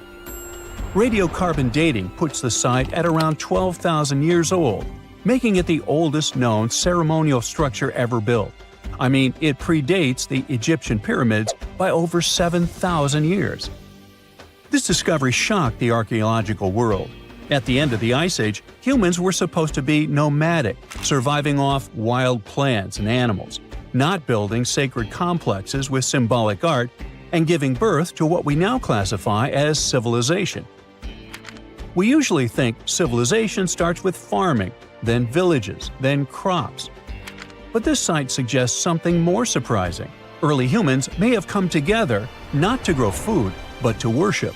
Radiocarbon dating puts the site at around 12,000 years old, making it the oldest known ceremonial structure ever built. I mean, it predates the Egyptian pyramids by over 7,000 years. This discovery shocked the archaeological world. At the end of the Ice Age, humans were supposed to be nomadic, surviving off wild plants and animals, not building sacred complexes with symbolic art, and giving birth to what we now classify as civilization. We usually think civilization starts with farming, then villages, then crops. But this site suggests something more surprising. Early humans may have come together not to grow food, but to worship.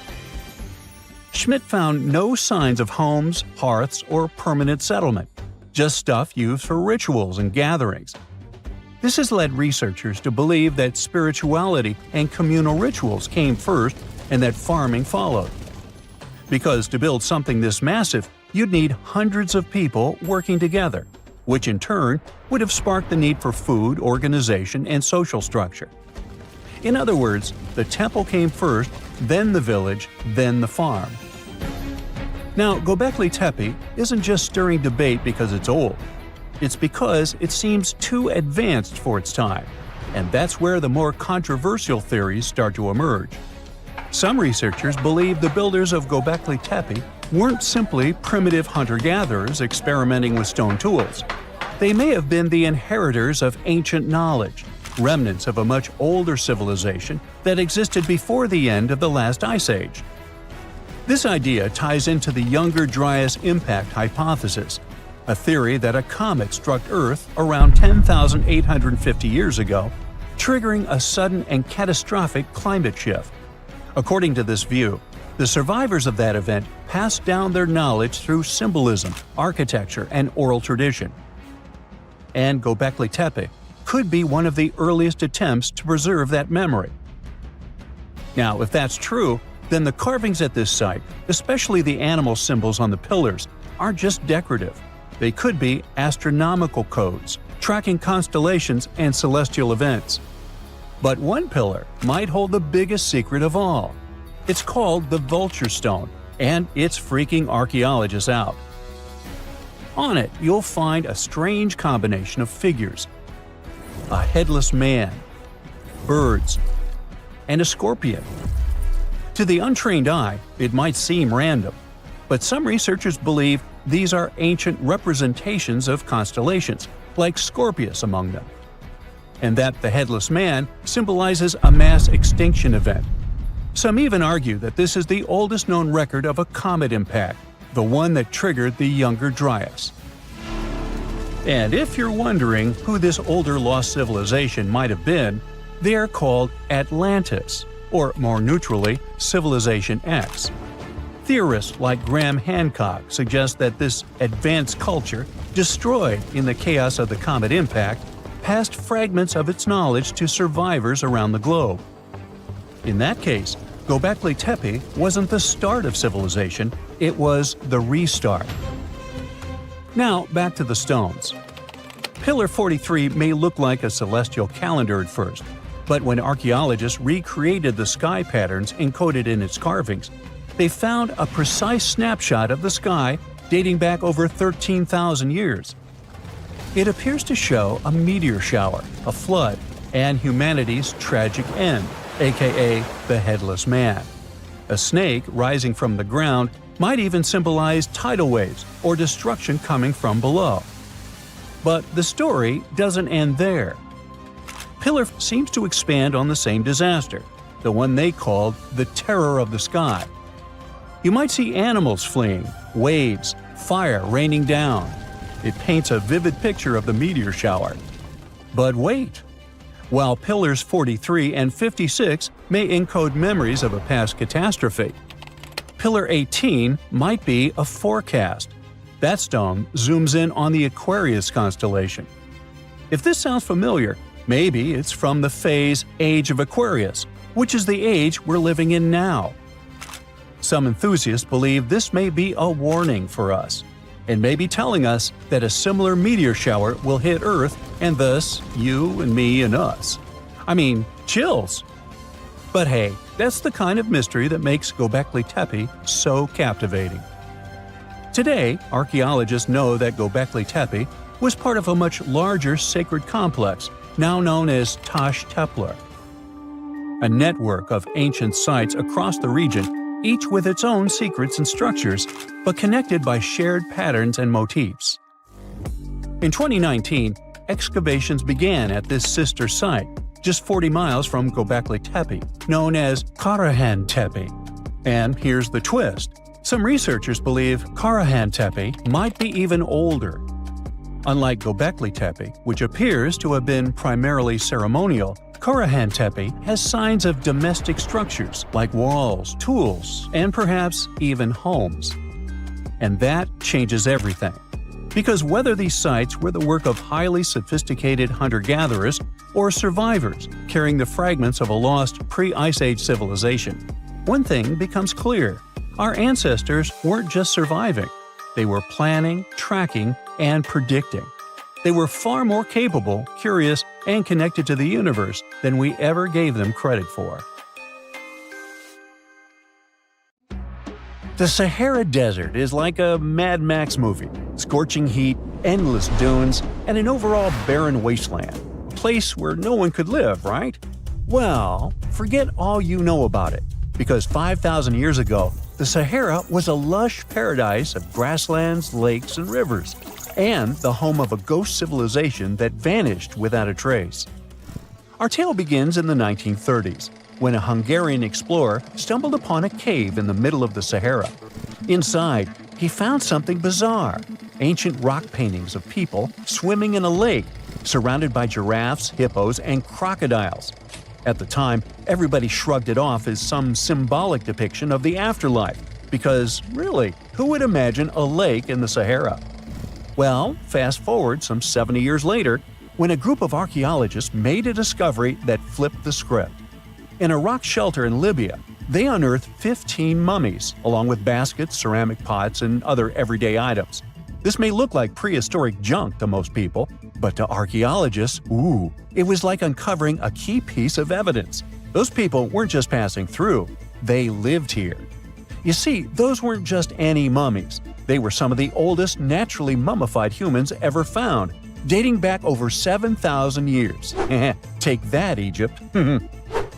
Schmidt found no signs of homes, hearths, or permanent settlement, just stuff used for rituals and gatherings. This has led researchers to believe that spirituality and communal rituals came first and that farming followed. Because to build something this massive, you'd need hundreds of people working together, which in turn would have sparked the need for food, organization, and social structure. In other words, the temple came first, then the village, then the farm. Now, Göbekli Tepe isn't just stirring debate because it's old. It's because it seems too advanced for its time, and that's where the more controversial theories start to emerge. Some researchers believe the builders of Göbekli Tepe weren't simply primitive hunter-gatherers experimenting with stone tools. They may have been the inheritors of ancient knowledge, remnants of a much older civilization that existed before the end of the last ice age. This idea ties into the Younger Dryas impact hypothesis, a theory that a comet struck Earth around 10,850 years ago, triggering a sudden and catastrophic climate shift. According to this view, the survivors of that event passed down their knowledge through symbolism, architecture, and oral tradition. And Göbekli Tepe could be one of the earliest attempts to preserve that memory. Now, if that's true, then the carvings at this site, especially the animal symbols on the pillars, aren't just decorative. They could be astronomical codes, tracking constellations and celestial events. But one pillar might hold the biggest secret of all. It's called the Vulture Stone, and it's freaking archaeologists out. On it, you'll find a strange combination of figures: a headless man, birds, and a scorpion. To the untrained eye, it might seem random, but some researchers believe these are ancient representations of constellations, like Scorpius among them, and that the headless man symbolizes a mass extinction event. Some even argue that this is the oldest known record of a comet impact, the one that triggered the Younger Dryas. And if you're wondering who this older lost civilization might have been, they are called Atlantis, or more neutrally, Civilization X. Theorists like Graham Hancock suggest that this advanced culture, destroyed in the chaos of the comet impact, passed fragments of its knowledge to survivors around the globe. In that case, Göbekli Tepe wasn't the start of civilization, it was the restart. Now, back to the stones. Pillar 43 may look like a celestial calendar at first, but when archaeologists recreated the sky patterns encoded in its carvings, they found a precise snapshot of the sky dating back over 13,000 years. It appears to show a meteor shower, a flood, and humanity's tragic end, aka the Headless Man. A snake rising from the ground might even symbolize tidal waves or destruction coming from below. But the story doesn't end there. Pillar seems to expand on the same disaster, the one they called the Terror of the Sky. You might see animals fleeing, waves, fire raining down. It paints a vivid picture of the meteor shower. But wait! While Pillars 43 and 56 may encode memories of a past catastrophe, Pillar 18 might be a forecast. That stone zooms in on the Aquarius constellation. If this sounds familiar, maybe it's from the phase Age of Aquarius, which is the age we're living in now. Some enthusiasts believe this may be a warning for us, and may be telling us that a similar meteor shower will hit Earth and thus you and me and us. I mean, chills! But hey, that's the kind of mystery that makes Göbekli Tepe so captivating. Today, archaeologists know that Göbekli Tepe was part of a much larger sacred complex, now known as Taş Tepeler. A network of ancient sites across the region, each with its own secrets and structures, but connected by shared patterns and motifs. In 2019, excavations began at this sister site, just 40 miles from Göbekli Tepe, known as Karahan Tepe. And here's the twist. Some researchers believe Karahan Tepe might be even older. Unlike Göbekli Tepe, which appears to have been primarily ceremonial, Karahan Tepe has signs of domestic structures like walls, tools, and perhaps even homes. And that changes everything. Because whether these sites were the work of highly sophisticated hunter-gatherers or survivors carrying the fragments of a lost pre-Ice Age civilization, one thing becomes clear. Our ancestors weren't just surviving. They were planning, tracking, and predicting. They were far more capable, curious, and connected to the universe than we ever gave them credit for. The Sahara Desert is like a Mad Max movie. Scorching heat, endless dunes, and an overall barren wasteland. A place where no one could live, right? Well, forget all you know about it. Because 5,000 years ago, the Sahara was a lush paradise of grasslands, lakes, and rivers, and the home of a ghost civilization that vanished without a trace. Our tale begins in the 1930s, when a Hungarian explorer stumbled upon a cave in the middle of the Sahara. Inside, he found something bizarre: ancient rock paintings of people swimming in a lake, surrounded by giraffes, hippos, and crocodiles. At the time, everybody shrugged it off as some symbolic depiction of the afterlife, because really, who would imagine a lake in the Sahara? Well, fast forward some 70 years later, when a group of archaeologists made a discovery that flipped the script. In a rock shelter in Libya, they unearthed 15 mummies, along with baskets, ceramic pots, and other everyday items. This may look like prehistoric junk to most people, but to archaeologists, it was like uncovering a key piece of evidence. Those people weren't just passing through, they lived here. You see, those weren't just any mummies. They were some of the oldest naturally mummified humans ever found, dating back over 7,000 years. Take that, Egypt.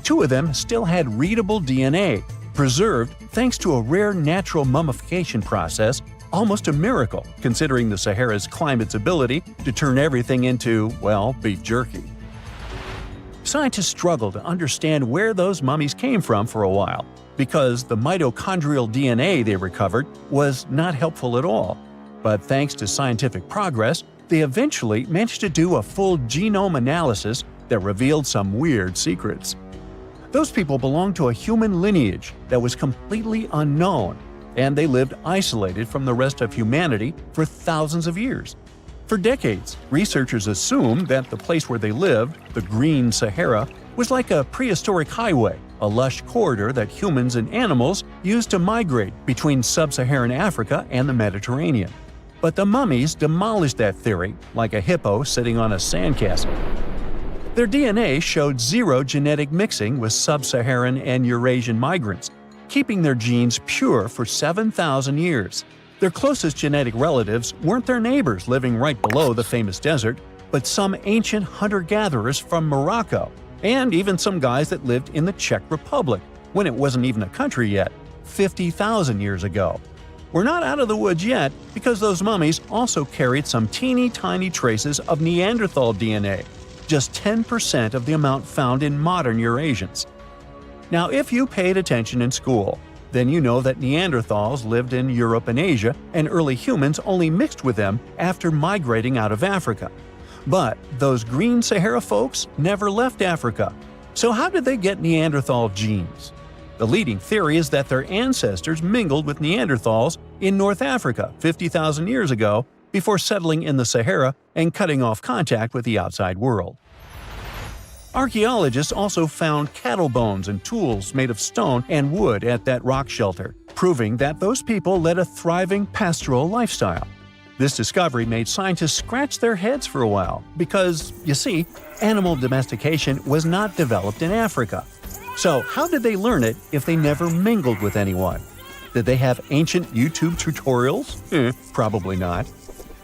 Two of them still had readable DNA, preserved thanks to a rare natural mummification process, almost a miracle considering the Sahara's climate's ability to turn everything into, well, beef jerky. Scientists struggled to understand where those mummies came from for a while, because the mitochondrial DNA they recovered was not helpful at all. But thanks to scientific progress, they eventually managed to do a full genome analysis that revealed some weird secrets. Those people belonged to a human lineage that was completely unknown, and they lived isolated from the rest of humanity for thousands of years. For decades, researchers assumed that the place where they lived, the Green Sahara, was like a prehistoric highway, a lush corridor that humans and animals used to migrate between sub-Saharan Africa and the Mediterranean. But the mummies demolished that theory, like a hippo sitting on a sandcastle. Their DNA showed zero genetic mixing with sub-Saharan and Eurasian migrants, keeping their genes pure for 7,000 years. Their closest genetic relatives weren't their neighbors living right below the famous desert, but some ancient hunter-gatherers from Morocco, and even some guys that lived in the Czech Republic, when it wasn't even a country yet, 50,000 years ago. We're not out of the woods yet because those mummies also carried some teeny tiny traces of Neanderthal DNA, just 10% of the amount found in modern Eurasians. Now, if you paid attention in school, then you know that Neanderthals lived in Europe and Asia, and early humans only mixed with them after migrating out of Africa. But those green Sahara folks never left Africa. So how did they get Neanderthal genes? The leading theory is that their ancestors mingled with Neanderthals in North Africa 50,000 years ago before settling in the Sahara and cutting off contact with the outside world. Archaeologists also found cattle bones and tools made of stone and wood at that rock shelter, proving that those people led a thriving pastoral lifestyle. This discovery made scientists scratch their heads for a while because, you see, animal domestication was not developed in Africa. So how did they learn it if they never mingled with anyone? Did they have ancient YouTube tutorials? Probably not.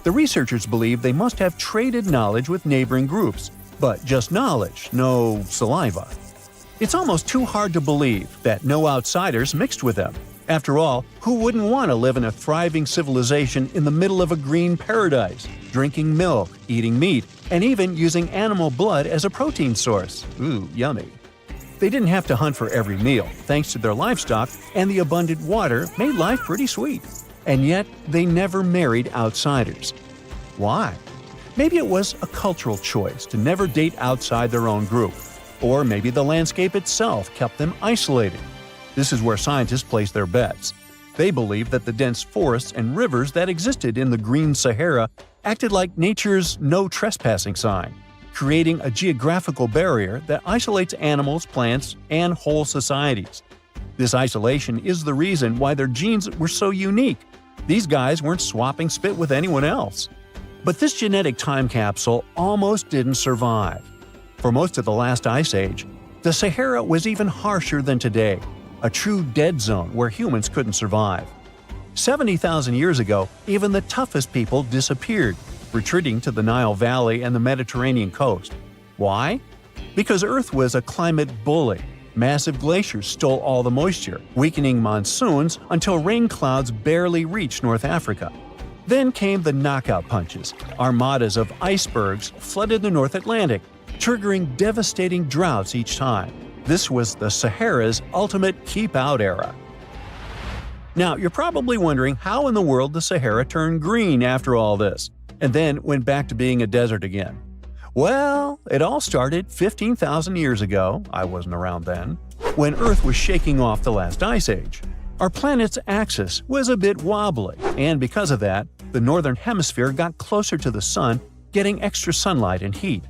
The researchers believe they must have traded knowledge with neighboring groups, but just knowledge, no saliva. It's almost too hard to believe that no outsiders mixed with them. After all, who wouldn't want to live in a thriving civilization in the middle of a green paradise, drinking milk, eating meat, and even using animal blood as a protein source? Ooh, yummy. They didn't have to hunt for every meal, thanks to their livestock, and the abundant water made life pretty sweet. And yet, they never married outsiders. Why? Maybe it was a cultural choice to never date outside their own group. Or maybe the landscape itself kept them isolated. This is where scientists place their bets. They believe that the dense forests and rivers that existed in the Green Sahara acted like nature's no trespassing sign, creating a geographical barrier that isolates animals, plants, and whole societies. This isolation is the reason why their genes were so unique. These guys weren't swapping spit with anyone else. But this genetic time capsule almost didn't survive. For most of the last ice age, the Sahara was even harsher than today, a true dead zone where humans couldn't survive. 70,000 years ago, even the toughest people disappeared, retreating to the Nile Valley and the Mediterranean coast. Why? Because Earth was a climate bully. Massive glaciers stole all the moisture, weakening monsoons until rain clouds barely reached North Africa. Then came the knockout punches. Armadas of icebergs flooded the North Atlantic, triggering devastating droughts each time. This was the Sahara's ultimate keep-out era. Now, you're probably wondering how in the world the Sahara turned green after all this, and then went back to being a desert again. Well, it all started 15,000 years ago, I wasn't around then, when Earth was shaking off the last ice age. Our planet's axis was a bit wobbly, and because of that, the northern hemisphere got closer to the sun, getting extra sunlight and heat.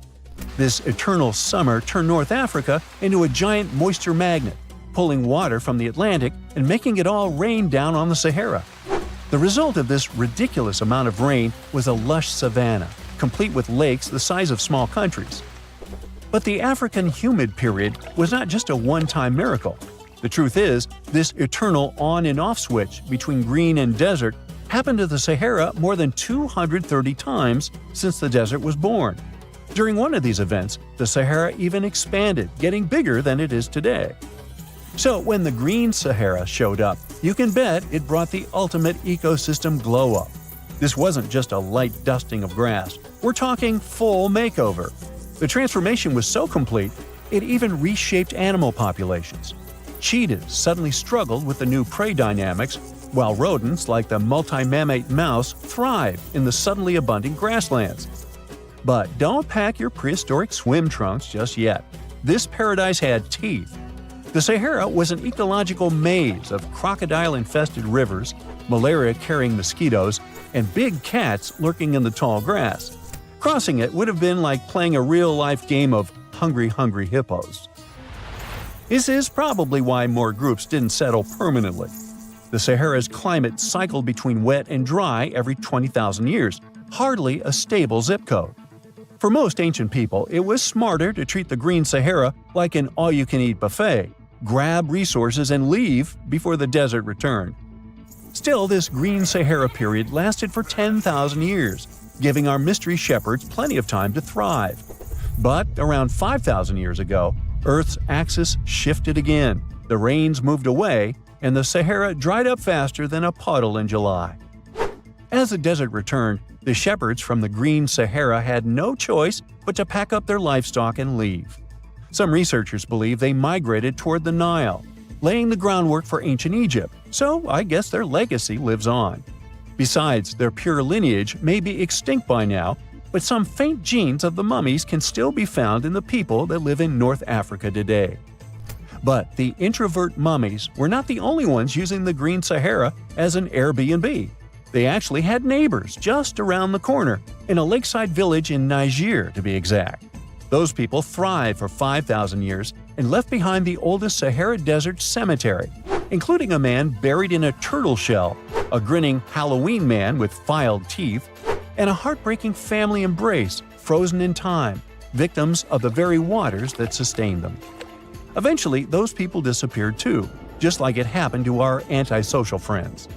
This eternal summer turned North Africa into a giant moisture magnet, pulling water from the Atlantic and making it all rain down on the Sahara. The result of this ridiculous amount of rain was a lush savanna, complete with lakes the size of small countries. But the African humid period was not just a one-time miracle. The truth is, this eternal on and off switch between green and desert happened to the Sahara more than 230 times since the desert was born. During one of these events, the Sahara even expanded, getting bigger than it is today. So when the Green Sahara showed up, you can bet it brought the ultimate ecosystem glow-up. This wasn't just a light dusting of grass. We're talking full makeover. The transformation was so complete, it even reshaped animal populations. Cheetahs suddenly struggled with the new prey dynamics, while rodents like the multi-mammate mouse thrived in the suddenly abundant grasslands. But don't pack your prehistoric swim trunks just yet. This paradise had teeth. The Sahara was an ecological maze of crocodile-infested rivers, malaria-carrying mosquitoes, and big cats lurking in the tall grass. Crossing it would have been like playing a real-life game of Hungry Hungry Hippos. This is probably why more groups didn't settle permanently. The Sahara's climate cycled between wet and dry every 20,000 years, hardly a stable zip code. For most ancient people, it was smarter to treat the Green Sahara like an all-you-can-eat buffet, grab resources and leave before the desert returned. Still, this Green Sahara period lasted for 10,000 years, giving our mystery shepherds plenty of time to thrive. But around 5,000 years ago, Earth's axis shifted again, the rains moved away, and the Sahara dried up faster than a puddle in July. As the desert returned, the shepherds from the Green Sahara had no choice but to pack up their livestock and leave. Some researchers believe they migrated toward the Nile, laying the groundwork for ancient Egypt, so I guess their legacy lives on. Besides, their pure lineage may be extinct by now, but some faint genes of the mummies can still be found in the people that live in North Africa today. But the introvert mummies were not the only ones using the Green Sahara as an Airbnb. They actually had neighbors just around the corner, in a lakeside village in Niger to be exact. Those people thrived for 5,000 years and left behind the oldest Sahara Desert cemetery, including a man buried in a turtle shell, a grinning Halloween man with filed teeth, and a heartbreaking family embrace frozen in time, victims of the very waters that sustained them. Eventually, those people disappeared too, just like it happened to our antisocial friends.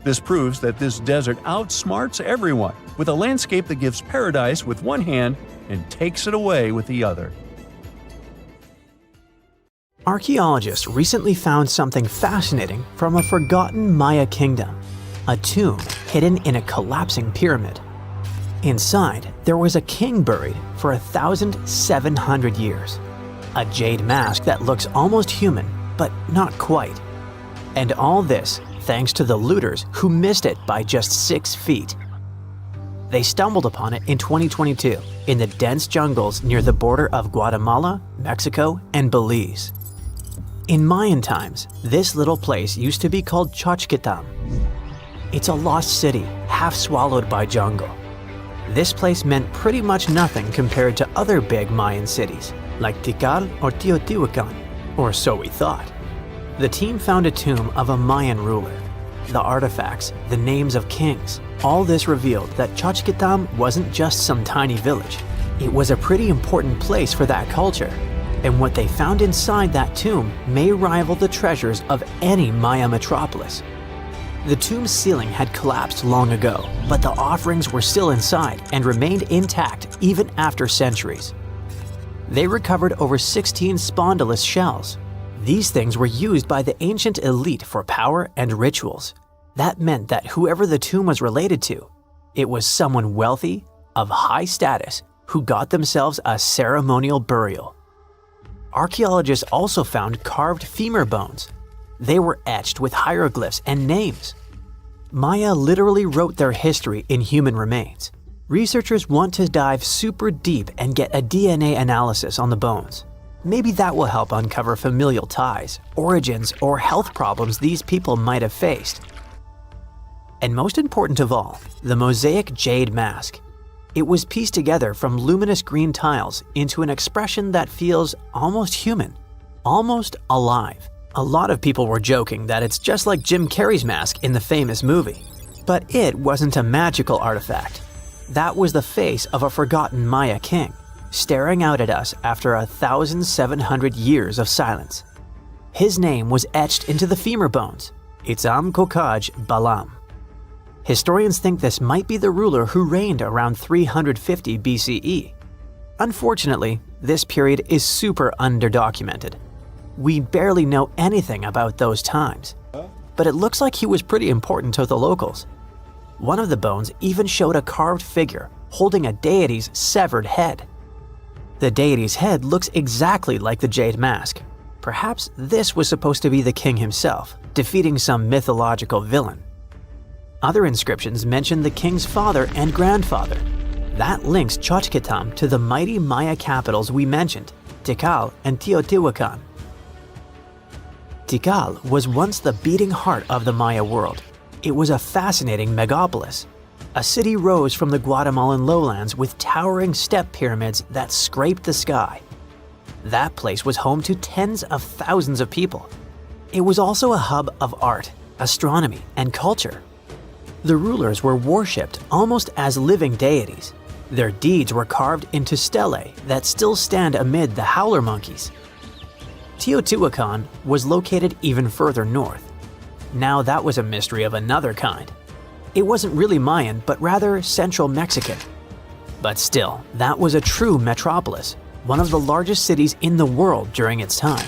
This proves that this desert outsmarts everyone, with a landscape that gives paradise with one hand and takes it away with the other. Archaeologists recently found something fascinating from a forgotten Maya kingdom, a tomb hidden in a collapsing pyramid. Inside, there was a king buried for 1,700 years, a jade mask that looks almost human, but not quite. And all this thanks to the looters who missed it by just 6 feet. They stumbled upon it in 2022 in the dense jungles near the border of Guatemala, Mexico, and Belize. In Mayan times, this little place used to be called Xochitlam. It's a lost city, half swallowed by jungle. This place meant pretty much nothing compared to other big Mayan cities, like Tikal or Teotihuacan, or so we thought. The team found a tomb of a Mayan ruler. The artifacts, the names of kings, all this revealed that Xochitlam wasn't just some tiny village. It was a pretty important place for that culture, and what they found inside that tomb may rival the treasures of any Maya metropolis. The tomb's ceiling had collapsed long ago, but the offerings were still inside and remained intact even after centuries. They recovered over 16 spondylus shells. These things were used by the ancient elite for power and rituals. That meant that whoever the tomb was related to, it was someone wealthy, of high status, who got themselves a ceremonial burial. Archaeologists also found carved femur bones. They were etched with hieroglyphs and names. Maya literally wrote their history in human remains. Researchers want to dive super deep and get a DNA analysis on the bones. Maybe that will help uncover familial ties, origins, or health problems these people might have faced. And most important of all, the mosaic jade mask. It was pieced together from luminous green tiles into an expression that feels almost human, almost alive. A lot of people were joking that it's just like Jim Carrey's mask in the famous movie. But it wasn't a magical artifact. That was the face of a forgotten Maya king, staring out at us after 1,700 years of silence. His name was etched into the femur bones, Itzam Kokaj Balam. Historians think this might be the ruler who reigned around 350 BCE. Unfortunately, this period is super underdocumented. We barely know anything about those times, but it looks like he was pretty important to the locals. One of the bones even showed a carved figure holding a deity's severed head. The deity's head looks exactly like the jade mask. Perhaps this was supposed to be the king himself, defeating some mythological villain. Other inscriptions mention the king's father and grandfather. That links Xochitlam to the mighty Maya capitals we mentioned, Tikal and Teotihuacan. Tikal was once the beating heart of the Maya world. It was a fascinating megapolis. A city rose from the Guatemalan lowlands with towering step pyramids that scraped the sky. That place was home to tens of thousands of people. It was also a hub of art, astronomy, and culture. The rulers were worshipped almost as living deities. Their deeds were carved into stelae that still stand amid the howler monkeys. Teotihuacan was located even further north. Now that was a mystery of another kind. It wasn't really Mayan, but rather Central Mexican. But still, that was a true metropolis, one of the largest cities in the world during its time.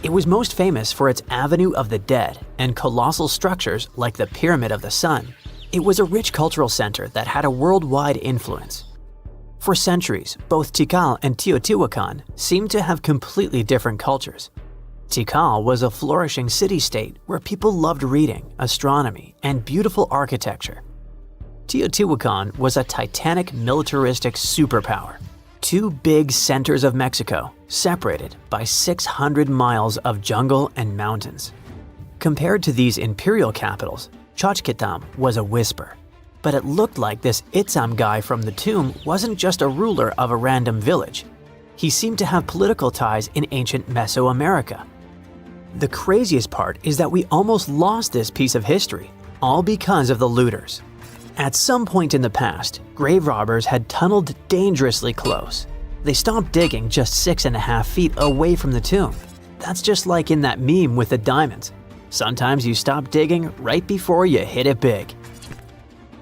It was most famous for its Avenue of the Dead and colossal structures like the Pyramid of the Sun. It was a rich cultural center that had a worldwide influence. For centuries, both Tikal and Teotihuacan seemed to have completely different cultures. Tikal was a flourishing city-state where people loved reading, astronomy, and beautiful architecture. Teotihuacan was a titanic militaristic superpower. Two big centers of Mexico, separated by 600 miles of jungle and mountains. Compared to these imperial capitals, Xochitlam was a whisper. But it looked like this Itzam guy from the tomb wasn't just a ruler of a random village. He seemed to have political ties in ancient Mesoamerica. The craziest part is that we almost lost this piece of history, all because of the looters. At some point in the past, grave robbers had tunneled dangerously close. They stopped digging just 6.5 feet away from the tomb. That's just like in that meme with the diamonds. Sometimes you stop digging right before you hit it big.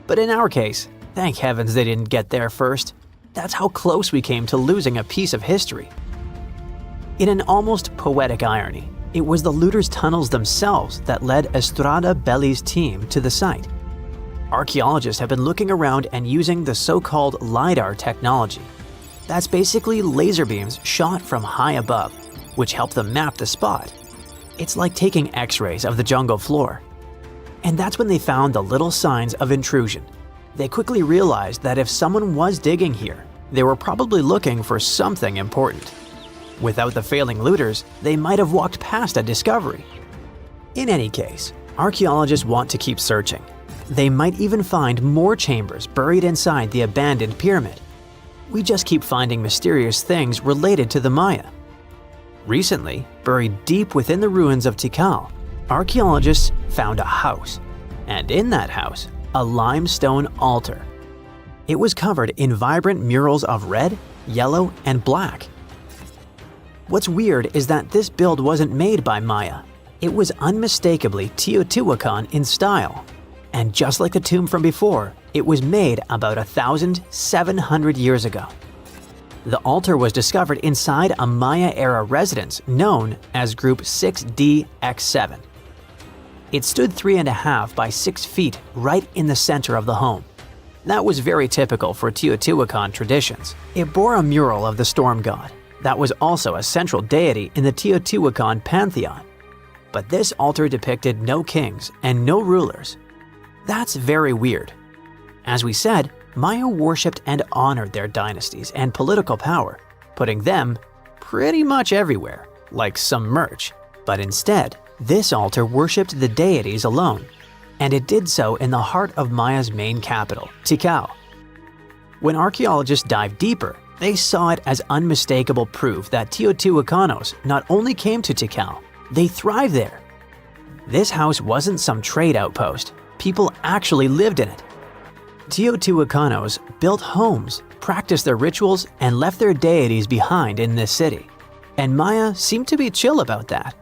But in our case, thank heavens they didn't get there first. That's how close we came to losing a piece of history. In an almost poetic irony, it was the looters' tunnels themselves that led Estrada Belli's team to the site. Archaeologists have been looking around and using the so-called LiDAR technology. That's basically laser beams shot from high above, which help them map the spot. It's like taking X-rays of the jungle floor. And that's when they found the little signs of intrusion. They quickly realized that if someone was digging here, they were probably looking for something important. Without the failing looters, they might have walked past a discovery. In any case, archaeologists want to keep searching. They might even find more chambers buried inside the abandoned pyramid. We just keep finding mysterious things related to the Maya. Recently, buried deep within the ruins of Tikal, archaeologists found a house, and in that house, a limestone altar. It was covered in vibrant murals of red, yellow, and black. What's weird is that this build wasn't made by Maya. It was unmistakably Teotihuacan in style. And just like the tomb from before, it was made about 1,700 years ago. The altar was discovered inside a Maya-era residence known as Group 6DX7. It stood 3.5 by 6 feet right in the center of the home. That was very typical for Teotihuacan traditions. It bore a mural of the storm god. That was also a central deity in the Teotihuacan pantheon. But this altar depicted no kings and no rulers. That's very weird. As we said, Maya worshipped and honored their dynasties and political power, putting them pretty much everywhere, like some merch. But instead, this altar worshipped the deities alone, and it did so in the heart of Maya's main capital, Tikal. When archaeologists dived deeper, they saw it as unmistakable proof that Teotihuacanos not only came to Tikal, they thrived there. This house wasn't some trade outpost. People actually lived in it. Teotihuacanos built homes, practiced their rituals, and left their deities behind in this city. And Maya seemed to be chill about that.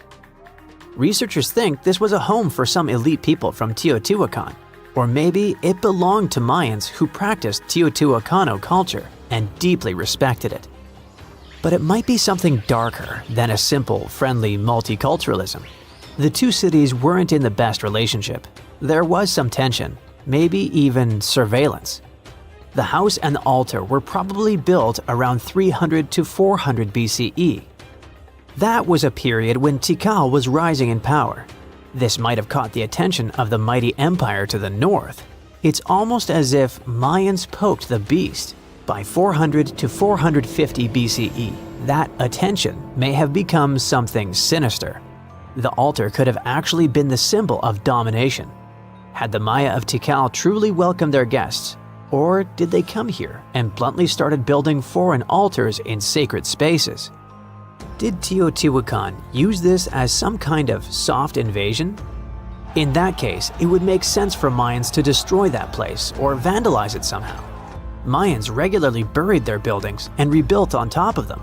Researchers think this was a home for some elite people from Teotihuacan, or maybe it belonged to Mayans who practiced Teotihuacano culture and deeply respected it. But it might be something darker than a simple, friendly multiculturalism. The two cities weren't in the best relationship. There was some tension, maybe even surveillance. The house and the altar were probably built around 300 to 400 BCE. That was a period when Tikal was rising in power. This might have caught the attention of the mighty empire to the north. It's almost as if Mayans poked the beast. By 400 to 450 BCE, that attention may have become something sinister. The altar could have actually been the symbol of domination. Had the Maya of Tikal truly welcomed their guests, or did they come here and bluntly started building foreign altars in sacred spaces? Did Teotihuacan use this as some kind of soft invasion? In that case, it would make sense for Mayans to destroy that place or vandalize it somehow. Mayans regularly buried their buildings and rebuilt on top of them.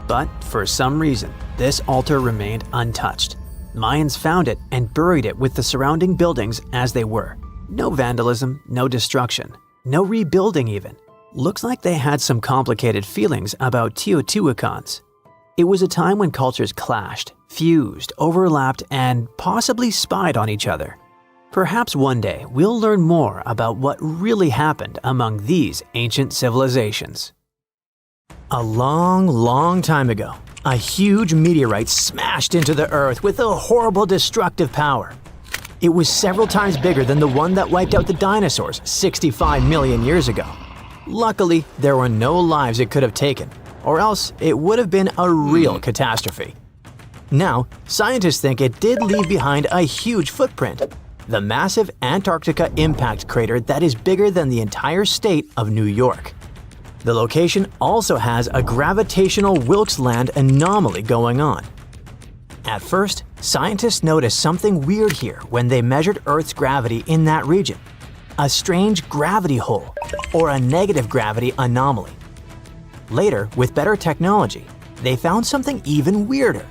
But for some reason, this altar remained untouched. Mayans found it and buried it with the surrounding buildings as they were. No vandalism, no destruction, no rebuilding even. Looks like they had some complicated feelings about Teotihuacans. It was a time when cultures clashed, fused, overlapped, and possibly spied on each other. Perhaps one day we'll learn more about what really happened among these ancient civilizations. A long time ago, a huge meteorite smashed into the Earth with a horrible destructive power. It was several times bigger than the one that wiped out the dinosaurs 65 million years ago. Luckily, there were no lives it could have taken, or else it would have been a real catastrophe. Now, scientists think it did leave behind a huge footprint, the massive Antarctica impact crater that is bigger than the entire state of New York. The location also has a gravitational Wilkes Land anomaly going on. At first, scientists noticed something weird here when they measured Earth's gravity in that region: a strange gravity hole, or a negative gravity anomaly. Later, with better technology, they found something even weirder.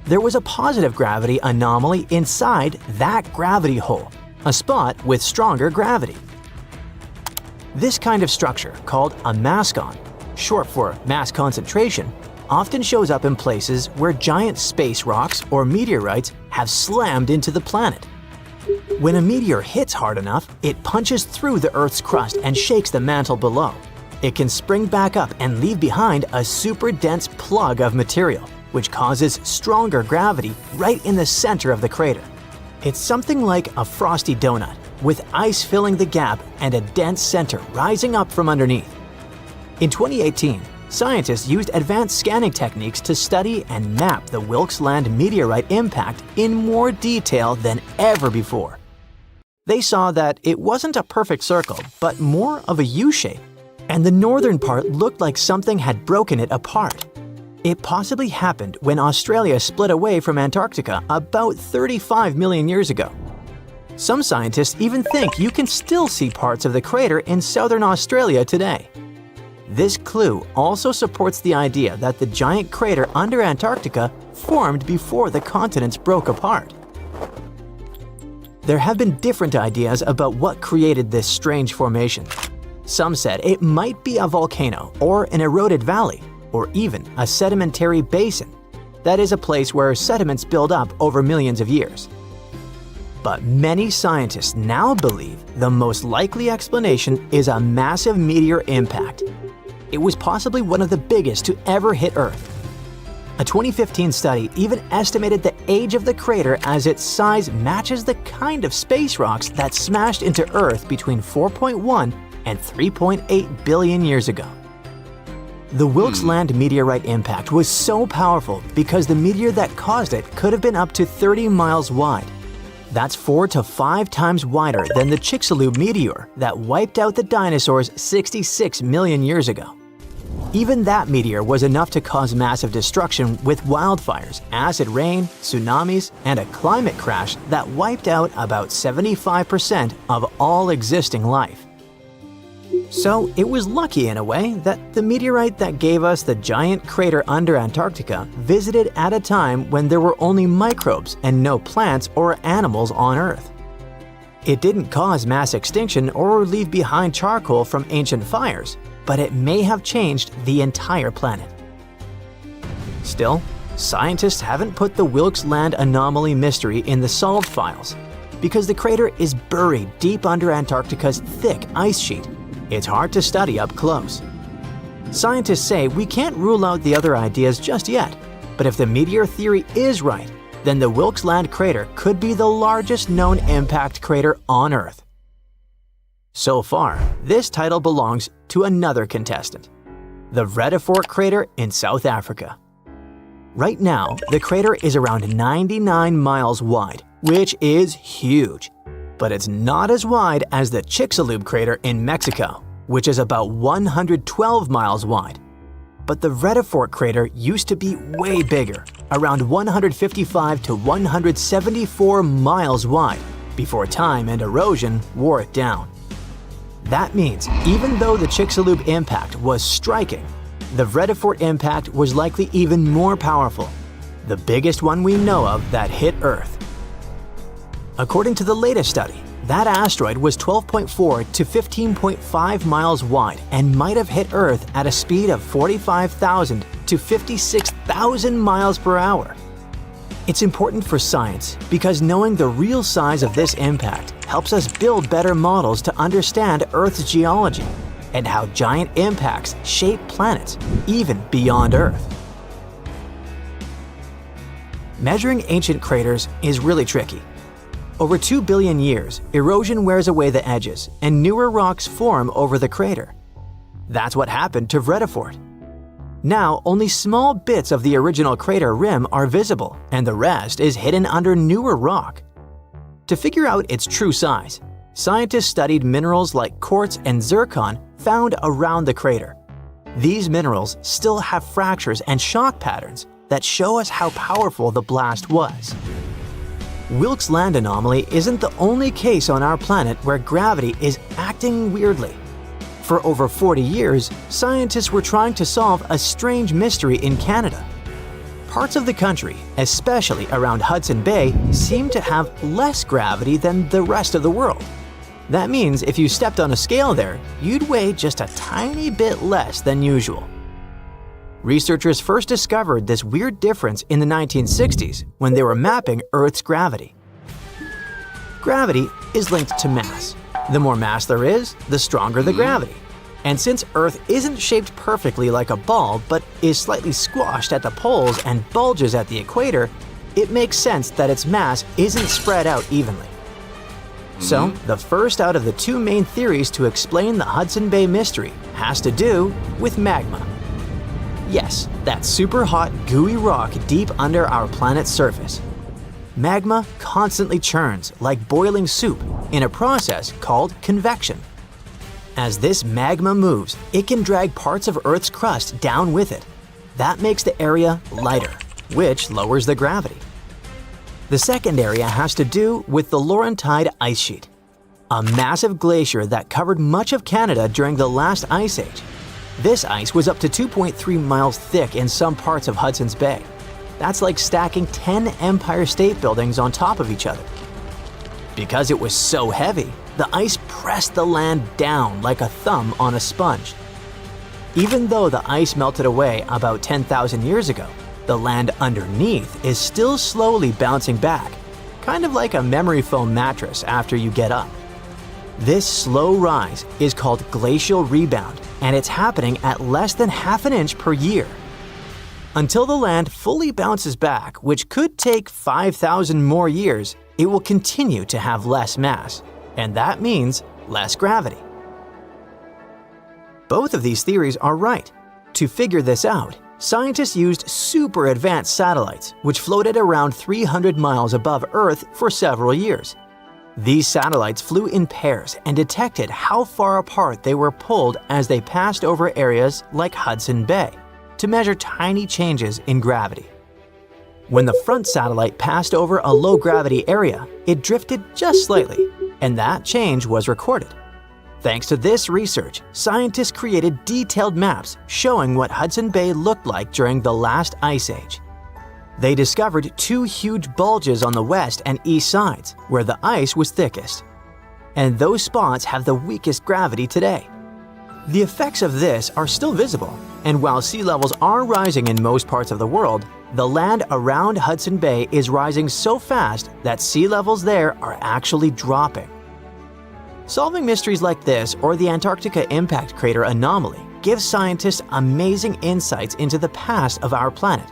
There was a positive gravity anomaly inside that gravity hole, a spot with stronger gravity. This kind of structure, called a mascon, short for mass concentration, often shows up in places where giant space rocks or meteorites have slammed into the planet. When a meteor hits hard enough, it punches through the Earth's crust and shakes the mantle below. It can spring back up and leave behind a super dense plug of material, which causes stronger gravity right in the center of the crater. It's something like a frosty donut, with ice filling the gap and a dense center rising up from underneath. In 2018, scientists used advanced scanning techniques to study and map the Wilkes Land meteorite impact in more detail than ever before. They saw that it wasn't a perfect circle, but more of a U-shape, and the northern part looked like something had broken it apart. It possibly happened when Australia split away from Antarctica about 35 million years ago. Some scientists even think you can still see parts of the crater in southern Australia today. This clue also supports the idea that the giant crater under Antarctica formed before the continents broke apart. There have been different ideas about what created this strange formation. Some said it might be a volcano or an eroded valley, or even a sedimentary basin. That is a place where sediments build up over millions of years. But many scientists now believe the most likely explanation is a massive meteor impact. It was possibly one of the biggest to ever hit Earth. A 2015 study even estimated the age of the crater as its size matches the kind of space rocks that smashed into Earth between 4.1 and 3.8 billion years ago. The Wilkes Land meteorite impact was so powerful because the meteor that caused it could have been up to 30 miles wide. That's 4 to 5 times wider than the Chicxulub meteor that wiped out the dinosaurs 66 million years ago. Even that meteor was enough to cause massive destruction with wildfires, acid rain, tsunamis, and a climate crash that wiped out about 75% of all existing life. So it was lucky in a way that the meteorite that gave us the giant crater under Antarctica visited at a time when there were only microbes and no plants or animals on Earth. It didn't cause mass extinction or leave behind charcoal from ancient fires, but it may have changed the entire planet. Still, scientists haven't put the Wilkes Land anomaly mystery in the solved files because the crater is buried deep under Antarctica's thick ice sheet. It's hard to study up close. Scientists say we can't rule out the other ideas just yet, but if the meteor theory is right, then the Wilkes Land crater could be the largest known impact crater on Earth. So far, this title belongs to another contestant, the Vredefort crater in South Africa. Right now, the crater is around 99 miles wide, which is huge. But it's not as wide as the Chicxulub crater in Mexico, which is about 112 miles wide. But the Vredefort crater used to be way bigger, around 155 to 174 miles wide, before time and erosion wore it down. That means even though the Chicxulub impact was striking, the Vredefort impact was likely even more powerful, the biggest one we know of that hit Earth. According to the latest study, That asteroid was 12.4 to 15.5 miles wide and might have hit Earth at a speed of 45,000 to 56,000 miles per hour. It's important for science because knowing the real size of this impact helps us build better models to understand Earth's geology and how giant impacts shape planets, even beyond Earth. Measuring ancient craters is really tricky. Over 2 billion years, erosion wears away the edges and newer rocks form over the crater. That's what happened to Vredefort. Now, only small bits of the original crater rim are visible, and the rest is hidden under newer rock. To figure out its true size, scientists studied minerals like quartz and zircon found around the crater. These minerals still have fractures and shock patterns that show us how powerful the blast was. Wilkes Land Anomaly isn't the only case on our planet where gravity is acting weirdly. For over 40 years, scientists were trying to solve a strange mystery in Canada. Parts of the country, especially around Hudson Bay, seem to have less gravity than the rest of the world. That means if you stepped on a scale there, you'd weigh just a tiny bit less than usual. Researchers first discovered this weird difference in the 1960s when they were mapping Earth's gravity. Gravity is linked to mass. The more mass there is, the stronger the gravity. And since Earth isn't shaped perfectly like a ball but is slightly squashed at the poles and bulges at the equator, it makes sense that its mass isn't spread out evenly. So, the first out of the two main theories to explain the Hudson Bay mystery has to do with magma. Yes, that super hot, gooey rock deep under our planet's surface. Magma constantly churns like boiling soup in a process called convection. As this magma moves, it can drag parts of Earth's crust down with it. That makes the area lighter, which lowers the gravity. The second area has to do with the Laurentide ice sheet, a massive glacier that covered much of Canada during the last ice age. This ice was up to 2.3 miles thick in some parts of Hudson's Bay. That's like stacking 10 Empire State Buildings on top of each other. Because it was so heavy, the ice pressed the land down like a thumb on a sponge. Even though the ice melted away about 10,000 years ago, the land underneath is still slowly bouncing back, kind of like a memory foam mattress after you get up. This slow rise is called glacial rebound, and it's happening at less than half an inch per year. Until the land fully bounces back, which could take 5,000 more years, it will continue to have less mass, and that means less gravity. Both of these theories are right. To figure this out, scientists used super advanced satellites, which floated around 300 miles above Earth for several years. These satellites flew in pairs and detected how far apart they were pulled as they passed over areas like Hudson Bay to measure tiny changes in gravity. When the front satellite passed over a low-gravity area, it drifted just slightly, and that change was recorded. Thanks to this research, scientists created detailed maps showing what Hudson Bay looked like during the last ice age. They discovered two huge bulges on the west and east sides, where the ice was thickest. And those spots have the weakest gravity today. The effects of this are still visible, and while sea levels are rising in most parts of the world, the land around Hudson Bay is rising so fast that sea levels there are actually dropping. Solving mysteries like this or the Antarctica impact crater anomaly gives scientists amazing insights into the past of our planet.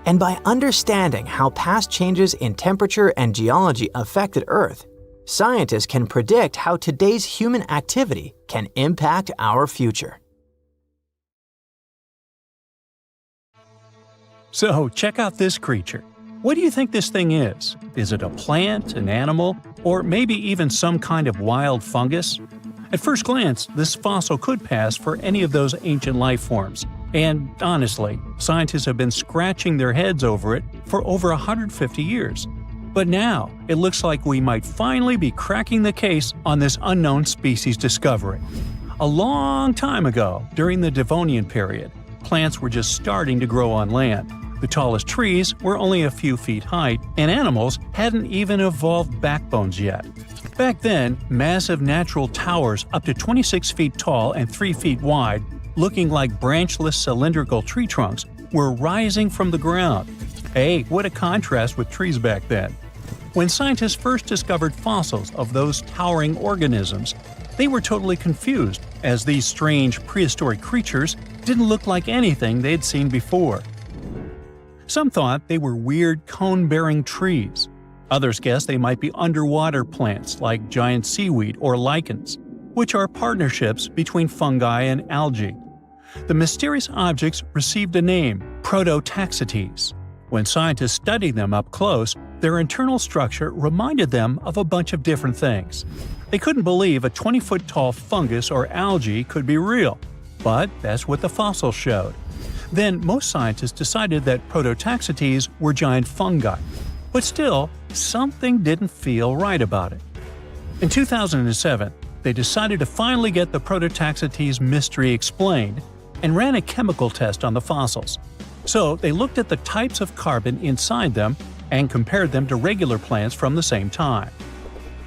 And by understanding how past changes in temperature and geology affected Earth, scientists can predict how today's human activity can impact our future. So, check out this creature. What do you think this thing is? Is it a plant, an animal, or maybe even some kind of wild fungus? At first glance, this fossil could pass for any of those ancient life forms. And honestly, scientists have been scratching their heads over it for over 150 years. But now, it looks like we might finally be cracking the case on this unknown species discovery. A long time ago, during the Devonian period, plants were just starting to grow on land. The tallest trees were only a few feet high, and animals hadn't even evolved backbones yet. Back then, massive natural towers up to 26 feet tall and 3 feet wide, looking like branchless cylindrical tree trunks, were rising from the ground. Hey, what a contrast with trees back then. When scientists first discovered fossils of those towering organisms, they were totally confused, as these strange prehistoric creatures didn't look like anything they'd seen before. Some thought they were weird cone-bearing trees. Others guessed they might be underwater plants like giant seaweed or lichens, which are partnerships between fungi and algae. The mysterious objects received a name, prototaxites. When scientists studied them up close, their internal structure reminded them of a bunch of different things. They couldn't believe a 20-foot-tall fungus or algae could be real, but that's what the fossils showed. Then most scientists decided that prototaxites were giant fungi. But still, something didn't feel right about it. In 2007, they decided to finally get the prototaxites mystery explained and ran a chemical test on the fossils. So they looked at the types of carbon inside them and compared them to regular plants from the same time.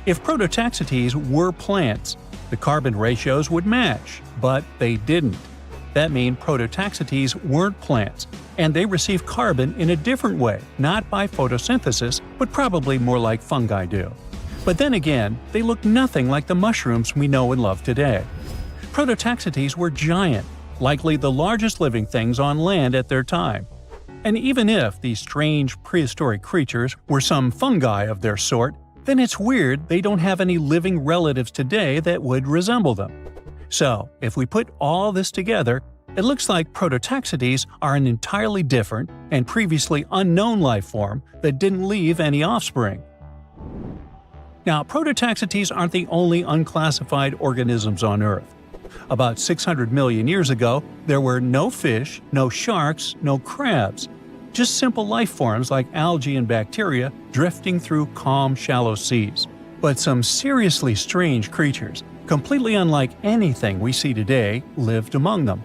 If prototaxites were plants, the carbon ratios would match, but they didn't. That means prototaxites weren't plants, and they receive carbon in a different way, not by photosynthesis, but probably more like fungi do. But then again, they look nothing like the mushrooms we know and love today. Prototaxites were giant, likely the largest living things on land at their time. And even if these strange prehistoric creatures were some fungi of their sort, then it's weird they don't have any living relatives today that would resemble them. So, if we put all this together, it looks like prototaxites are an entirely different and previously unknown life form that didn't leave any offspring. Now, prototaxites aren't the only unclassified organisms on Earth. About 600 million years ago, there were no fish, no sharks, no crabs. Just simple life forms like algae and bacteria drifting through calm, shallow seas. But some seriously strange creatures, completely unlike anything we see today, lived among them.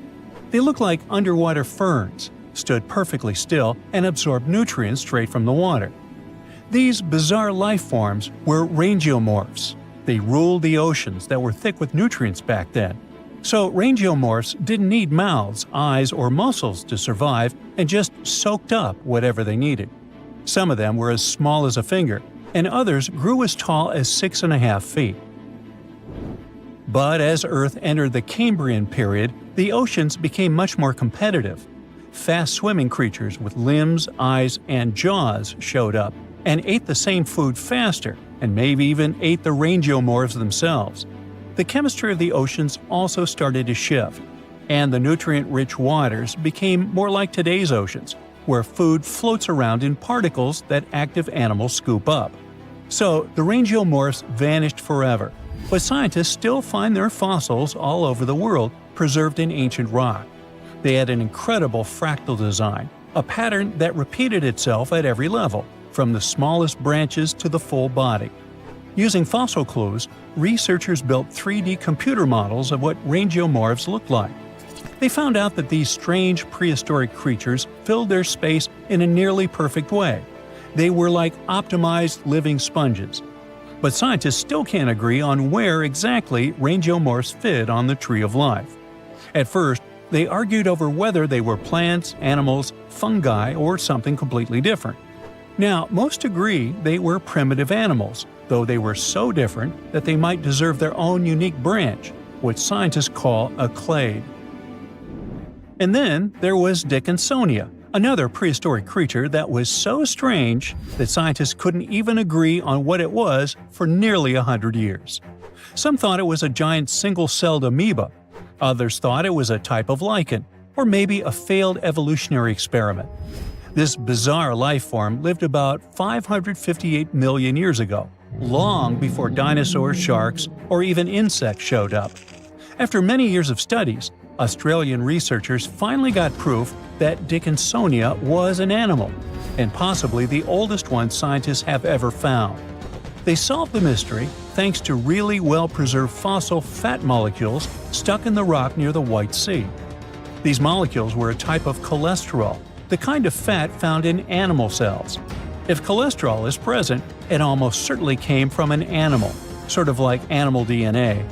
They looked like underwater ferns, stood perfectly still, and absorbed nutrients straight from the water. These bizarre life forms were rangeomorphs. They ruled the oceans that were thick with nutrients back then. So rangeomorphs didn't need mouths, eyes, or muscles to survive and just soaked up whatever they needed. Some of them were as small as a finger, and others grew as tall as 6.5 feet. But as Earth entered the Cambrian period, the oceans became much more competitive. Fast-swimming creatures with limbs, eyes, and jaws showed up and ate the same food faster, and maybe even ate the rangeomorphs themselves. The chemistry of the oceans also started to shift, and the nutrient-rich waters became more like today's oceans, where food floats around in particles that active animals scoop up. So the rangeomorphs vanished forever, but scientists still find their fossils all over the world, preserved in ancient rock. They had an incredible fractal design, a pattern that repeated itself at every level, from the smallest branches to the full body. Using fossil clues, researchers built 3D computer models of what rangeomorphs looked like. They found out that these strange prehistoric creatures filled their space in a nearly perfect way. They were like optimized living sponges. But scientists still can't agree on where exactly rangeomorphs fit on the tree of life. At first, they argued over whether they were plants, animals, fungi, or something completely different. Now, most agree they were primitive animals, though they were so different that they might deserve their own unique branch, what scientists call a clade. And then there was Dickinsonia, another prehistoric creature that was so strange that scientists couldn't even agree on what it was for nearly 100 years. Some thought it was a giant single-celled amoeba. Others thought it was a type of lichen, or maybe a failed evolutionary experiment. This bizarre life form lived about 558 million years ago, long before dinosaurs, sharks, or even insects showed up. After many years of studies, Australian researchers finally got proof that Dickinsonia was an animal, and possibly the oldest one scientists have ever found. They solved the mystery thanks to really well-preserved fossil fat molecules stuck in the rock near the White Sea. These molecules were a type of cholesterol, the kind of fat found in animal cells. If cholesterol is present, it almost certainly came from an animal, sort of like animal DNA.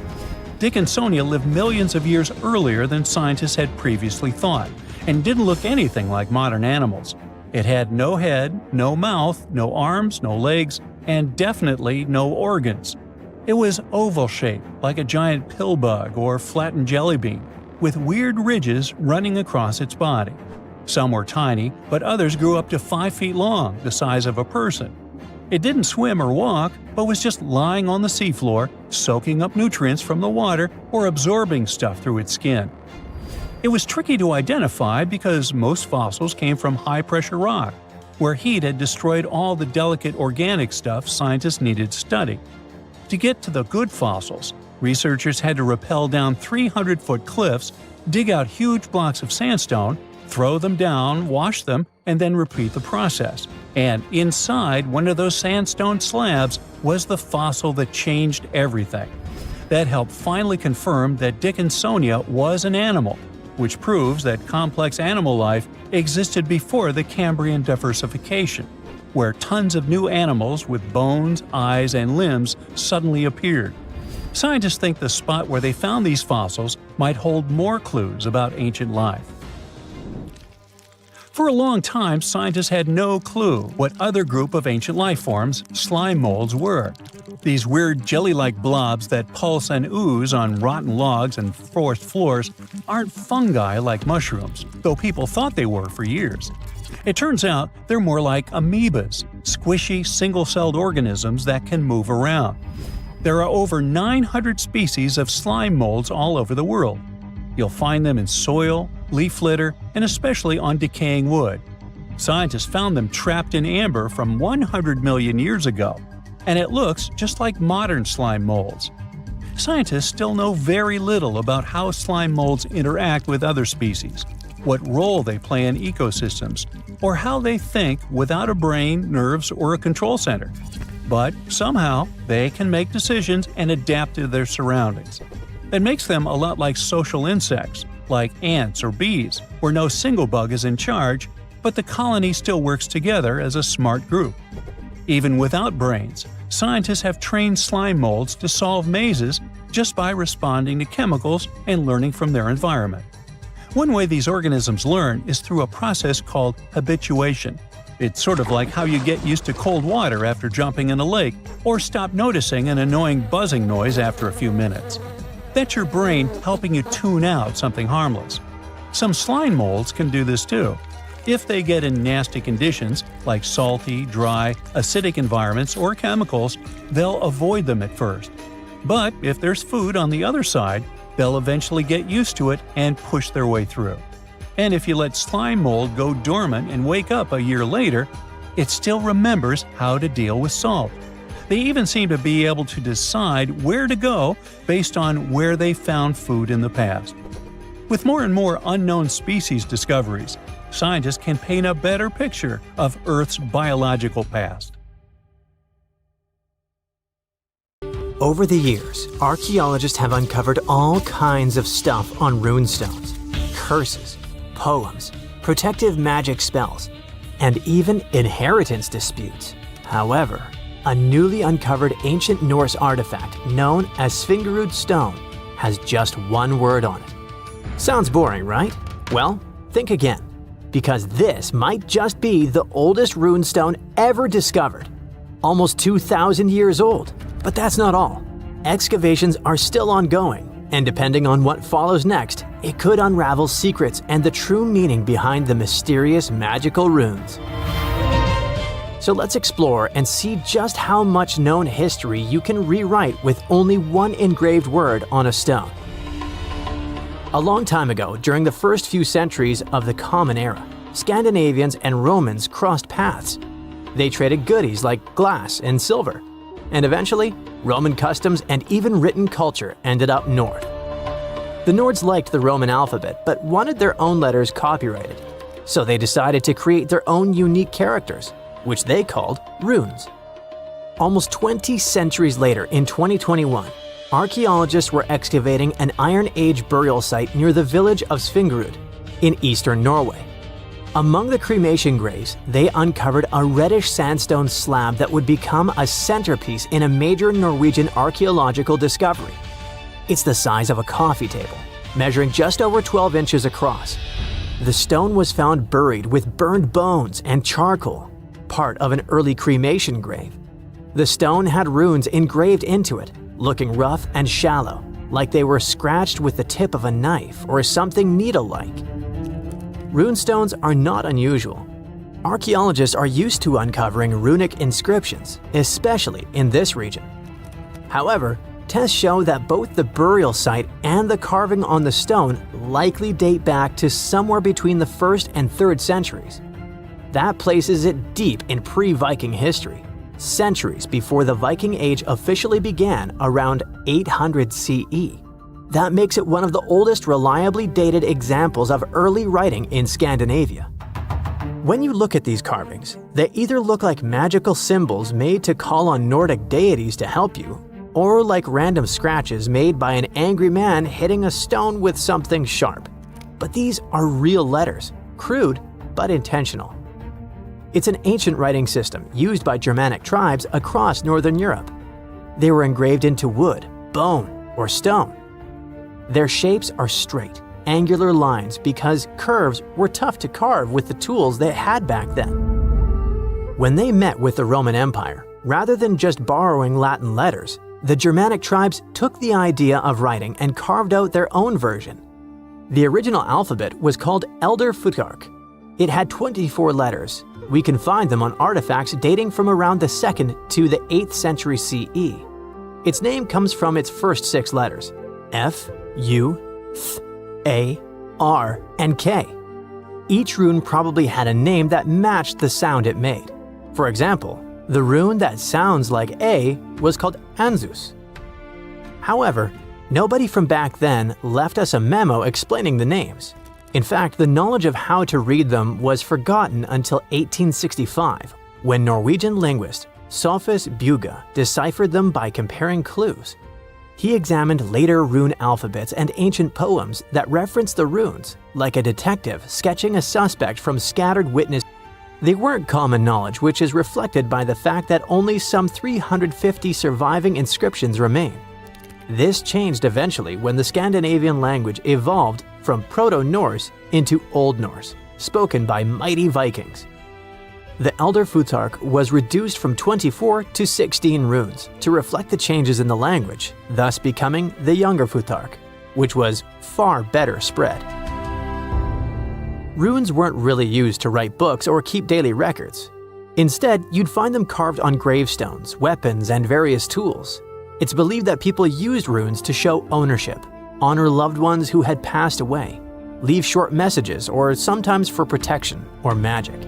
Dickinsonia lived millions of years earlier than scientists had previously thought, and didn't look anything like modern animals. It had no head, no mouth, no arms, no legs, and definitely no organs. It was oval-shaped, like a giant pill bug or flattened jelly bean, with weird ridges running across its body. Some were tiny, but others grew up to 5 feet long, the size of a person. It didn't swim or walk, but was just lying on the seafloor, soaking up nutrients from the water or absorbing stuff through its skin. It was tricky to identify because most fossils came from high-pressure rock, where heat had destroyed all the delicate organic stuff scientists needed to study. To get to the good fossils, researchers had to rappel down 300-foot cliffs, dig out huge blocks of sandstone, throw them down, wash them, and then repeat the process. And inside one of those sandstone slabs was the fossil that changed everything. That helped finally confirm that Dickinsonia was an animal, which proves that complex animal life existed before the Cambrian diversification, where tons of new animals with bones, eyes, and limbs suddenly appeared. Scientists think the spot where they found these fossils might hold more clues about ancient life. For a long time, scientists had no clue what other group of ancient life forms, slime molds, were. These weird jelly-like blobs that pulse and ooze on rotten logs and forest floors aren't fungi like mushrooms, though people thought they were for years. It turns out they're more like amoebas, squishy, single-celled organisms that can move around. There are over 900 species of slime molds all over the world. You'll find them in soil, leaf litter, and especially on decaying wood. Scientists found them trapped in amber from 100 million years ago, and it looks just like modern slime molds. Scientists still know very little about how slime molds interact with other species, what role they play in ecosystems, or how they think without a brain, nerves, or a control center. But somehow, they can make decisions and adapt to their surroundings. It makes them a lot like social insects, like ants or bees, where no single bug is in charge, but the colony still works together as a smart group. Even without brains, scientists have trained slime molds to solve mazes just by responding to chemicals and learning from their environment. One way these organisms learn is through a process called habituation. It's sort of like how you get used to cold water after jumping in a lake, or stop noticing an annoying buzzing noise after a few minutes. That's your brain helping you tune out something harmless. Some slime molds can do this too. If they get in nasty conditions, like salty, dry, acidic environments or chemicals, they'll avoid them at first. But if there's food on the other side, they'll eventually get used to it and push their way through. And if you let slime mold go dormant and wake up a year later, it still remembers how to deal with salt. They even seem to be able to decide where to go based on where they found food in the past. With more and more unknown species discoveries, scientists can paint a better picture of Earth's biological past. Over the years, archaeologists have uncovered all kinds of stuff on runestones, curses, poems, protective magic spells, and even inheritance disputes. However, a newly uncovered ancient Norse artifact known as Svingerud stone has just one word on it. Sounds boring, right? Well, think again, because this might just be the oldest runestone ever discovered. Almost 2,000 years old. But that's not all. Excavations are still ongoing, and depending on what follows next, it could unravel secrets and the true meaning behind the mysterious magical runes. So let's explore and see just how much known history you can rewrite with only one engraved word on a stone. A long time ago, during the first few centuries of the Common Era, Scandinavians and Romans crossed paths. They traded goodies like glass and silver. And eventually, Roman customs and even written culture ended up north. The Nords liked the Roman alphabet but wanted their own letters copyrighted. So they decided to create their own unique characters, which they called runes. Almost 20 centuries later, in 2021, archaeologists were excavating an Iron Age burial site near the village of Svingerud in eastern Norway. Among the cremation graves, they uncovered a reddish sandstone slab that would become a centerpiece in a major Norwegian archaeological discovery. It's the size of a coffee table, measuring just over 12 inches across. The stone was found buried with burned bones and charcoal, part of an early cremation grave. The stone had runes engraved into it, looking rough and shallow, like they were scratched with the tip of a knife or something needle-like. Runestones are not unusual. Archaeologists are used to uncovering runic inscriptions, especially in this region. However, tests show that both the burial site and the carving on the stone likely date back to somewhere between the 1st and 3rd centuries. That places it deep in pre-Viking history, centuries before the Viking Age officially began around 800 CE. That makes it one of the oldest reliably dated examples of early writing in Scandinavia. When you look at these carvings, they either look like magical symbols made to call on Nordic deities to help you, or like random scratches made by an angry man hitting a stone with something sharp. But these are real letters, crude but intentional. It's an ancient writing system used by Germanic tribes across Northern Europe. They were engraved into wood, bone, or stone. Their shapes are straight, angular lines because curves were tough to carve with the tools they had back then. When they met with the Roman Empire, rather than just borrowing Latin letters, the Germanic tribes took the idea of writing and carved out their own version. The original alphabet was called Elder Futhark. It had 24 letters. We can find them on artifacts dating from around the 2nd to the 8th century CE. Its name comes from its first 6 letters: F, U, Th, A, R, and K. Each rune probably had a name that matched the sound it made. For example, the rune that sounds like A was called Anzus. However, nobody from back then left us a memo explaining the names. In fact, the knowledge of how to read them was forgotten until 1865, when Norwegian linguist Sophus Bugge deciphered them by comparing clues. He examined later rune alphabets and ancient poems that referenced the runes, like a detective sketching a suspect from scattered witness. They weren't common knowledge, which is reflected by the fact that only some 350 surviving inscriptions remain. This changed eventually when the Scandinavian language evolved from Proto-Norse into Old Norse, spoken by mighty Vikings. The Elder Futhark was reduced from 24 to 16 runes to reflect the changes in the language, thus becoming the Younger Futhark, which was far better spread. Runes weren't really used to write books or keep daily records. Instead, you'd find them carved on gravestones, weapons, and various tools. It's believed that people used runes to show ownership, honor loved ones who had passed away, leave short messages, or sometimes for protection or magic.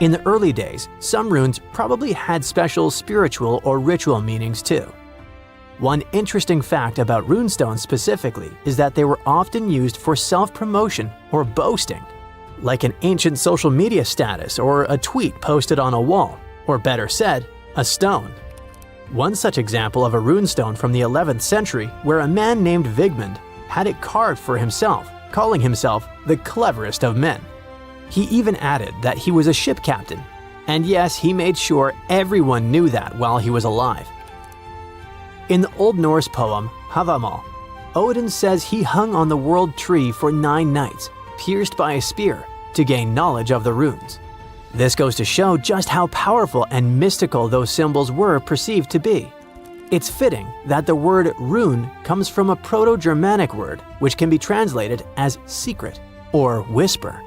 In the early days, some runes probably had special spiritual or ritual meanings too. One interesting fact about runestones specifically is that they were often used for self-promotion or boasting, like an ancient social media status or a tweet posted on a wall, or better said, a stone. One such example of a runestone from the 11th century where a man named Vigmund had it carved for himself, calling himself the cleverest of men. He even added that he was a ship captain, and yes, he made sure everyone knew that while he was alive. In the Old Norse poem Havamal, Odin says he hung on the world tree for 9 nights, pierced by a spear, to gain knowledge of the runes. This goes to show just how powerful and mystical those symbols were perceived to be. It's fitting that the word rune comes from a Proto-Germanic word which can be translated as secret or whisper.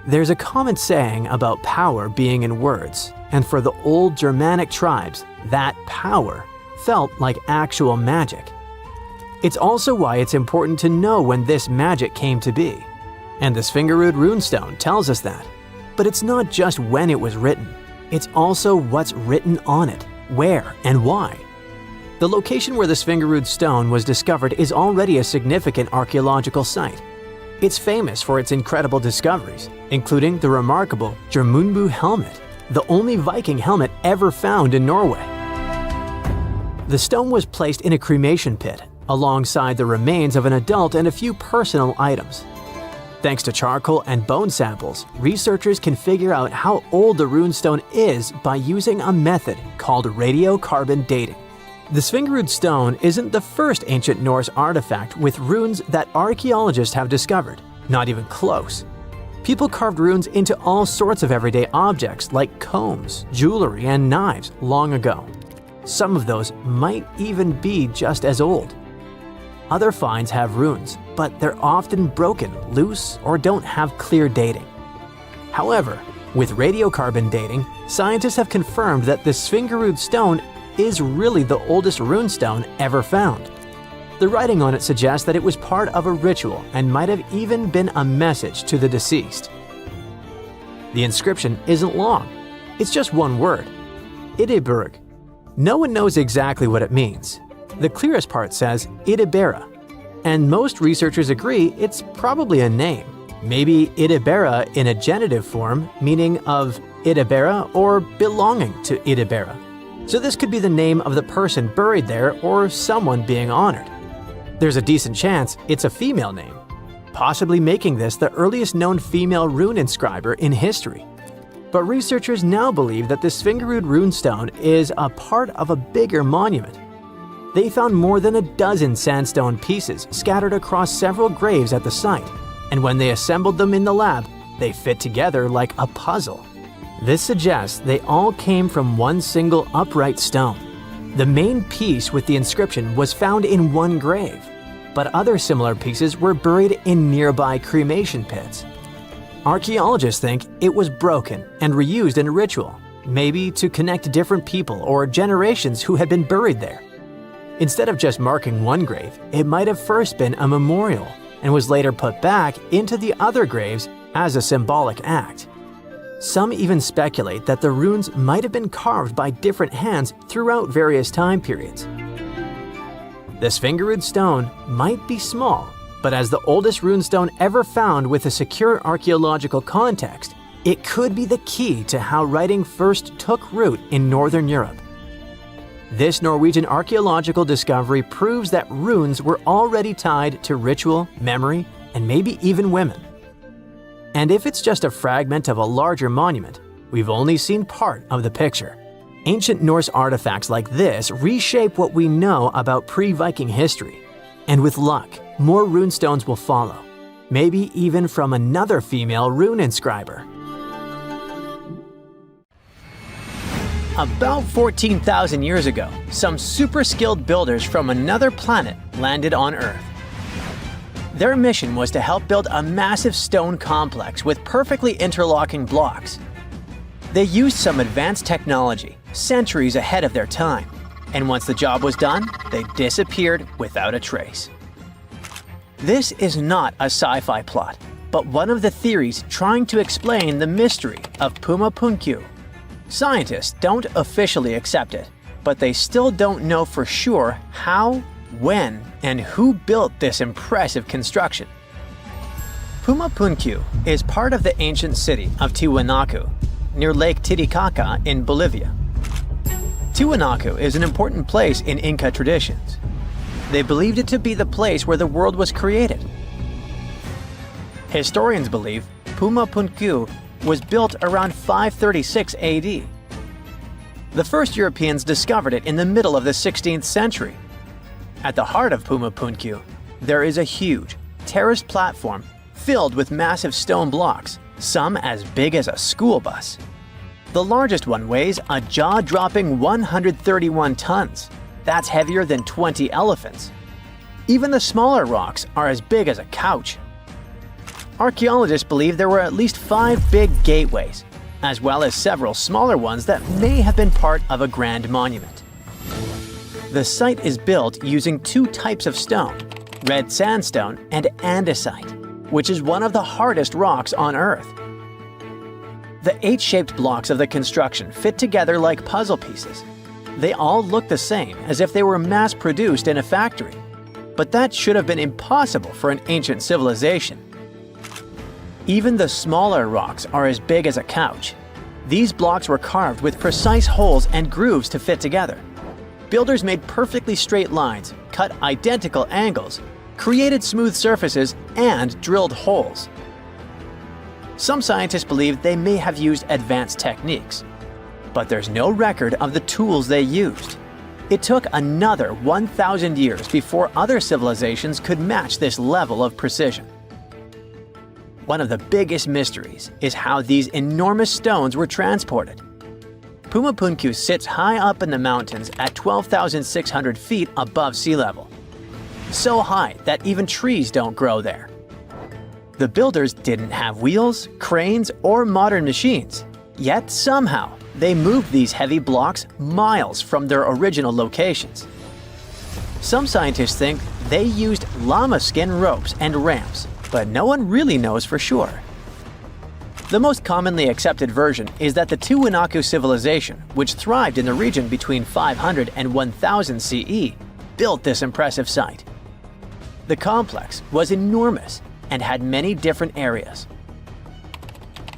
There's a common saying about power being in words, and for the old Germanic tribes, that power felt like actual magic. It's also why it's important to know when this magic came to be. And the Svingerud runestone tells us that. But it's not just when it was written, it's also what's written on it, where, and why. The location where the Svingerud stone was discovered is already a significant archaeological site. It's famous for its incredible discoveries, including the remarkable Jormungbu helmet, the only Viking helmet ever found in Norway. The stone was placed in a cremation pit, alongside the remains of an adult and a few personal items. Thanks to charcoal and bone samples, researchers can figure out how old the runestone is by using a method called radiocarbon dating. The Svingerud stone isn't the first ancient Norse artifact with runes that archaeologists have discovered, not even close. People carved runes into all sorts of everyday objects like combs, jewelry, and knives long ago. Some of those might even be just as old. Other finds have runes, but they're often broken, loose, or don't have clear dating. However, with radiocarbon dating, scientists have confirmed that the Svingerud stone is really the oldest runestone ever found. The writing on it suggests that it was part of a ritual and might have even been a message to the deceased. The inscription isn't long. It's just one word, Idiburg. No one knows exactly what it means. The clearest part says Idibera, and most researchers agree it's probably a name. Maybe Idibera in a genitive form, meaning of Idibera or belonging to Idibera. So this could be the name of the person buried there or someone being honored. There's a decent chance it's a female name, possibly making this the earliest known female rune inscriber in history. But researchers now believe that the Svingerud runestone is a part of a bigger monument. They found more than a dozen sandstone pieces scattered across several graves at the site, and when they assembled them in the lab, they fit together like a puzzle. This suggests they all came from one single upright stone. The main piece with the inscription was found in one grave, but other similar pieces were buried in nearby cremation pits. Archaeologists think it was broken and reused in a ritual, maybe to connect different people or generations who had been buried there. Instead of just marking one grave, it might have first been a memorial and was later put back into the other graves as a symbolic act. Some even speculate that the runes might have been carved by different hands throughout various time periods. The Svingerud stone might be small, but as the oldest runestone ever found with a secure archaeological context, it could be the key to how writing first took root in Northern Europe. This Norwegian archaeological discovery proves that runes were already tied to ritual, memory, and maybe even women. And if it's just a fragment of a larger monument, we've only seen part of the picture. Ancient Norse artifacts like this reshape what we know about pre-Viking history. And with luck, more runestones will follow, maybe even from another female rune inscriber. About 14,000 years ago, some super skilled builders from another planet landed on Earth. Their mission was to help build a massive stone complex with perfectly interlocking blocks. They used some advanced technology, centuries ahead of their time, and once the job was done, they disappeared without a trace. This is not a sci-fi plot, but one of the theories trying to explain the mystery of Pumapunku. Scientists don't officially accept it, but they still don't know for sure how, when, and who built this impressive construction. Pumapunku is part of the ancient city of Tiwanaku, near Lake Titicaca in Bolivia. Tiwanaku is an important place in Inca traditions. They believed it to be the place where the world was created. Historians believe Pumapunku was built around 536 AD. The first Europeans discovered it in the middle of the 16th century. At the heart of Pumapunku, there is a huge, terraced platform filled with massive stone blocks, some as big as a school bus. The largest one weighs a jaw-dropping 131 tons. That's heavier than 20 elephants. Even the smaller rocks are as big as a couch. Archaeologists believe there were at least 5 big gateways, as well as several smaller ones that may have been part of a grand monument. The site is built using 2 types of stone, red sandstone and andesite, which is one of the hardest rocks on Earth. The 8-shaped blocks of the construction fit together like puzzle pieces. They all look the same, as if they were mass-produced in a factory. But that should have been impossible for an ancient civilization. Even the smaller rocks are as big as a couch. These blocks were carved with precise holes and grooves to fit together. Builders made perfectly straight lines, cut identical angles, created smooth surfaces, and drilled holes. Some scientists believe they may have used advanced techniques, but there's no record of the tools they used. It took another 1,000 years before other civilizations could match this level of precision. One of the biggest mysteries is how these enormous stones were transported. Puma Punku sits high up in the mountains at 12,600 feet above sea level. So high that even trees don't grow there. The builders didn't have wheels, cranes, or modern machines. Yet somehow, they moved these heavy blocks miles from their original locations. Some scientists think they used llama skin ropes and ramps, but no one really knows for sure. The most commonly accepted version is that the Tiwanaku civilization, which thrived in the region between 500 and 1000 CE, built this impressive site. The complex was enormous and had many different areas.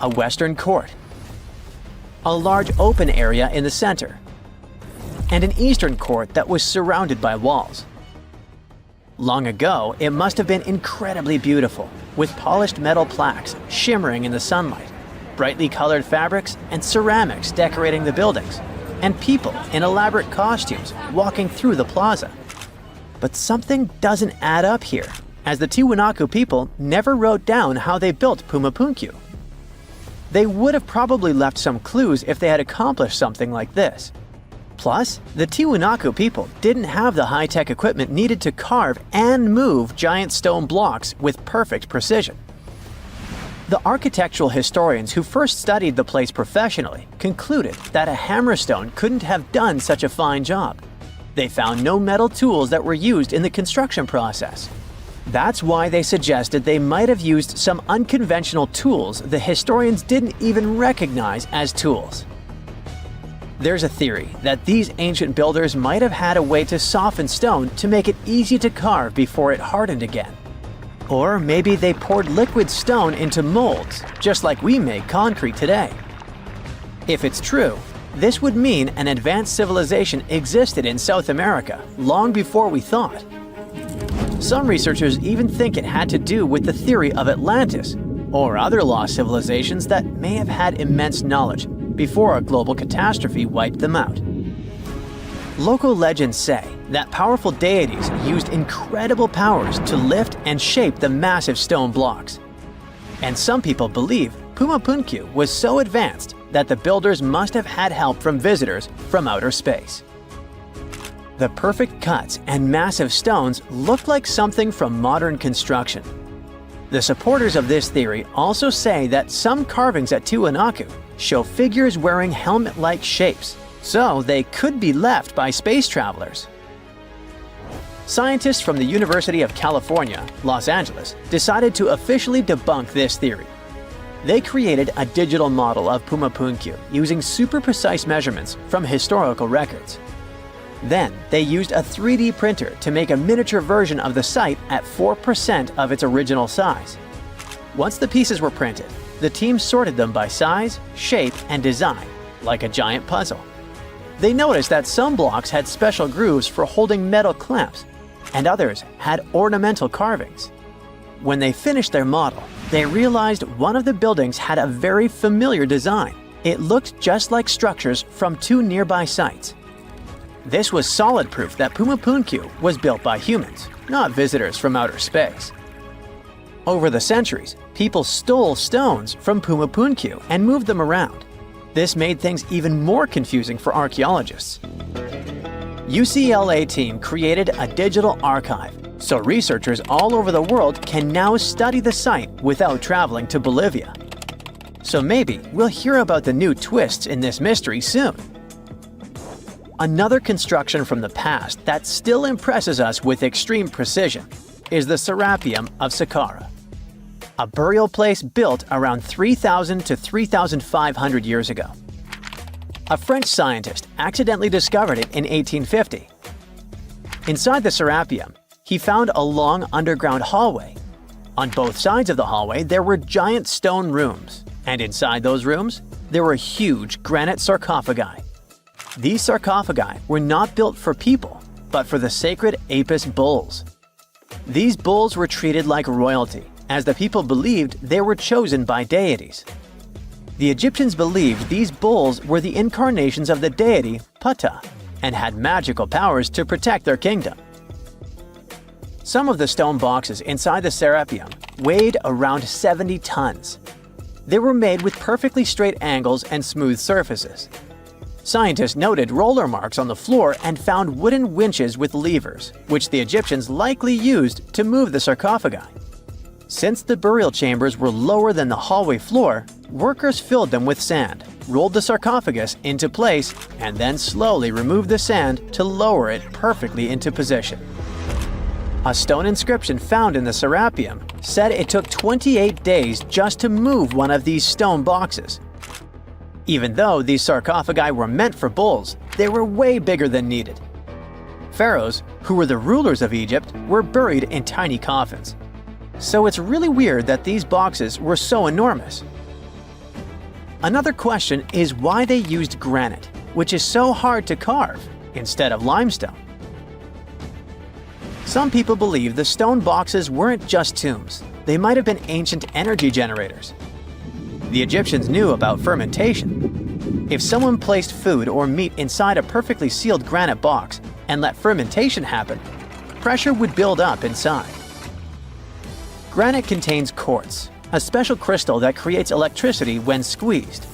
A western court, a large open area in the center, and an eastern court that was surrounded by walls. Long ago, it must have been incredibly beautiful, with polished metal plaques shimmering in the sunlight, brightly colored fabrics and ceramics decorating the buildings, and people in elaborate costumes walking through the plaza. But something doesn't add up here, as the Tiwanaku people never wrote down how they built Puma Punku. They would have probably left some clues if they had accomplished something like this. Plus, the Tiwanaku people didn't have the high-tech equipment needed to carve and move giant stone blocks with perfect precision. The architectural historians who first studied the place professionally concluded that a hammerstone couldn't have done such a fine job. They found no metal tools that were used in the construction process. That's why they suggested they might have used some unconventional tools the historians didn't even recognize as tools. There's a theory that these ancient builders might have had a way to soften stone to make it easy to carve before it hardened again. Or maybe they poured liquid stone into molds, just like we make concrete today. If it's true, this would mean an advanced civilization existed in South America long before we thought. Some researchers even think it had to do with the theory of Atlantis or other lost civilizations that may have had immense knowledge before a global catastrophe wiped them out. Local legends say that powerful deities used incredible powers to lift and shape the massive stone blocks. And some people believe Puma Punku was so advanced that the builders must have had help from visitors from outer space. The perfect cuts and massive stones look like something from modern construction. The supporters of this theory also say that some carvings at Tiwanaku show figures wearing helmet-like shapes, so they could be left by space travelers. Scientists from the University of California, Los Angeles, decided to officially debunk this theory. They created a digital model of Puma Punku using super precise measurements from historical records. Then, they used a 3D printer to make a miniature version of the site at 4% of its original size. Once the pieces were printed, the team sorted them by size, shape, and design, like a giant puzzle. They noticed that some blocks had special grooves for holding metal clamps, and others had ornamental carvings. When they finished their model, they realized one of the buildings had a very familiar design. It looked just like structures from two nearby sites. This was solid proof that Puma Punku was built by humans, not visitors from outer space. Over the centuries, people stole stones from Puma Punku and moved them around. This made things even more confusing for archaeologists. UCLA team created a digital archive, so researchers all over the world can now study the site without traveling to Bolivia. So maybe we'll hear about the new twists in this mystery soon. Another construction from the past that still impresses us with extreme precision is the Serapeum of Saqqara, a burial place built around 3,000 to 3,500 years ago. A French scientist accidentally discovered it in 1850. Inside the Serapeum, he found a long underground hallway. On both sides of the hallway, there were giant stone rooms, and inside those rooms, there were huge granite sarcophagi. These sarcophagi were not built for people, but for the sacred Apis bulls. These bulls were treated like royalty, as the people believed they were chosen by deities. The Egyptians believed these bulls were the incarnations of the deity Ptah and had magical powers to protect their kingdom. Some of the stone boxes inside the Serapeum weighed around 70 tons. They were made with perfectly straight angles and smooth surfaces. Scientists noted roller marks on the floor and found wooden winches with levers, which the Egyptians likely used to move the sarcophagi. Since the burial chambers were lower than the hallway floor, workers filled them with sand, rolled the sarcophagus into place, and then slowly removed the sand to lower it perfectly into position. A stone inscription found in the Serapeum said it took 28 days just to move one of these stone boxes. Even though these sarcophagi were meant for bulls, they were way bigger than needed. Pharaohs, who were the rulers of Egypt, were buried in tiny coffins. So it's really weird that these boxes were so enormous. Another question is why they used granite, which is so hard to carve, instead of limestone. Some people believe the stone boxes weren't just tombs. They might have been ancient energy generators. The Egyptians knew about fermentation. If someone placed food or meat inside a perfectly sealed granite box and let fermentation happen, pressure would build up inside. Granite contains quartz, a special crystal that creates electricity when squeezed.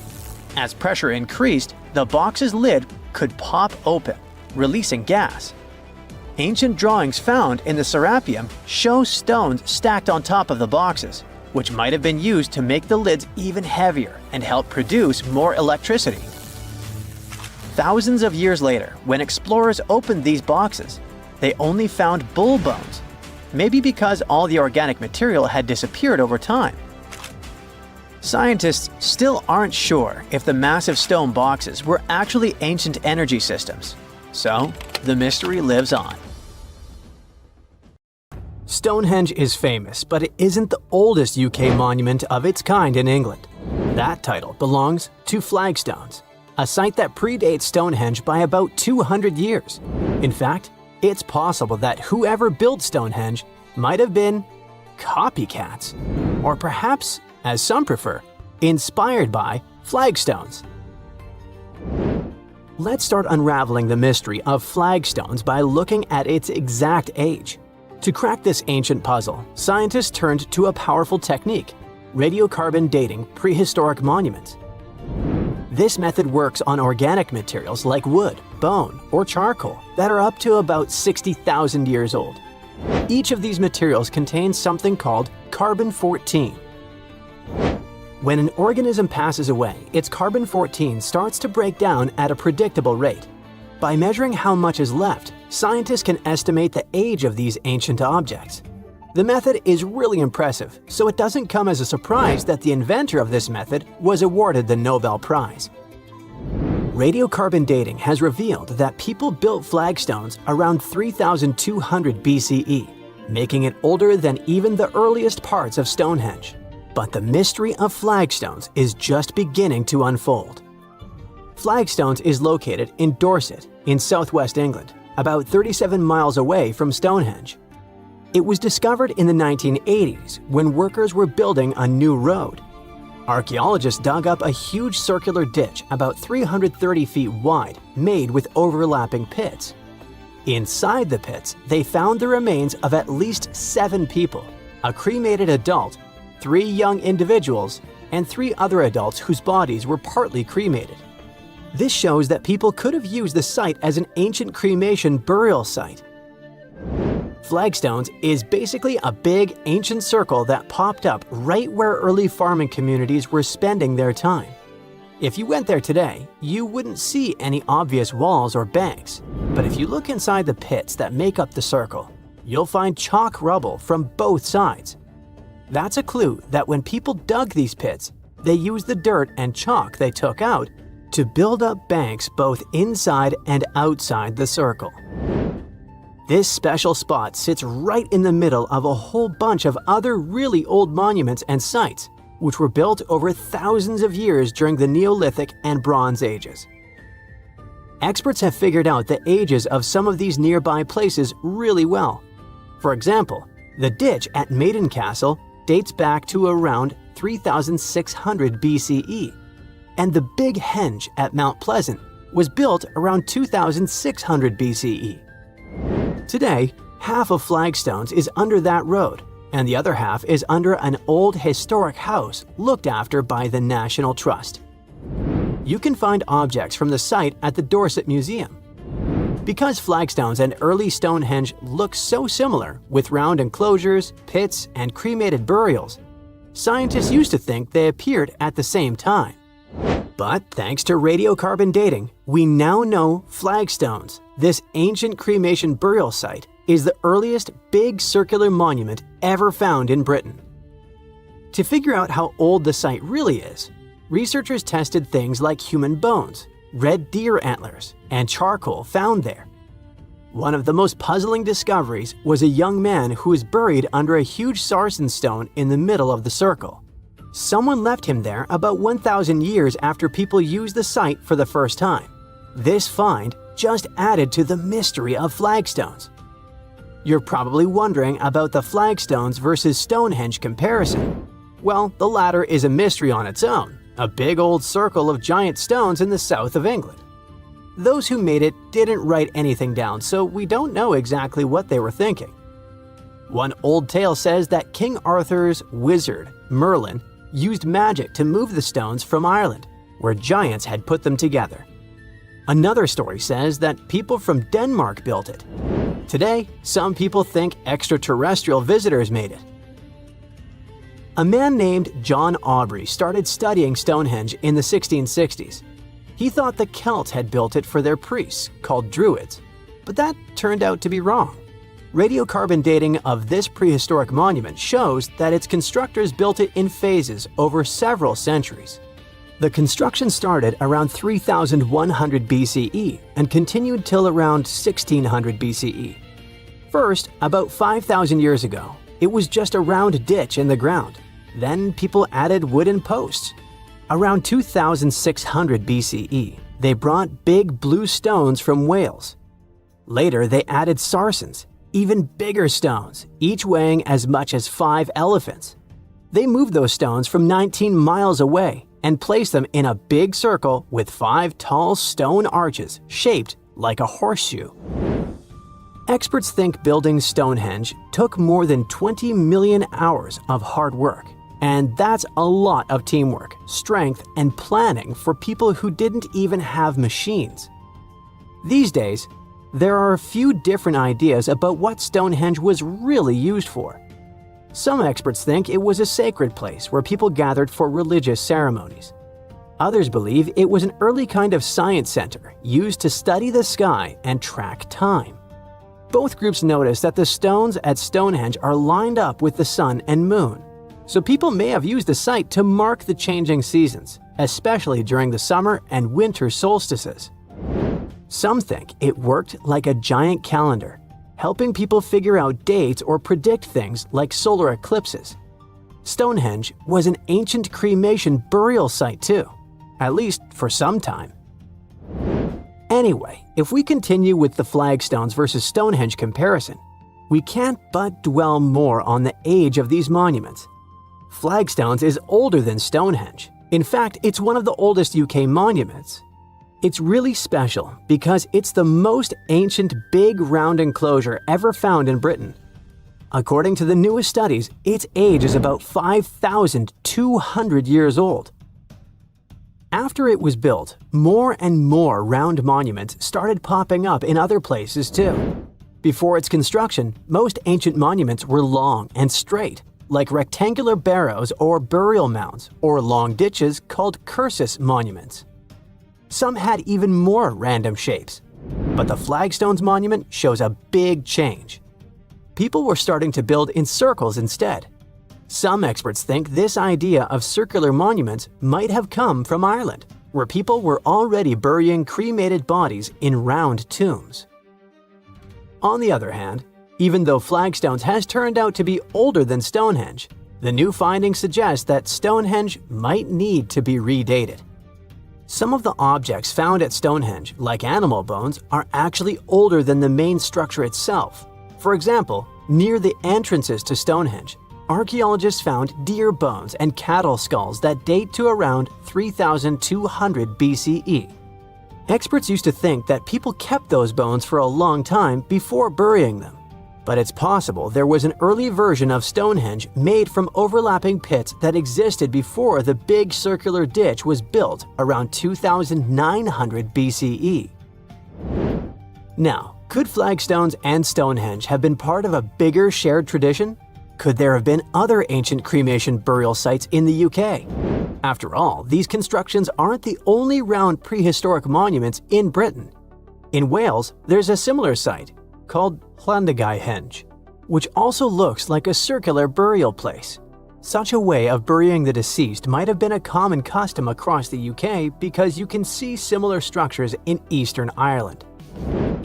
As pressure increased, the box's lid could pop open, releasing gas. Ancient drawings found in the Serapeum show stones stacked on top of the boxes, which might have been used to make the lids even heavier and help produce more electricity. Thousands of years later, when explorers opened these boxes, they only found bull bones, maybe because all the organic material had disappeared over time. Scientists still aren't sure if the massive stone boxes were actually ancient energy systems, so the mystery lives on. Stonehenge is famous, but it isn't the oldest UK monument of its kind in England. That title belongs to Flagstones, a site that predates Stonehenge by about 200 years. In fact, it's possible that whoever built Stonehenge might have been copycats, or perhaps, as some prefer, inspired by flagstones. Let's start unraveling the mystery of flagstones by looking at its exact age. To crack this ancient puzzle, scientists turned to a powerful technique: radiocarbon dating prehistoric monuments. This method works on organic materials like wood, bone, or charcoal that are up to about 60,000 years old. Each of these materials contains something called carbon-14. When an organism passes away, its carbon-14 starts to break down at a predictable rate. By measuring how much is left, scientists can estimate the age of these ancient objects. The method is really impressive, so it doesn't come as a surprise that the inventor of this method was awarded the Nobel Prize. Radiocarbon dating has revealed that people built flagstones around 3200 BCE, making it older than even the earliest parts of Stonehenge. But the mystery of flagstones is just beginning to unfold. Flagstones is located in Dorset, in southwest England, about 37 miles away from Stonehenge. It was discovered in the 1980s when workers were building a new road. Archaeologists dug up a huge circular ditch about 330 feet wide, made with overlapping pits. Inside the pits, they found the remains of at least 7 people, a cremated adult, 3 young individuals, and 3 other adults whose bodies were partly cremated. This shows that people could have used the site as an ancient cremation burial site. Flagstones is basically a big, ancient circle that popped up right where early farming communities were spending their time. If you went there today, you wouldn't see any obvious walls or banks, but if you look inside the pits that make up the circle, you'll find chalk rubble from both sides. That's a clue that when people dug these pits, they used the dirt and chalk they took out to build up banks both inside and outside the circle. This special spot sits right in the middle of a whole bunch of other really old monuments and sites, which were built over thousands of years during the Neolithic and Bronze Ages. Experts have figured out the ages of some of these nearby places really well. For example, the ditch at Maiden Castle dates back to around 3600 BCE, and the Big Henge at Mount Pleasant was built around 2600 BCE. Today, half of Flagstones is under that road, and the other half is under an old historic house looked after by the National Trust. You can find objects from the site at the Dorset Museum. Because flagstones and early Stonehenge look so similar, with round enclosures, pits, and cremated burials, scientists used to think they appeared at the same time. But thanks to radiocarbon dating, we now know flagstones, this ancient cremation burial site, is the earliest big circular monument ever found in Britain. To figure out how old the site really is, researchers tested things like human bones, red deer antlers, and charcoal found there. One of the most puzzling discoveries was a young man who was buried under a huge sarsen stone in the middle of the circle. Someone left him there about 1,000 years after people used the site for the first time. This find just added to the mystery of flagstones. You're probably wondering about the flagstones versus Stonehenge comparison. Well, the latter is a mystery on its own, a big old circle of giant stones in the south of England. Those who made it didn't write anything down, so we don't know exactly what they were thinking. One old tale says that King Arthur's wizard, Merlin, used magic to move the stones from Ireland, where giants had put them together. Another story says that people from Denmark built it. Today, some people think extraterrestrial visitors made it. A man named John Aubrey started studying Stonehenge in the 1660s. He thought the Celts had built it for their priests, called Druids, but that turned out to be wrong. Radiocarbon dating of this prehistoric monument shows that its constructors built it in phases over several centuries. The construction started around 3100 BCE and continued till around 1600 BCE. First, about 5,000 years ago, it was just a round ditch in the ground. Then people added wooden posts. Around 2600 BCE, they brought big blue stones from Wales. Later, they added sarsens, even bigger stones, each weighing as much as 5 elephants. They moved those stones from 19 miles away and placed them in a big circle with 5 tall stone arches shaped like a horseshoe. Experts think building Stonehenge took more than 20 million hours of hard work. And that's a lot of teamwork, strength, and planning for people who didn't even have machines. These days, there are a few different ideas about what Stonehenge was really used for. Some experts think it was a sacred place where people gathered for religious ceremonies. Others believe it was an early kind of science center used to study the sky and track time. Both groups notice that the stones at Stonehenge are lined up with the sun and moon, so people may have used the site to mark the changing seasons, especially during the summer and winter solstices. Some think it worked like a giant calendar, helping people figure out dates or predict things like solar eclipses. Stonehenge was an ancient cremation burial site too, at least for some time. Anyway, if we continue with the flagstones versus Stonehenge comparison, we can't but dwell more on the age of these monuments. Flagstones is older than Stonehenge. In fact, it's one of the oldest UK monuments. It's really special because it's the most ancient big round enclosure ever found in Britain. According to the newest studies, its age is about 5,200 years old. After it was built, more and more round monuments started popping up in other places too. Before its construction, most ancient monuments were long and straight, like rectangular barrows or burial mounds, or long ditches called cursus monuments. Some had even more random shapes, but the Flagstones monument shows a big change. People were starting to build in circles instead. Some experts think this idea of circular monuments might have come from Ireland, where people were already burying cremated bodies in round tombs. On the other hand, even though Flagstones has turned out to be older than Stonehenge, the new findings suggest that Stonehenge might need to be redated. Some of the objects found at Stonehenge, like animal bones, are actually older than the main structure itself. For example, near the entrances to Stonehenge, archaeologists found deer bones and cattle skulls that date to around 3,200 BCE. Experts used to think that people kept those bones for a long time before burying them. But it's possible there was an early version of Stonehenge made from overlapping pits that existed before the big circular ditch was built around 2,900 BCE. Now, could flagstones and Stonehenge have been part of a bigger shared tradition? Could there have been other ancient cremation burial sites in the UK? After all, these constructions aren't the only round prehistoric monuments in Britain. In Wales, there's a similar site called Llandagai, which also looks like a circular burial place. Such a way of burying the deceased might have been a common custom across the UK because you can see similar structures in Eastern Ireland.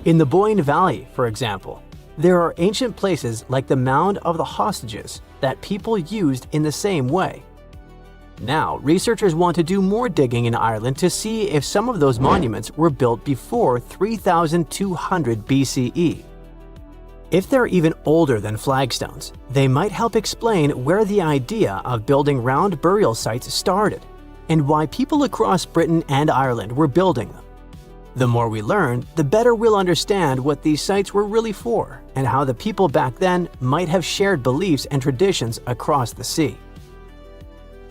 In the Boyne Valley, for example, there are ancient places like the Mound of the Hostages that people used in the same way. Now, researchers want to do more digging in Ireland to see if some of those monuments were built before 3,200 BCE. If they're even older than flagstones, they might help explain where the idea of building round burial sites started and why people across Britain and Ireland were building them. The more we learn, the better we'll understand what these sites were really for and how the people back then might have shared beliefs and traditions across the sea.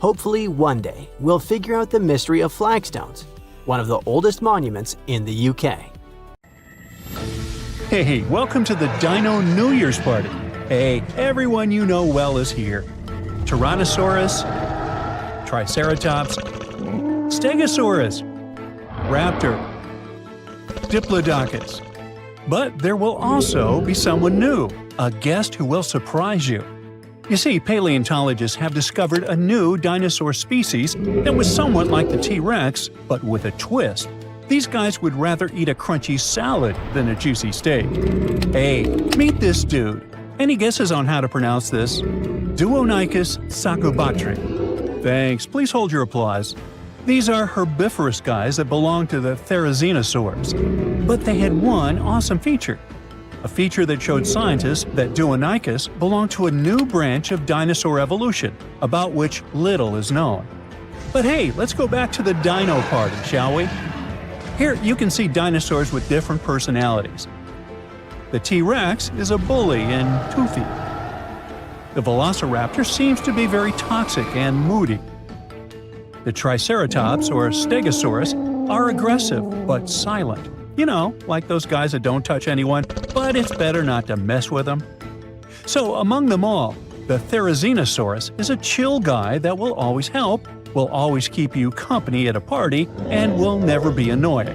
Hopefully, one day, we'll figure out the mystery of flagstones, one of the oldest monuments in the UK. Hey, welcome to the Dino New Year's party. Hey, everyone you know well is here. Tyrannosaurus, Triceratops, Stegosaurus, Raptor, Diplodocus. But there will also be someone new, a guest who will surprise you. You see, paleontologists have discovered a new dinosaur species that was somewhat like the T-Rex, but with a twist. These guys would rather eat a crunchy salad than a juicy steak. Hey, meet this dude. Any guesses on how to pronounce this? Duonicus sacobatri. Thanks, please hold your applause. These are herbivorous guys that belong to the therizinosaurs. But they had one awesome feature. A feature that showed scientists that Duonicus belonged to a new branch of dinosaur evolution, about which little is known. But hey, let's go back to the dino party, shall we? Here you can see dinosaurs with different personalities. The T-Rex is a bully and toothy. The Velociraptor seems to be very toxic and moody. The Triceratops or Stegosaurus are aggressive but silent. You know, like those guys that don't touch anyone, but it's better not to mess with them. So among them all, the Therizinosaurus is a chill guy that will always help, will always keep you company at a party, and will never be annoying.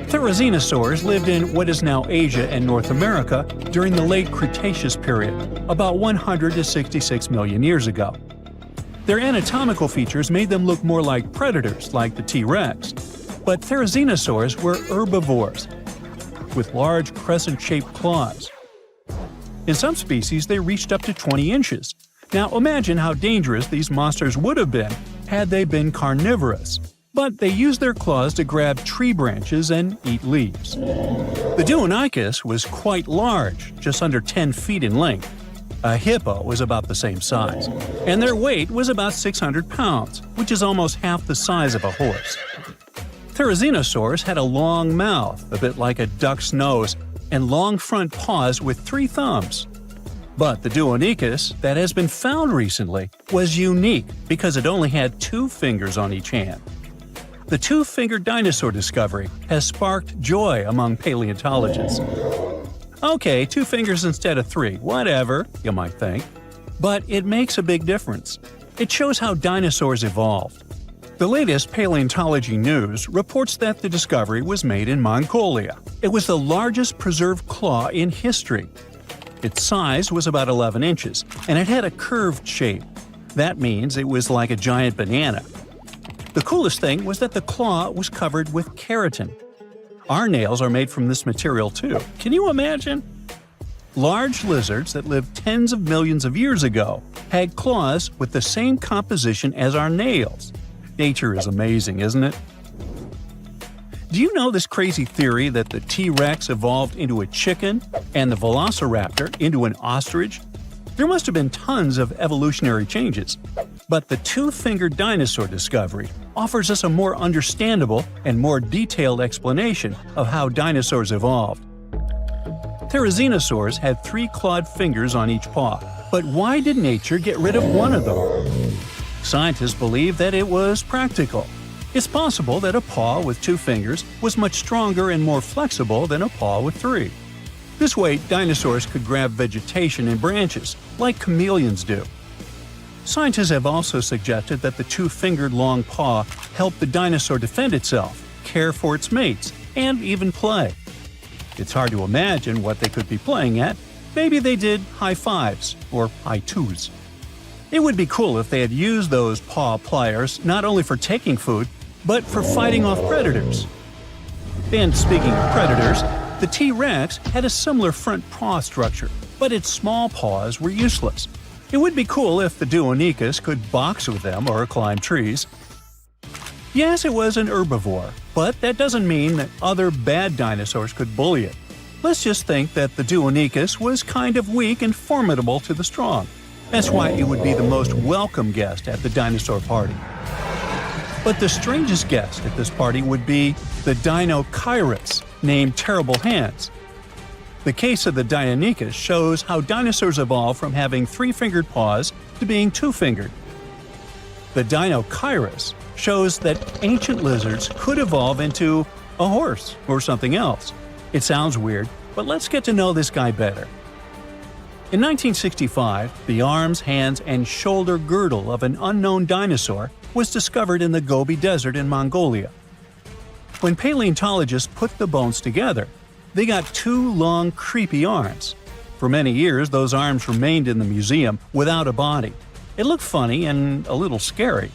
Therizinosaurs lived in what is now Asia and North America during the late Cretaceous period, about 100 to 66 million years ago. Their anatomical features made them look more like predators like the T-Rex. But therizinosaurs were herbivores, with large crescent-shaped claws. In some species, they reached up to 20 inches. Now imagine how dangerous these monsters would have been had they been carnivorous. But they used their claws to grab tree branches and eat leaves. The Duonicus was quite large, just under 10 feet in length. A hippo was about the same size, and their weight was about 600 pounds, which is almost half the size of a horse. Therizinosaurs had a long mouth, a bit like a duck's nose, and long front paws with 3 thumbs. But the Duonicus, that has been found recently, was unique because it only had 2 fingers on each hand. The 2-fingered dinosaur discovery has sparked joy among paleontologists. Okay, 2 fingers instead of 3, whatever, you might think. But it makes a big difference. It shows how dinosaurs evolved. The latest paleontology news reports that the discovery was made in Mongolia. It was the largest preserved claw in history. Its size was about 11 inches, and it had a curved shape. That means it was like a giant banana. The coolest thing was that the claw was covered with keratin. Our nails are made from this material too. Can you imagine? Large lizards that lived tens of millions of years ago had claws with the same composition as our nails. Nature is amazing, isn't it? Do you know this crazy theory that the T-Rex evolved into a chicken and the Velociraptor into an ostrich? There must have been tons of evolutionary changes. But the two-fingered dinosaur discovery offers us a more understandable and more detailed explanation of how dinosaurs evolved. Therizinosaurs had 3 clawed fingers on each paw, but why did nature get rid of one of them? Scientists believe that it was practical. It's possible that a paw with 2 fingers was much stronger and more flexible than a paw with 3. This way, dinosaurs could grab vegetation and branches, like chameleons do. Scientists have also suggested that the 2-fingered long paw helped the dinosaur defend itself, care for its mates, and even play. It's hard to imagine what they could be playing at. Maybe they did high fives or high twos. It would be cool if they had used those paw pliers not only for taking food, but for fighting off predators. And speaking of predators, the T-Rex had a similar front paw structure, but its small paws were useless. It would be cool if the Deinonychus could box with them or climb trees. Yes, it was an herbivore, but that doesn't mean that other bad dinosaurs could bully it. Let's just think that the Deinonychus was kind of weak and formidable to the strong. That's why it would be the most welcome guest at the dinosaur party. But the strangest guest at this party would be the Deinonychus, named Terrible Hands. The case of the Deinonychus shows how dinosaurs evolved from having 3-fingered paws to being 2-fingered. The Deinonychus shows that ancient lizards could evolve into a horse or something else. It sounds weird, but let's get to know this guy better. In 1965, the arms, hands, and shoulder girdle of an unknown dinosaur was discovered in the Gobi Desert in Mongolia. When paleontologists put the bones together, they got 2 long, creepy arms. For many years, those arms remained in the museum without a body. It looked funny and a little scary.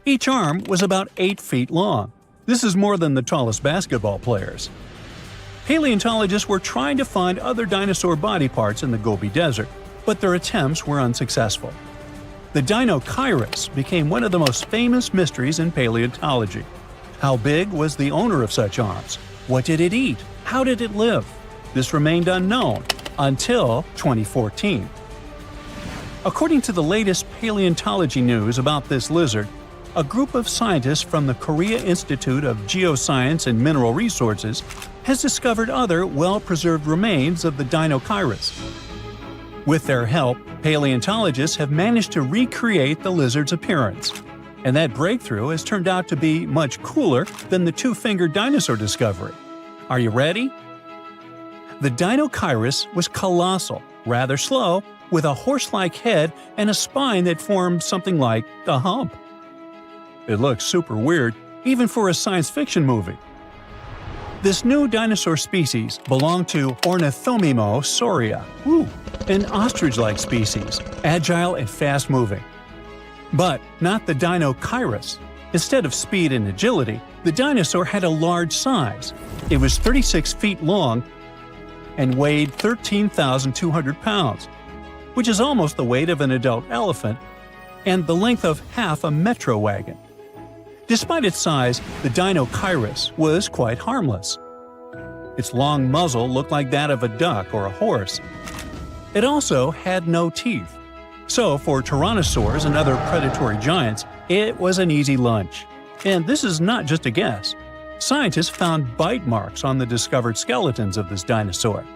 Each arm was about 8 feet long. This is more than the tallest basketball players. Paleontologists were trying to find other dinosaur body parts in the Gobi Desert, but their attempts were unsuccessful. The Deinonychus became one of the most famous mysteries in paleontology. How big was the owner of such arms? What did it eat? How did it live? This remained unknown until 2014. According to the latest paleontology news about this lizard, a group of scientists from the Korea Institute of Geoscience and Mineral Resources has discovered other well-preserved remains of the Deinonychus. With their help, paleontologists have managed to recreate the lizard's appearance. And that breakthrough has turned out to be much cooler than the 2-fingered dinosaur discovery. Are you ready? The Deinonychus was colossal, rather slow, with a horse-like head and a spine that formed something like a hump. It looks super weird, even for a science fiction movie. This new dinosaur species belonged to Ornithomimosauria, an ostrich-like species, agile and fast-moving. But not the Deinonychus. Instead of speed and agility, the dinosaur had a large size. It was 36 feet long and weighed 13,200 pounds, which is almost the weight of an adult elephant and the length of half a metro wagon. Despite its size, the Deinonychus was quite harmless. Its long muzzle looked like that of a duck or a horse. It also had no teeth. So for tyrannosaurs and other predatory giants, it was an easy lunch. And this is not just a guess. Scientists found bite marks on the discovered skeletons of this dinosaur.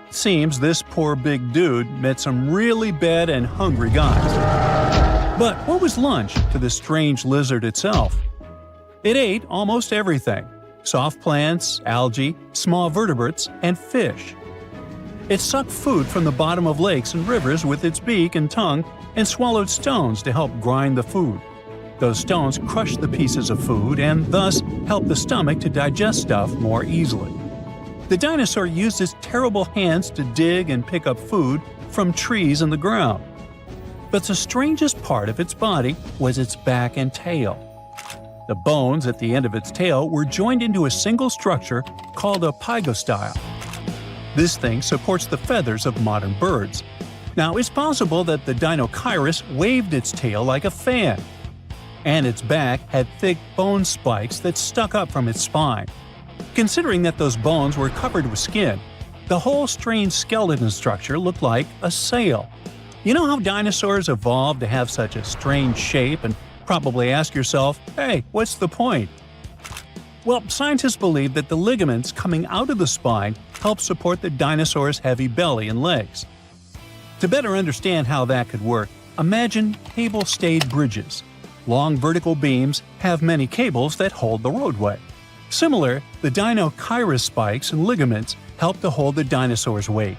It seems this poor big dude met some really bad and hungry guys. But what was lunch to this strange lizard itself? It ate almost everything: soft plants, algae, small vertebrates, and fish. It sucked food from the bottom of lakes and rivers with its beak and tongue and swallowed stones to help grind the food. Those stones crushed the pieces of food and thus helped the stomach to digest stuff more easily. The dinosaur used its terrible hands to dig and pick up food from trees and the ground. But the strangest part of its body was its back and tail. The bones at the end of its tail were joined into a single structure called a pygostyle. This thing supports the feathers of modern birds. Now, it's possible that the Deinonychus waved its tail like a fan, and its back had thick bone spikes that stuck up from its spine. Considering that those bones were covered with skin, The whole strange skeleton structure looked like a sail. You know how dinosaurs evolved to have such a strange shape and probably ask yourself, hey, what's the point? Well, scientists believe that the ligaments coming out of the spine help support the dinosaur's heavy belly and legs. To better understand how that could work, imagine cable-stayed bridges. Long vertical beams have many cables that hold the roadway. Similar, the dinokairos spikes and ligaments help to hold the dinosaur's weight.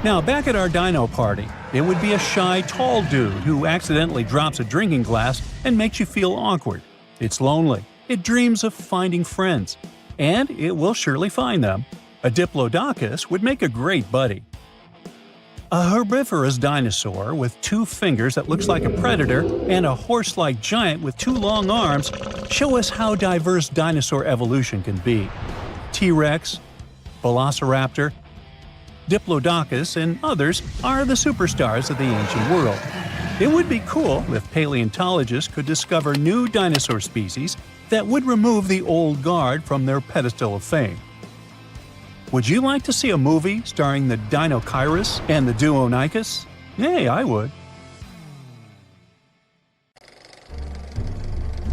Now, back at our dino party, it would be a shy, tall dude who accidentally drops a drinking glass and makes you feel awkward. It's lonely. It dreams of finding friends. And it will surely find them. A diplodocus would make a great buddy. A herbivorous dinosaur with 2 fingers that looks like a predator and a horse-like giant with 2 long arms show us how diverse dinosaur evolution can be. T-Rex, Velociraptor, Diplodocus, and others are the superstars of the ancient world. It would be cool if paleontologists could discover new dinosaur species that would remove the old guard from their pedestal of fame. Would you like to see a movie starring the dinokairos and the duonicus? Hey, I would.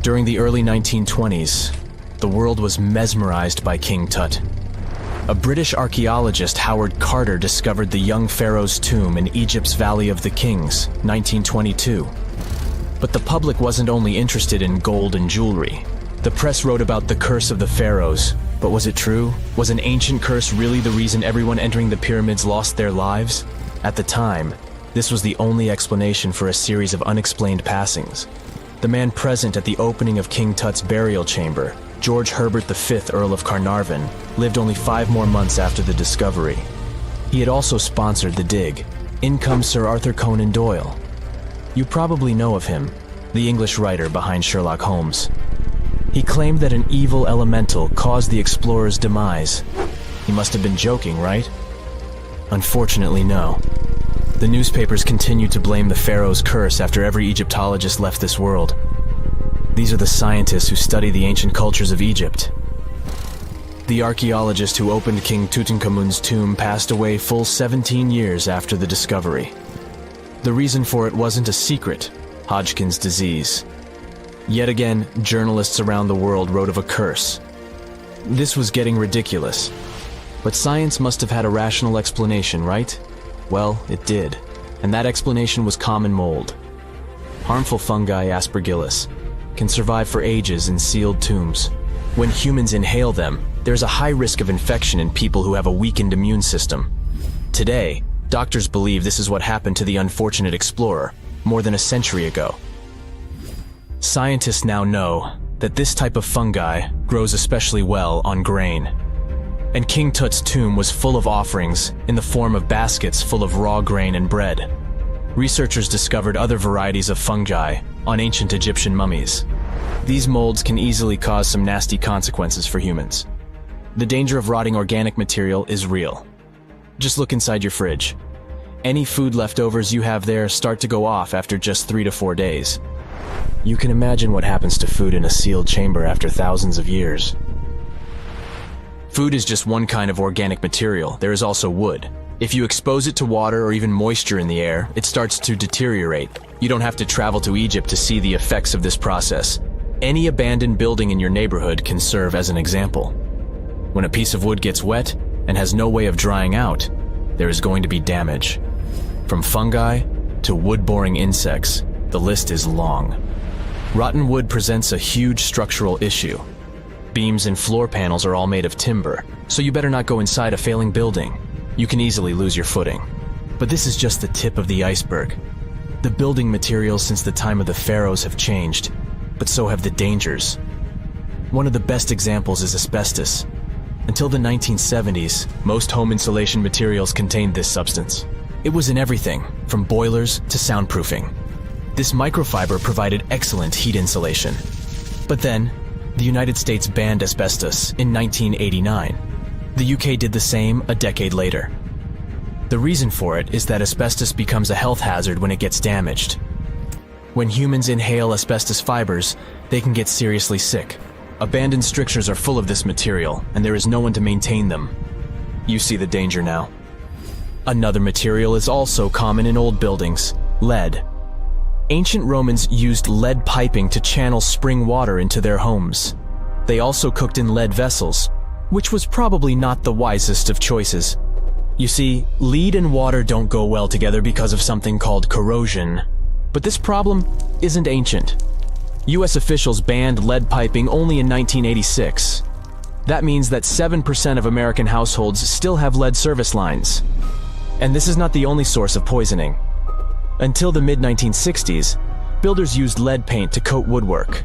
During the early 1920s, the world was mesmerized by King Tut. A British archaeologist, Howard Carter, discovered the young pharaoh's tomb in Egypt's Valley of the Kings, 1922. But the public wasn't only interested in gold and jewelry. The press wrote about the curse of the pharaohs. But was it true? Was an ancient curse really the reason everyone entering the pyramids lost their lives? At the time, this was the only explanation for a series of unexplained passings. The man present at the opening of King Tut's burial chamber, George Herbert V, Earl of Carnarvon, lived only 5 more months after the discovery. He had also sponsored the dig. In comes Sir Arthur Conan Doyle. You probably know of him, the English writer behind Sherlock Holmes. He claimed that an evil elemental caused the explorer's demise. He must have been joking, right? Unfortunately, no. The newspapers continued to blame the pharaoh's curse after every Egyptologist left this world. These are the scientists who study the ancient cultures of Egypt. The archaeologist who opened King Tutankhamun's tomb passed away full 17 years after the discovery. The reason for it wasn't a secret: Hodgkin's disease. Yet again, journalists around the world wrote of a curse. This was getting ridiculous. But science must have had a rational explanation, right? Well, it did. And that explanation was common mold. Harmful fungi, Aspergillus, can survive for ages in sealed tombs. When humans inhale them, there's a high risk of infection in people who have a weakened immune system. Today, doctors believe this is what happened to the unfortunate explorer more than a century ago. Scientists now know that this type of fungi grows especially well on grain. And King Tut's tomb was full of offerings in the form of baskets full of raw grain and bread. Researchers discovered other varieties of fungi on ancient Egyptian mummies. These molds can easily cause some nasty consequences for humans. The danger of rotting organic material is real. Just look inside your fridge. Any food leftovers you have there start to go off after just 3 to 4 days. You can imagine what happens to food in a sealed chamber after thousands of years. Food is just one kind of organic material. There is also wood. If you expose it to water or even moisture in the air, it starts to deteriorate. You don't have to travel to Egypt to see the effects of this process. Any abandoned building in your neighborhood can serve as an example. When a piece of wood gets wet and has no way of drying out, there is going to be damage. From fungi to wood-boring insects, the list is long. Rotten wood presents a huge structural issue. Beams and floor panels are all made of timber, so you better not go inside a failing building. You can easily lose your footing. But this is just the tip of the iceberg. The building materials since the time of the pharaohs have changed, but so have the dangers. One of the best examples is asbestos. Until the 1970s, most home insulation materials contained this substance. It was in everything, from boilers to soundproofing. This microfiber provided excellent heat insulation. But then, the United States banned asbestos in 1989. The UK did the same a decade later. The reason for it is that asbestos becomes a health hazard when it gets damaged. When humans inhale asbestos fibers, they can get seriously sick. Abandoned strictures are full of this material, and there is no one to maintain them. You see the danger now. Another material is also common in old buildings: lead. Ancient Romans used lead piping to channel spring water into their homes. They also cooked in lead vessels, which was probably not the wisest of choices. You see, lead and water don't go well together because of something called corrosion. But this problem isn't ancient. US officials banned lead piping only in 1986. That means that 7% of American households still have lead service lines. And this is not the only source of poisoning. Until the mid-1960s, builders used lead paint to coat woodwork.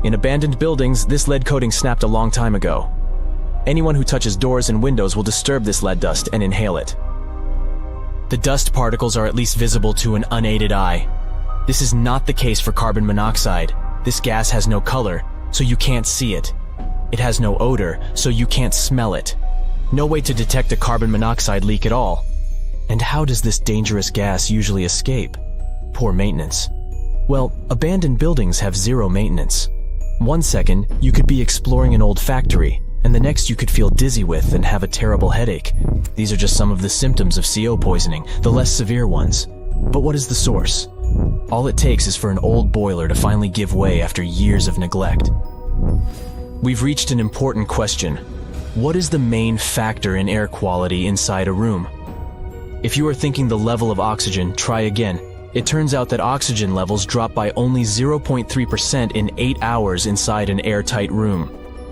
In abandoned buildings, this lead coating snapped a long time ago. Anyone who touches doors and windows will disturb this lead dust and inhale it. The dust particles are at least visible to an unaided eye. This is not the case for carbon monoxide. This gas has no color, so you can't see it. It has no odor, so you can't smell it. No way to detect a carbon monoxide leak at all. And how does this dangerous gas usually escape? Poor maintenance. Well, abandoned buildings have zero maintenance. One second, you could be exploring an old factory, and the next you could feel dizzy with and have a terrible headache. These are just some of the symptoms of CO poisoning, the less severe ones. But what is the source? All it takes is for an old boiler to finally give way after years of neglect. We've reached an important question. What is the main factor in air quality inside a room? If you are thinking the level of oxygen, try again. It turns out that oxygen levels drop by only 0.3% in 8 hours inside an airtight room.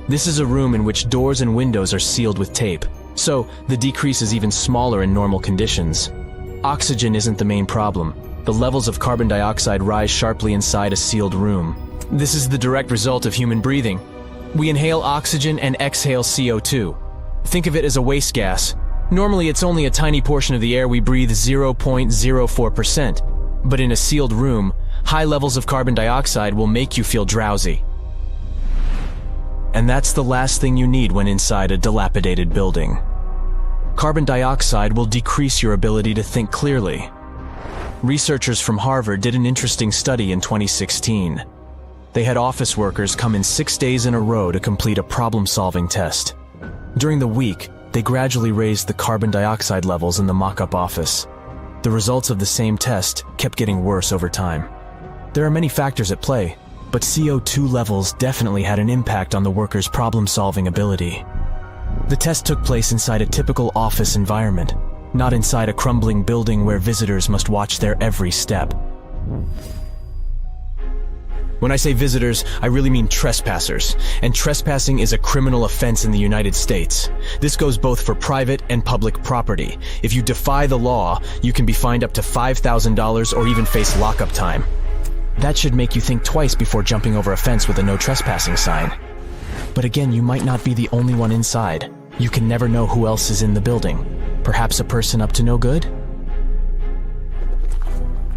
This is a room in which doors and windows are sealed with tape, so the decrease is even smaller in normal conditions. Oxygen isn't the main problem. The levels of carbon dioxide rise sharply inside a sealed room. This is the direct result of human breathing. We inhale oxygen and exhale CO2. Think of it as a waste gas. Normally it's only a tiny portion of the air we breathe, 0.04%. But in a sealed room, high levels of carbon dioxide will make you feel drowsy. And that's the last thing you need when inside a dilapidated building. Carbon dioxide will decrease your ability to think clearly. Researchers from Harvard did an interesting study in 2016. They had office workers come in 6 days in a row to complete a problem-solving test. During the week, they gradually raised the carbon dioxide levels in the mock-up office. The results of the same test kept getting worse over time. There are many factors at play, but CO2 levels definitely had an impact on the workers' problem-solving ability. The test took place inside a typical office environment, not inside a crumbling building where visitors must watch their every step. When I say visitors, I really mean trespassers, and trespassing is a criminal offense in the United States. This goes both for private and public property. If you defy the law, you can be fined up to $5,000 or even face lockup time. That should make you think twice before jumping over a fence with a no trespassing sign. But again, you might not be the only one inside. You can never know who else is in the building. Perhaps a person up to no good?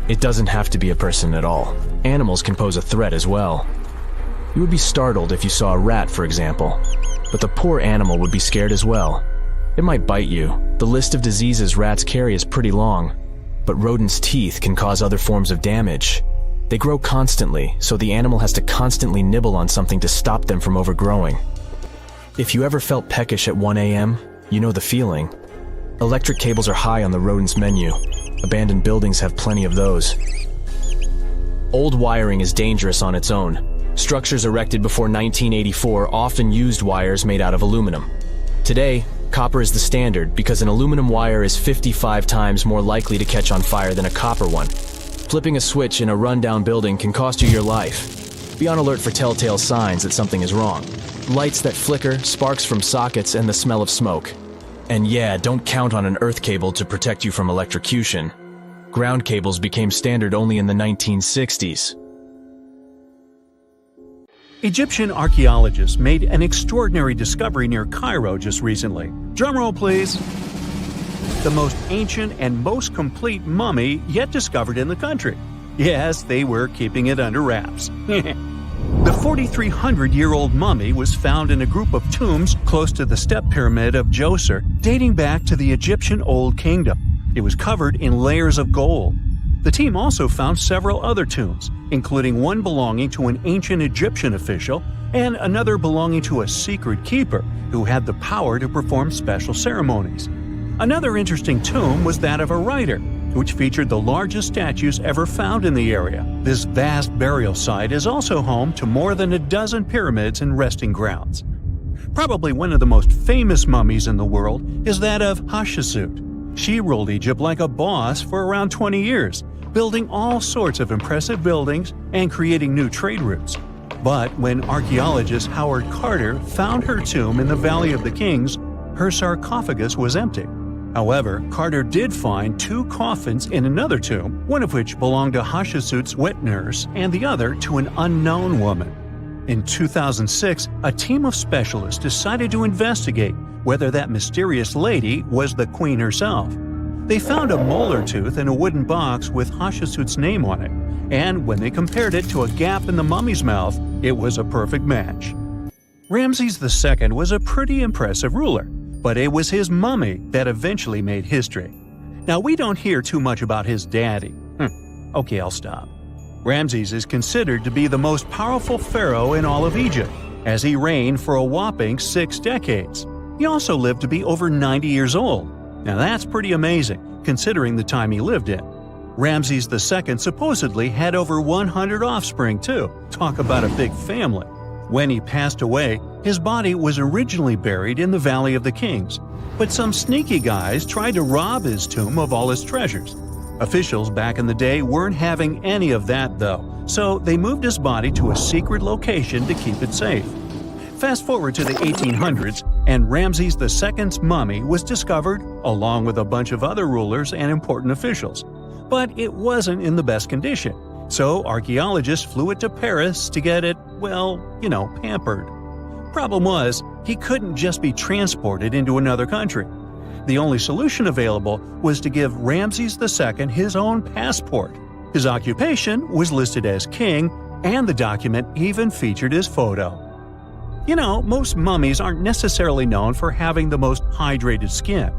It doesn't have to be a person at all. Animals can pose a threat as well. You would be startled if you saw a rat, for example. But the poor animal would be scared as well. It might bite you. The list of diseases rats carry is pretty long. But rodents' teeth can cause other forms of damage. They grow constantly, so the animal has to constantly nibble on something to stop them from overgrowing. If you ever felt peckish at 1 a.m., you know the feeling. Electric cables are high on the rodents' menu. Abandoned buildings have plenty of those. Old wiring is dangerous on its own. Structures erected before 1984 often used wires made out of aluminum. Today, copper is the standard because an aluminum wire is 55 times more likely to catch on fire than a copper one. Flipping a switch in a rundown building can cost you your life. Be on alert for telltale signs that something is wrong. Lights that flicker, sparks from sockets, and the smell of smoke. And yeah, don't count on an earth cable to protect you from electrocution. Ground cables became standard only in the 1960s. Egyptian archaeologists made an extraordinary discovery near Cairo just recently. Drumroll, please. The most ancient and most complete mummy yet discovered in the country. Yes, they were keeping it under wraps. The 4,300-year-old mummy was found in a group of tombs close to the step pyramid of Djoser, dating back to the Egyptian Old Kingdom. It was covered in layers of gold. The team also found several other tombs, including one belonging to an ancient Egyptian official and another belonging to a secret keeper who had the power to perform special ceremonies. Another interesting tomb was that of a writer, which featured the largest statues ever found in the area. This vast burial site is also home to more than a dozen pyramids and resting grounds. Probably one of the most famous mummies in the world is that of Hatshepsut. She ruled Egypt like a boss for around 20 years, building all sorts of impressive buildings and creating new trade routes. But when archaeologist Howard Carter found her tomb in the Valley of the Kings, her sarcophagus was empty. However, Carter did find 2 coffins in another tomb, one of which belonged to Hatshepsut's wet nurse and the other to an unknown woman. In 2006, a team of specialists decided to investigate whether that mysterious lady was the queen herself. They found a molar tooth in a wooden box with Hatshepsut's name on it, and when they compared it to a gap in the mummy's mouth, it was a perfect match. Ramses II was a pretty impressive ruler, but it was his mummy that eventually made history. Now, we don't hear too much about his daddy. Okay, I'll stop. Ramses is considered to be the most powerful pharaoh in all of Egypt, as he reigned for a whopping 6 decades. He also lived to be over 90 years old. Now that's pretty amazing, considering the time he lived in. Ramses II supposedly had over 100 offspring too. Talk about a big family. When he passed away, his body was originally buried in the Valley of the Kings, but some sneaky guys tried to rob his tomb of all his treasures. Officials back in the day weren't having any of that though, so they moved his body to a secret location to keep it safe. Fast forward to the 1800s, and Ramses II's mummy was discovered along with a bunch of other rulers and important officials. But it wasn't in the best condition, so archaeologists flew it to Paris to get it, pampered. Problem was, he couldn't just be transported into another country. The only solution available was to give Ramses II his own passport. His occupation was listed as king, and the document even featured his photo. Most mummies aren't necessarily known for having the most hydrated skin.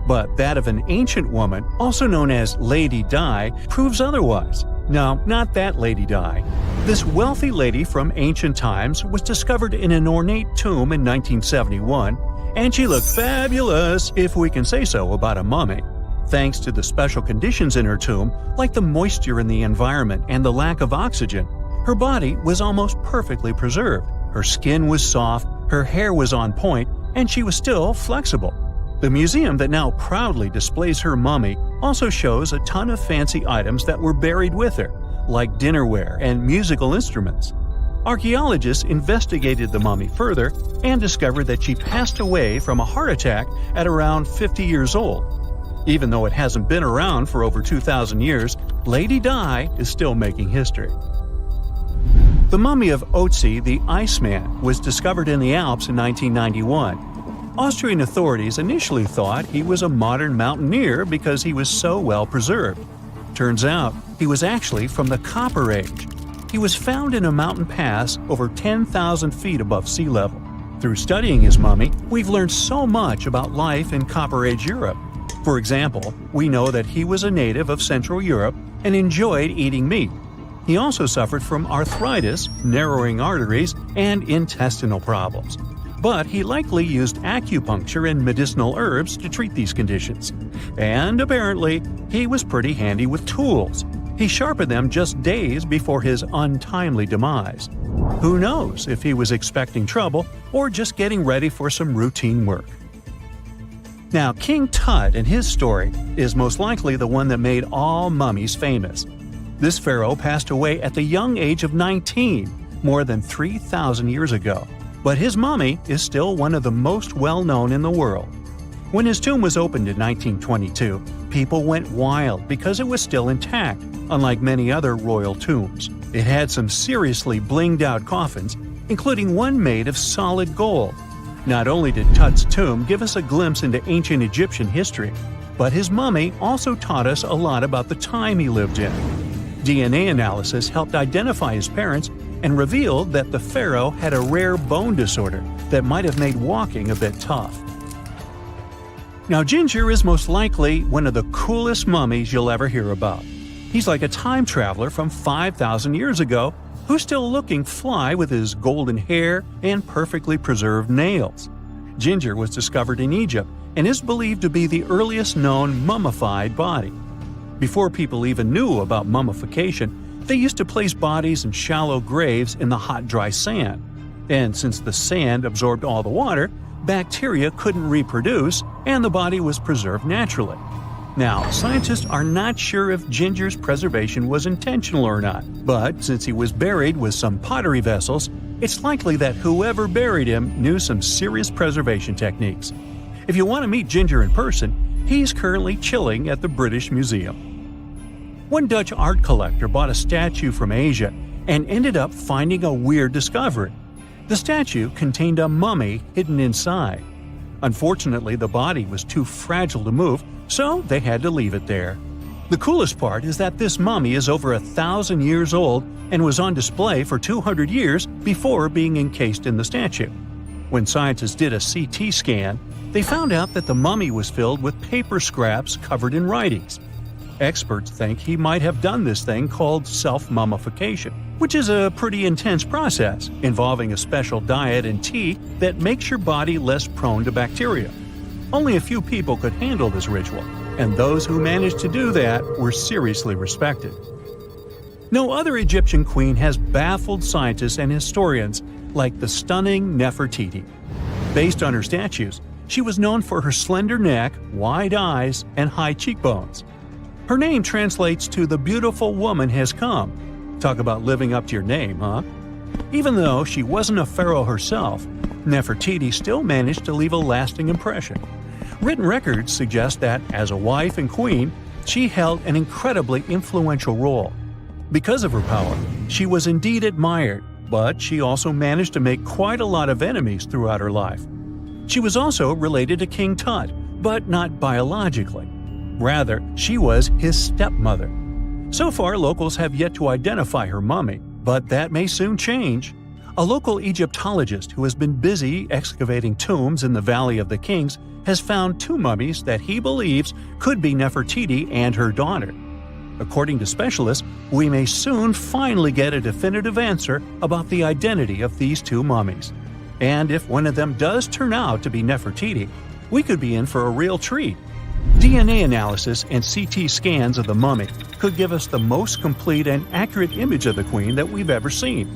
But that of an ancient woman, also known as Lady Di, proves otherwise. No, not that Lady Di. This wealthy lady from ancient times was discovered in an ornate tomb in 1971, and she looked fabulous, if we can say so about a mummy. Thanks to the special conditions in her tomb, like the moisture in the environment and the lack of oxygen, her body was almost perfectly preserved. Her skin was soft, her hair was on point, and she was still flexible. The museum that now proudly displays her mummy also shows a ton of fancy items that were buried with her, like dinnerware and musical instruments. Archaeologists investigated the mummy further and discovered that she passed away from a heart attack at around 50 years old. Even though it hasn't been around for over 2,000 years, Lady Di is still making history. The mummy of Otzi the Iceman was discovered in the Alps in 1991. Austrian authorities initially thought he was a modern mountaineer because he was so well preserved. Turns out, he was actually from the Copper Age. He was found in a mountain pass over 10,000 feet above sea level. Through studying his mummy, we've learned so much about life in Copper Age Europe. For example, we know that he was a native of Central Europe and enjoyed eating meat. He also suffered from arthritis, narrowing arteries, and intestinal problems. But he likely used acupuncture and medicinal herbs to treat these conditions. And apparently, he was pretty handy with tools. He sharpened them just days before his untimely demise. Who knows if he was expecting trouble or just getting ready for some routine work. Now, King Tut and his story is most likely the one that made all mummies famous. This pharaoh passed away at the young age of 19, more than 3,000 years ago. But his mummy is still one of the most well-known in the world. When his tomb was opened in 1922, people went wild because it was still intact, unlike many other royal tombs. It had some seriously blinged-out coffins, including one made of solid gold. Not only did Tut's tomb give us a glimpse into ancient Egyptian history, but his mummy also taught us a lot about the time he lived in. DNA analysis helped identify his parents and revealed that the pharaoh had a rare bone disorder that might have made walking a bit tough. Now, Ginger is most likely one of the coolest mummies you'll ever hear about. He's like a time traveler from 5,000 years ago who's still looking fly with his golden hair and perfectly preserved nails. Ginger was discovered in Egypt and is believed to be the earliest known mummified body. Before people even knew about mummification, they used to place bodies in shallow graves in the hot, dry sand. And since the sand absorbed all the water, bacteria couldn't reproduce and the body was preserved naturally. Now, scientists are not sure if Ginger's preservation was intentional or not, but since he was buried with some pottery vessels, it's likely that whoever buried him knew some serious preservation techniques. If you want to meet Ginger in person, he's currently chilling at the British Museum. One Dutch art collector bought a statue from Asia and ended up finding a weird discovery. The statue contained a mummy hidden inside. Unfortunately, the body was too fragile to move, so they had to leave it there. The coolest part is that this mummy is over 1,000 years old and was on display for 200 years before being encased in the statue. When scientists did a CT scan, they found out that the mummy was filled with paper scraps covered in writings. Experts think he might have done this thing called self-mummification, which is a pretty intense process involving a special diet and tea that makes your body less prone to bacteria. Only a few people could handle this ritual, and those who managed to do that were seriously respected. No other Egyptian queen has baffled scientists and historians like the stunning Nefertiti. Based on her statues, she was known for her slender neck, wide eyes, and high cheekbones. Her name translates to "the beautiful woman has come." Talk about living up to your name, huh? Even though she wasn't a pharaoh herself, Nefertiti still managed to leave a lasting impression. Written records suggest that, as a wife and queen, she held an incredibly influential role. Because of her power, she was indeed admired, but she also managed to make quite a lot of enemies throughout her life. She was also related to King Tut, but not biologically. Rather, she was his stepmother. So far, locals have yet to identify her mummy, but that may soon change. A local Egyptologist who has been busy excavating tombs in the Valley of the Kings has found two mummies that he believes could be Nefertiti and her daughter. According to specialists, we may soon finally get a definitive answer about the identity of these two mummies. And if one of them does turn out to be Nefertiti, we could be in for a real treat. DNA analysis and CT scans of the mummy could give us the most complete and accurate image of the queen that we've ever seen.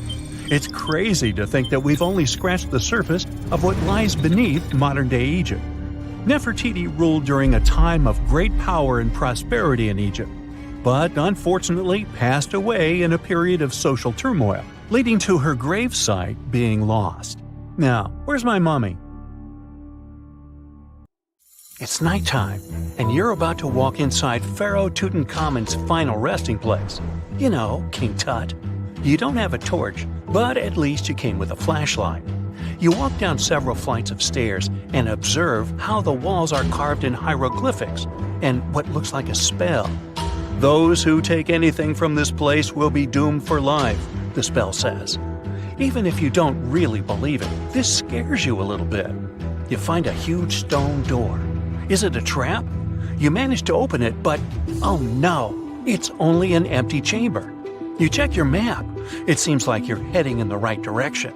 It's crazy to think that we've only scratched the surface of what lies beneath modern-day Egypt. Nefertiti ruled during a time of great power and prosperity in Egypt, but unfortunately passed away in a period of social turmoil, leading to her gravesite being lost. Now, where's my mummy? It's nighttime, and you're about to walk inside Pharaoh Tutankhamun's final resting place. You know, King Tut. You don't have a torch, but at least you came with a flashlight. You walk down several flights of stairs and observe how the walls are carved in hieroglyphics and what looks like a spell. Those who take anything from this place will be doomed for life, the spell says. Even if you don't really believe it, this scares you a little bit. You find a huge stone door. Is it a trap? You manage to open it, but oh no, it's only an empty chamber. You check your map. It seems like you're heading in the right direction.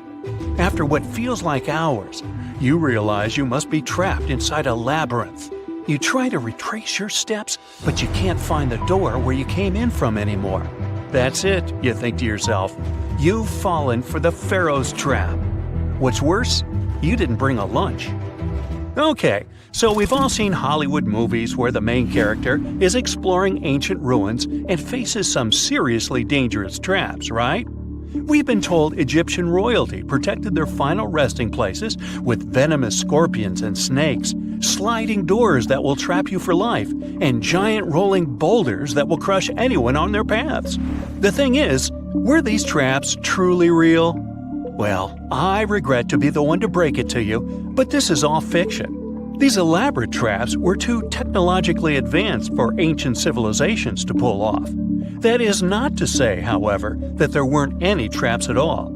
After what feels like hours, you realize you must be trapped inside a labyrinth. You try to retrace your steps, but you can't find the door where you came in from anymore. That's it, you think to yourself. You've fallen for the Pharaoh's trap. What's worse, you didn't bring a lunch. Okay, so we've all seen Hollywood movies where the main character is exploring ancient ruins and faces some seriously dangerous traps, right? We've been told Egyptian royalty protected their final resting places with venomous scorpions and snakes, sliding doors that will trap you for life, and giant rolling boulders that will crush anyone on their paths. The thing is, were these traps truly real? Well, I regret to be the one to break it to you, but this is all fiction. These elaborate traps were too technologically advanced for ancient civilizations to pull off. That is not to say, however, that there weren't any traps at all.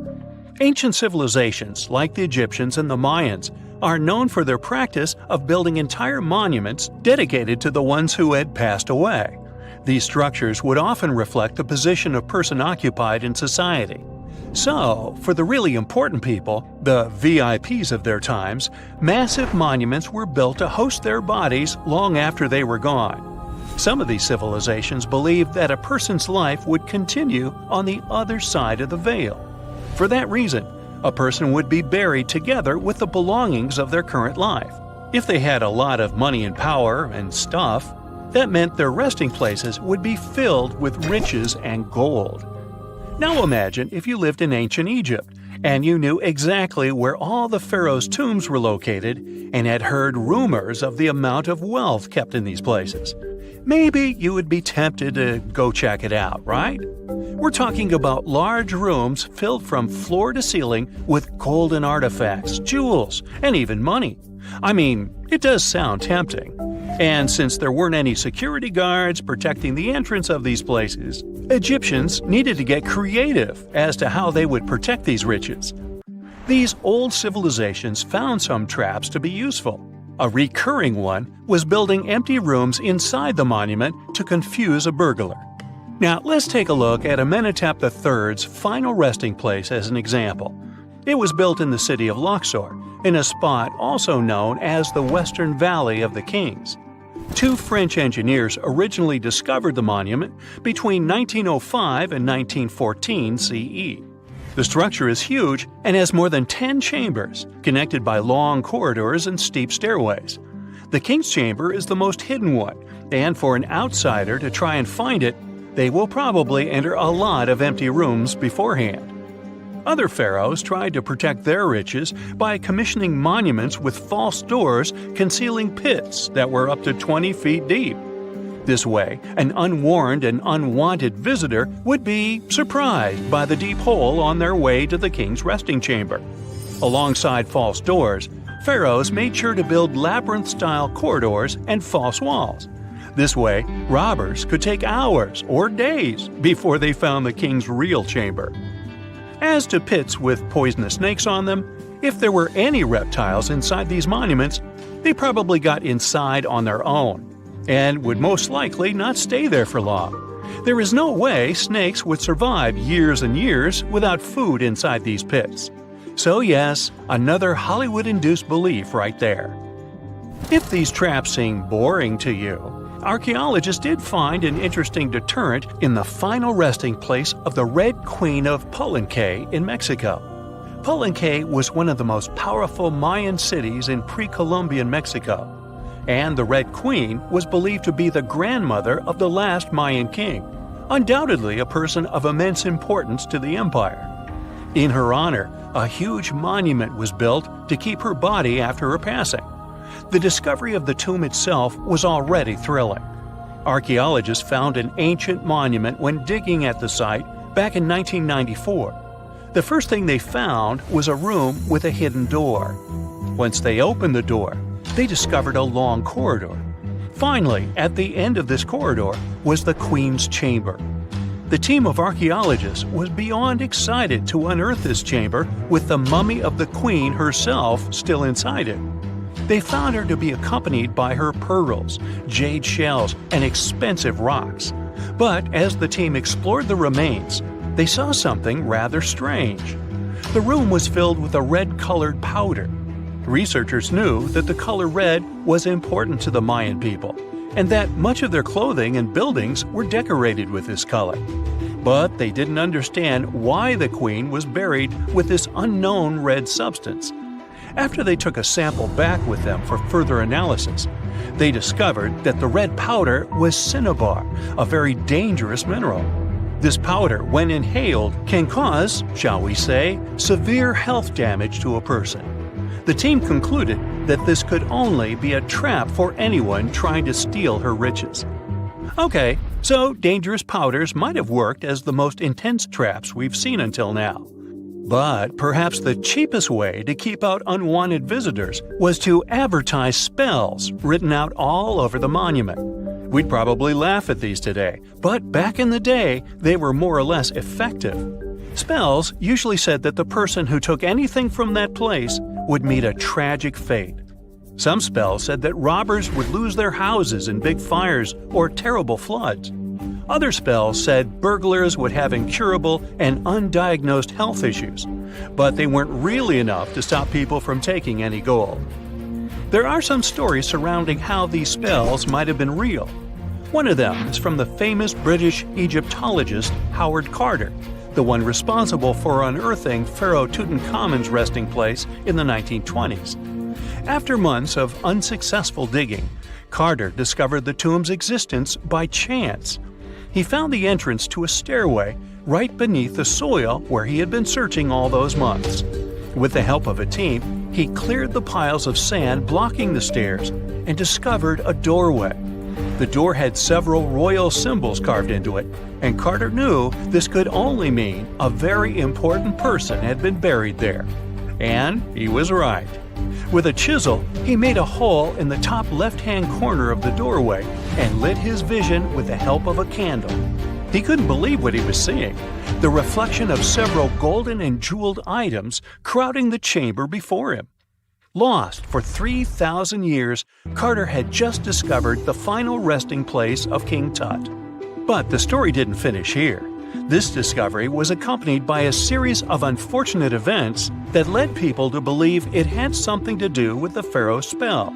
Ancient civilizations, like the Egyptians and the Mayans, are known for their practice of building entire monuments dedicated to the ones who had passed away. These structures would often reflect the position of person occupied in society. So, for the really important people, the VIPs of their times, massive monuments were built to host their bodies long after they were gone. Some of these civilizations believed that a person's life would continue on the other side of the veil. For that reason, a person would be buried together with the belongings of their current life. If they had a lot of money and power and stuff, that meant their resting places would be filled with riches and gold. Now imagine if you lived in ancient Egypt and you knew exactly where all the pharaohs' tombs were located and had heard rumors of the amount of wealth kept in these places. Maybe you would be tempted to go check it out, right? We're talking about large rooms filled from floor to ceiling with golden artifacts, jewels, and even money. I mean, it does sound tempting. And since there weren't any security guards protecting the entrance of these places, Egyptians needed to get creative as to how they would protect these riches. These old civilizations found some traps to be useful. A recurring one was building empty rooms inside the monument to confuse a burglar. Now, let's take a look at Amenhotep III's final resting place as an example. It was built in the city of Luxor, in a spot also known as the Western Valley of the Kings. Two French engineers originally discovered the monument between 1905 and 1914 CE. The structure is huge and has more than 10 chambers, connected by long corridors and steep stairways. The King's Chamber is the most hidden one, and for an outsider to try and find it, they will probably enter a lot of empty rooms beforehand. Other pharaohs tried to protect their riches by commissioning monuments with false doors concealing pits that were up to 20 feet deep. This way, an unwarned and unwanted visitor would be surprised by the deep hole on their way to the king's resting chamber. Alongside false doors, pharaohs made sure to build labyrinth-style corridors and false walls. This way, robbers could take hours or days before they found the king's real chamber. As to pits with poisonous snakes on them, if there were any reptiles inside these monuments, they probably got inside on their own and would most likely not stay there for long. There is no way snakes would survive years and years without food inside these pits. So yes, another Hollywood-induced belief right there. If these traps seem boring to you, archaeologists did find an interesting deterrent in the final resting place of the Red Queen of Palenque in Mexico. Palenque was one of the most powerful Mayan cities in pre-Columbian Mexico, and the Red Queen was believed to be the grandmother of the last Mayan king, undoubtedly a person of immense importance to the empire. In her honor, a huge monument was built to keep her body after her passing. The discovery of the tomb itself was already thrilling. Archaeologists found an ancient monument when digging at the site back in 1994. The first thing they found was a room with a hidden door. Once they opened the door, they discovered a long corridor. Finally, at the end of this corridor was the Queen's chamber. The team of archaeologists was beyond excited to unearth this chamber with the mummy of the Queen herself still inside it. They found her to be accompanied by her pearls, jade shells, and expensive rocks. But as the team explored the remains, they saw something rather strange. The room was filled with a red-colored powder. Researchers knew that the color red was important to the Mayan people, and that much of their clothing and buildings were decorated with this color. But they didn't understand why the queen was buried with this unknown red substance. After they took a sample back with them for further analysis, they discovered that the red powder was cinnabar, a very dangerous mineral. This powder, when inhaled, can cause, shall we say, severe health damage to a person. The team concluded that this could only be a trap for anyone trying to steal her riches. Okay, so dangerous powders might have worked as the most intense traps we've seen until now. But perhaps the cheapest way to keep out unwanted visitors was to advertise spells written out all over the monument. We'd probably laugh at these today, but back in the day, they were more or less effective. Spells usually said that the person who took anything from that place would meet a tragic fate. Some spells said that robbers would lose their houses in big fires or terrible floods. Other spells said burglars would have incurable and undiagnosed health issues, but they weren't really enough to stop people from taking any gold. There are some stories surrounding how these spells might have been real. One of them is from the famous British Egyptologist Howard Carter, the one responsible for unearthing Pharaoh Tutankhamun's resting place in the 1920s. After months of unsuccessful digging, Carter discovered the tomb's existence by chance. He found the entrance to a stairway right beneath the soil where he had been searching all those months. With the help of a team, he cleared the piles of sand blocking the stairs and discovered a doorway. The door had several royal symbols carved into it, and Carter knew this could only mean a very important person had been buried there. And he was right. With a chisel, he made a hole in the top left-hand corner of the doorway and lit his vision with the help of a candle. He couldn't believe what he was seeing, the reflection of several golden and jeweled items crowding the chamber before him. Lost for 3,000 years, Carter had just discovered the final resting place of King Tut. But the story didn't finish here. This discovery was accompanied by a series of unfortunate events that led people to believe it had something to do with the pharaoh's spell.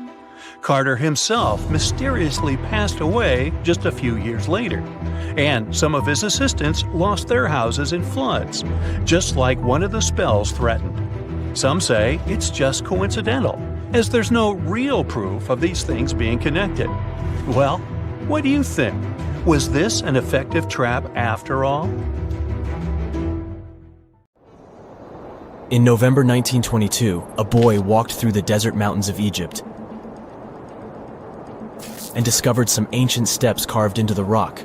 Carter himself mysteriously passed away just a few years later, and some of his assistants lost their houses in floods, just like one of the spells threatened. Some say it's just coincidental, as there's no real proof of these things being connected. Well, what do you think? Was this an effective trap after all? In November 1922, a boy walked through the desert mountains of Egypt and discovered some ancient steps carved into the rock.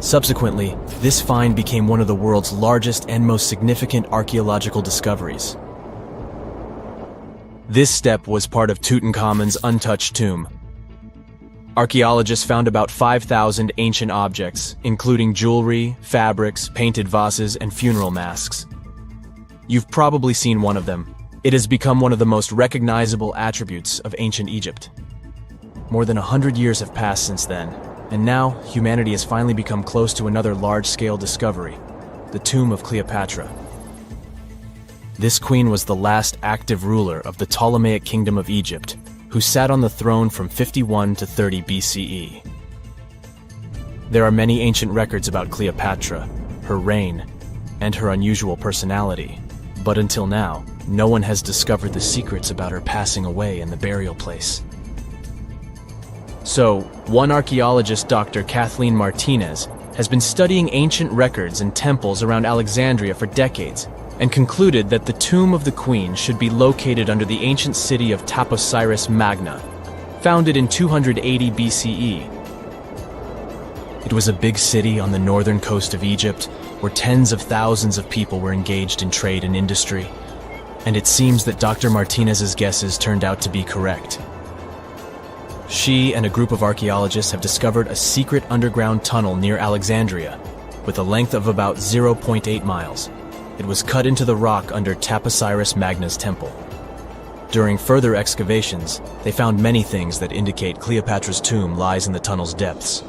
Subsequently, this find became one of the world's largest and most significant archaeological discoveries. This step was part of Tutankhamun's untouched tomb. Archaeologists found about 5,000 ancient objects, including jewelry, fabrics, painted vases, and funeral masks. You've probably seen one of them. It has become one of the most recognizable attributes of ancient Egypt. More than 100 years have passed since then, and now humanity has finally become close to another large-scale discovery, the tomb of Cleopatra. This queen was the last active ruler of the Ptolemaic Kingdom of Egypt, who sat on the throne from 51 to 30 BCE. There are many ancient records about Cleopatra, her reign, and her unusual personality, but until now, no one has discovered the secrets about her passing away in the burial place. So, one archaeologist, Dr. Kathleen Martinez, has been studying ancient records and temples around Alexandria for decades, and concluded that the tomb of the queen should be located under the ancient city of Taposiris Magna, founded in 280 BCE. It was a big city on the northern coast of Egypt, where tens of thousands of people were engaged in trade and industry, and it seems that Dr. Martinez's guesses turned out to be correct. She and a group of archaeologists have discovered a secret underground tunnel near Alexandria, with a length of about 0.8 miles. It was cut into the rock under Taposiris Magna's temple. During further excavations, they found many things that indicate Cleopatra's tomb lies in the tunnel's depths.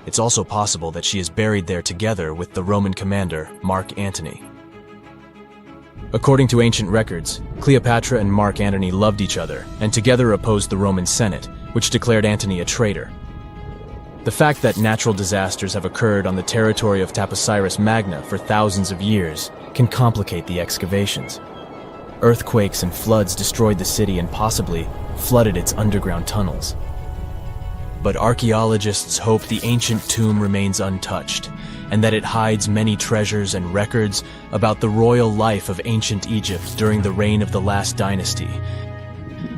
It's also possible that she is buried there together with the Roman commander, Mark Antony. According to ancient records, Cleopatra and Mark Antony loved each other and together opposed the Roman Senate, which declared Antony a traitor. The fact that natural disasters have occurred on the territory of Taposiris Magna for thousands of years can complicate the excavations. Earthquakes and floods destroyed the city and possibly flooded its underground tunnels. But archaeologists hope the ancient tomb remains untouched, and that it hides many treasures and records about the royal life of ancient Egypt during the reign of the last dynasty.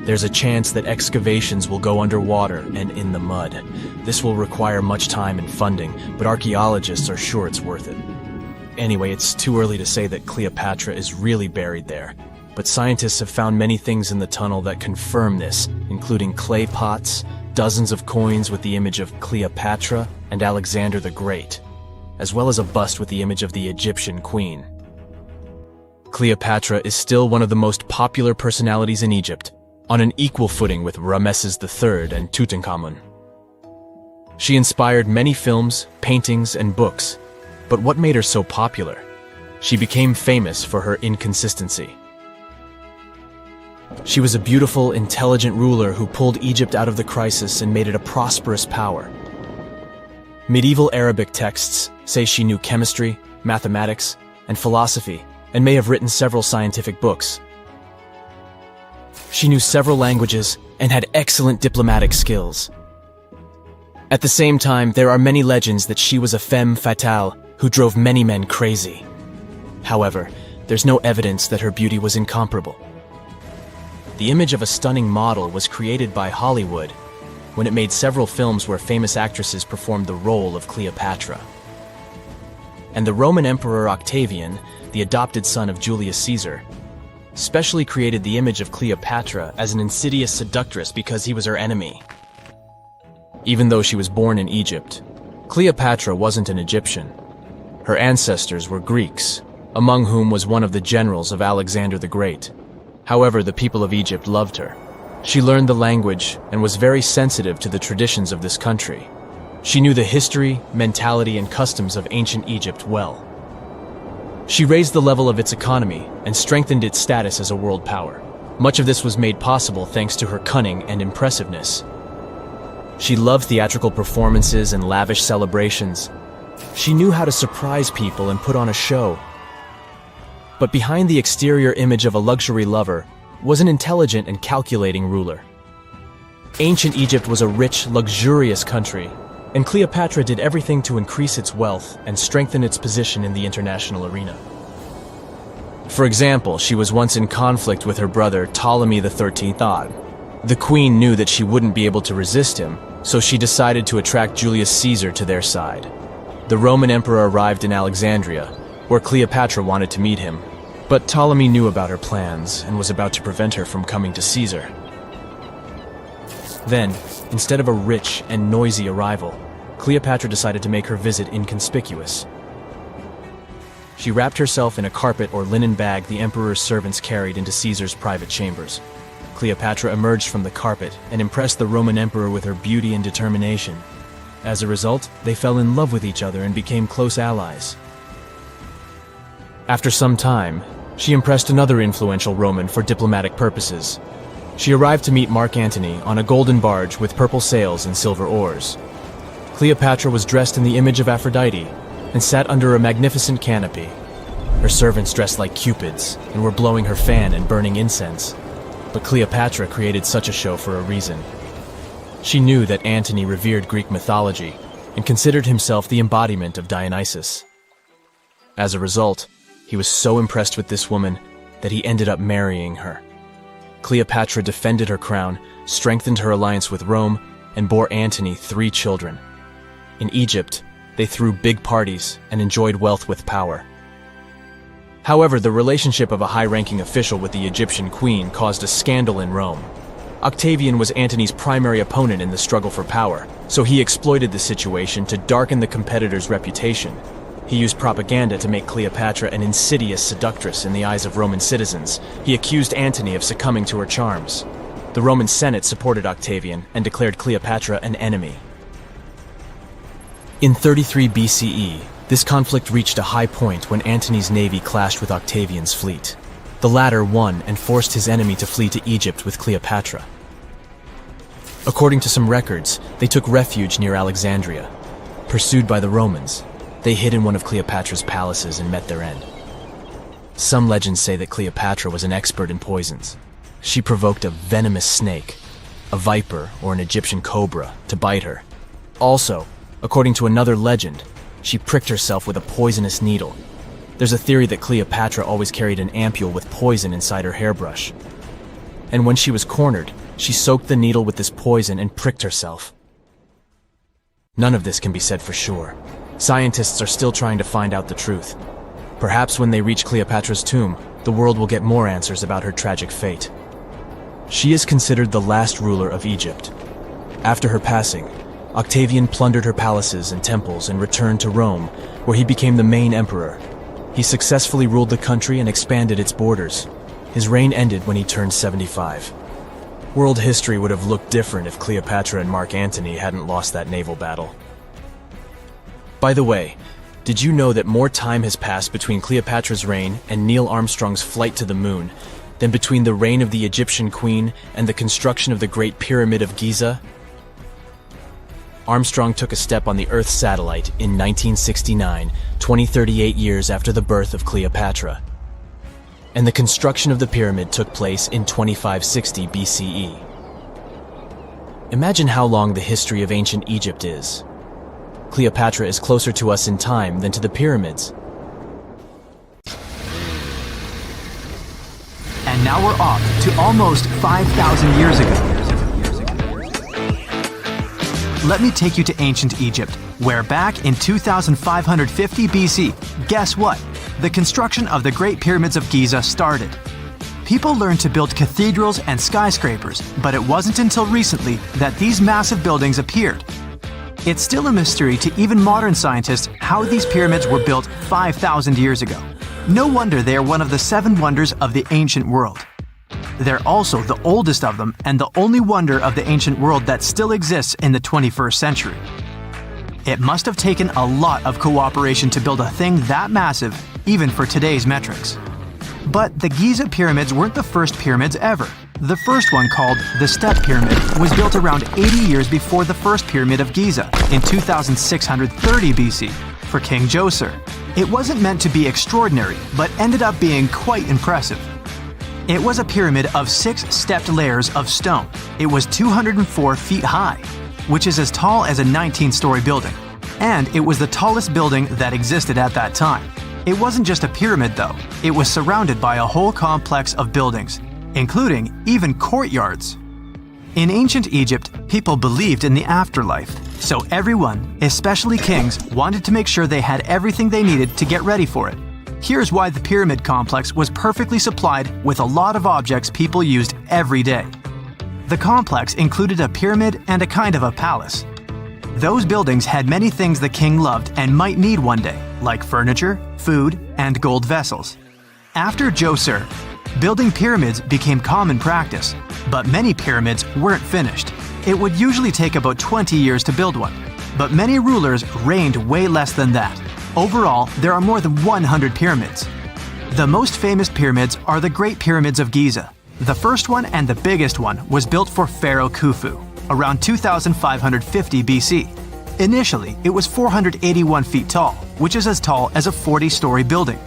There's a chance that excavations will go underwater and in the mud. This will require much time and funding, but archaeologists are sure it's worth it. Anyway, it's too early to say that Cleopatra is really buried there, but scientists have found many things in the tunnel that confirm this, including clay pots, dozens of coins with the image of Cleopatra and Alexander the Great, as well as a bust with the image of the Egyptian queen. Cleopatra is still one of the most popular personalities in Egypt, on an equal footing with Ramesses III and Tutankhamun. She inspired many films, paintings, and books. But what made her so popular? She became famous for her inconsistency. She was a beautiful, intelligent ruler who pulled Egypt out of the crisis and made it a prosperous power. Medieval Arabic texts say she knew chemistry, mathematics, and philosophy, and may have written several scientific books. She knew several languages and had excellent diplomatic skills. At the same time, there are many legends that she was a femme fatale who drove many men crazy. However, there's no evidence that her beauty was incomparable. The image of a stunning model was created by Hollywood when it made several films where famous actresses performed the role of Cleopatra. And the Roman Emperor Octavian, the adopted son of Julius Caesar, specially created the image of Cleopatra as an insidious seductress because he was her enemy. Even though she was born in Egypt, Cleopatra wasn't an Egyptian. Her ancestors were Greeks, among whom was one of the generals of Alexander the Great. However, the people of Egypt loved her. She learned the language and was very sensitive to the traditions of this country. She knew the history, mentality, and customs of ancient Egypt well. She raised the level of its economy and strengthened its status as a world power. Much of this was made possible thanks to her cunning and impressiveness. She loved theatrical performances and lavish celebrations. She knew how to surprise people and put on a show. But behind the exterior image of a luxury lover was an intelligent and calculating ruler. Ancient Egypt was a rich, luxurious country, and Cleopatra did everything to increase its wealth and strengthen its position in the international arena. For example, she was once in conflict with her brother Ptolemy XIII. The queen knew that she wouldn't be able to resist him, so she decided to attract Julius Caesar to their side. The Roman emperor arrived in Alexandria, where Cleopatra wanted to meet him, but Ptolemy knew about her plans and was about to prevent her from coming to Caesar. Then, instead of a rich and noisy arrival, Cleopatra decided to make her visit inconspicuous. She wrapped herself in a carpet or linen bag the emperor's servants carried into Caesar's private chambers. Cleopatra emerged from the carpet and impressed the Roman emperor with her beauty and determination. As a result, they fell in love with each other and became close allies. After some time, she impressed another influential Roman for diplomatic purposes. She arrived to meet Mark Antony on a golden barge with purple sails and silver oars. Cleopatra was dressed in the image of Aphrodite and sat under a magnificent canopy. Her servants dressed like cupids and were blowing her fan and burning incense. But Cleopatra created such a show for a reason. She knew that Antony revered Greek mythology and considered himself the embodiment of Dionysus. As a result, he was so impressed with this woman that he ended up marrying her. Cleopatra defended her crown, strengthened her alliance with Rome, and bore Antony 3 children. In Egypt, they threw big parties and enjoyed wealth with power. However, the relationship of a high-ranking official with the Egyptian queen caused a scandal in Rome. Octavian was Antony's primary opponent in the struggle for power, so he exploited the situation to darken the competitor's reputation. He used propaganda to make Cleopatra an insidious seductress in the eyes of Roman citizens. He accused Antony of succumbing to her charms. The Roman Senate supported Octavian and declared Cleopatra an enemy. In 33 BCE, this conflict reached a high point when Antony's navy clashed with Octavian's fleet. The latter won and forced his enemy to flee to Egypt with Cleopatra. According to some records, they took refuge near Alexandria. Pursued by the Romans, they hid in one of Cleopatra's palaces and met their end. Some legends say that Cleopatra was an expert in poisons. She provoked a venomous snake, a viper or an Egyptian cobra, to bite her. Also, according to another legend, she pricked herself with a poisonous needle. There's a theory that Cleopatra always carried an ampule with poison inside her hairbrush. And when she was cornered, she soaked the needle with this poison and pricked herself. None of this can be said for sure. Scientists are still trying to find out the truth. Perhaps when they reach Cleopatra's tomb, the world will get more answers about her tragic fate. She is considered the last ruler of Egypt. After her passing, Octavian plundered her palaces and temples and returned to Rome, where he became the main emperor. He successfully ruled the country and expanded its borders. His reign ended when he turned 75. World history would have looked different if Cleopatra and Mark Antony hadn't lost that naval battle. By the way, did you know that more time has passed between Cleopatra's reign and Neil Armstrong's flight to the moon than between the reign of the Egyptian queen and the construction of the Great Pyramid of Giza? Armstrong took a step on the Earth satellite in 1969, 38 years after the birth of Cleopatra. And the construction of the pyramid took place in 2560 BCE. Imagine how long the history of ancient Egypt is. Cleopatra is closer to us in time than to the pyramids. And now we're off to almost 5,000 years ago. Let me take you to ancient Egypt, where back in 2550 BC, guess what? The construction of the Great Pyramids of Giza started. People learned to build cathedrals and skyscrapers, but it wasn't until recently that these massive buildings appeared. It's still a mystery to even modern scientists how these pyramids were built 5,000 years ago. No wonder they are one of the 7 wonders of the ancient world. They're also the oldest of them and the only wonder of the ancient world that still exists in the 21st century. It must have taken a lot of cooperation to build a thing that massive, even for today's metrics. But the Giza pyramids weren't the first pyramids ever. The first one, called the Step Pyramid, was built around 80 years before the first Pyramid of Giza in 2630 BC for King Djoser. It wasn't meant to be extraordinary, but ended up being quite impressive. It was a pyramid of 6 stepped layers of stone. It was 204 feet high, which is as tall as a 19-story building. And it was the tallest building that existed at that time. It wasn't just a pyramid though, it was surrounded by a whole complex of buildings, including even courtyards. In ancient Egypt, people believed in the afterlife, so everyone, especially kings, wanted to make sure they had everything they needed to get ready for it. Here's why the pyramid complex was perfectly supplied with a lot of objects people used every day. The complex included a pyramid and a kind of a palace. Those buildings had many things the king loved and might need one day, like furniture, food, and gold vessels. After Djoser, building pyramids became common practice, but many pyramids weren't finished. It would usually take about 20 years to build one, but many rulers reigned way less than that. Overall, there are more than 100 pyramids. The most famous pyramids are the Great Pyramids of Giza. The first one and the biggest one was built for Pharaoh Khufu, around 2550 BC. Initially, it was 481 feet tall, which is as tall as a 40-story building.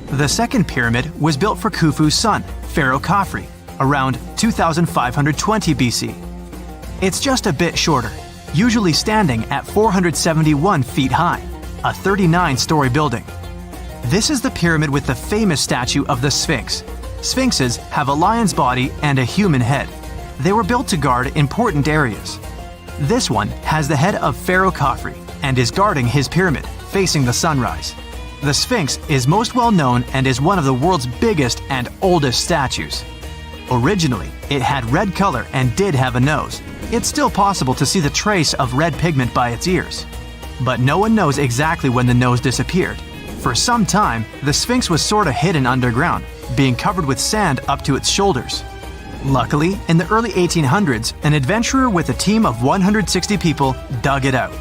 The second pyramid was built for Khufu's son, Pharaoh Khafre, around 2520 BC. It's just a bit shorter, usually standing at 471 feet high, a 39-story building. This is the pyramid with the famous statue of the Sphinx. Sphinxes have a lion's body and a human head. They were built to guard important areas. This one has the head of Pharaoh Khafre and is guarding his pyramid, facing the sunrise. The Sphinx is most well known and is one of the world's biggest and oldest statues. Originally, it had red color and did have a nose. It's still possible to see the trace of red pigment by its ears. But no one knows exactly when the nose disappeared. For some time, the Sphinx was sort of hidden underground, being covered with sand up to its shoulders. Luckily, in the early 1800s, an adventurer with a team of 160 people dug it out.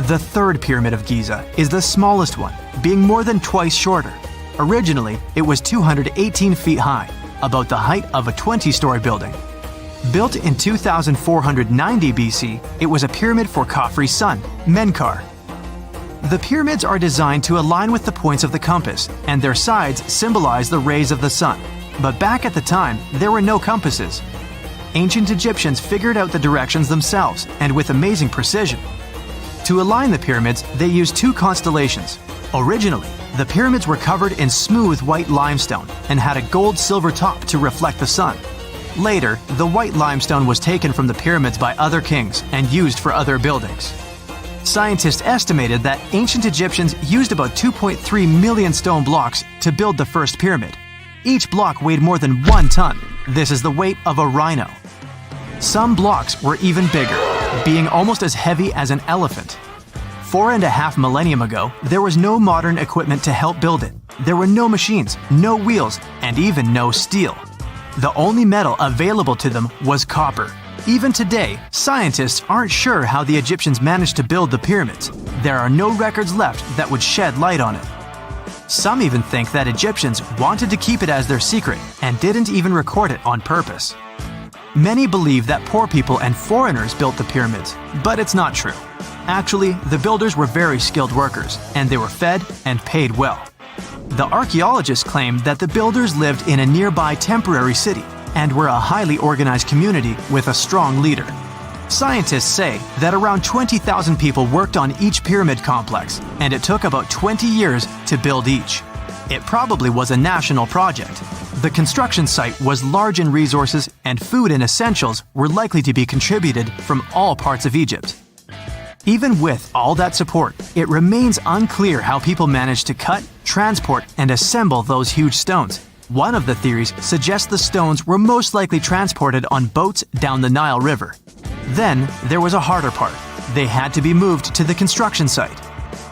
The third Pyramid of Giza is the smallest one, being more than twice shorter. Originally, it was 218 feet high, about the height of a 20-story building. Built in 2490 BC, it was a pyramid for Khafre's son, Menkaure. The pyramids are designed to align with the points of the compass, and their sides symbolize the rays of the sun. But back at the time, there were no compasses. Ancient Egyptians figured out the directions themselves, and with amazing precision. To align the pyramids, they used 2 constellations. Originally, the pyramids were covered in smooth white limestone and had a gold-silver top to reflect the sun. Later, the white limestone was taken from the pyramids by other kings and used for other buildings. Scientists estimated that ancient Egyptians used about 2.3 million stone blocks to build the first pyramid. Each block weighed more than 1 ton. This is the weight of a rhino. Some blocks were even bigger, being almost as heavy as an elephant. 4.5 millennia ago, there was no modern equipment to help build it. There were no machines, no wheels, and even no steel. The only metal available to them was copper. Even today, scientists aren't sure how the Egyptians managed to build the pyramids. There are no records left that would shed light on it. Some even think that Egyptians wanted to keep it as their secret and didn't even record it on purpose. Many believe that poor people and foreigners built the pyramids, but it's not true. Actually, the builders were very skilled workers, and they were fed and paid well. The archaeologists claim that the builders lived in a nearby temporary city and were a highly organized community with a strong leader. Scientists say that around 20,000 people worked on each pyramid complex, and it took about 20 years to build each. It probably was a national project. The construction site was large in resources, and food and essentials were likely to be contributed from all parts of Egypt. Even with all that support, it remains unclear how people managed to cut, transport, and assemble those huge stones. One of the theories suggests the stones were most likely transported on boats down the Nile River. Then, there was a harder part. They had to be moved to the construction site.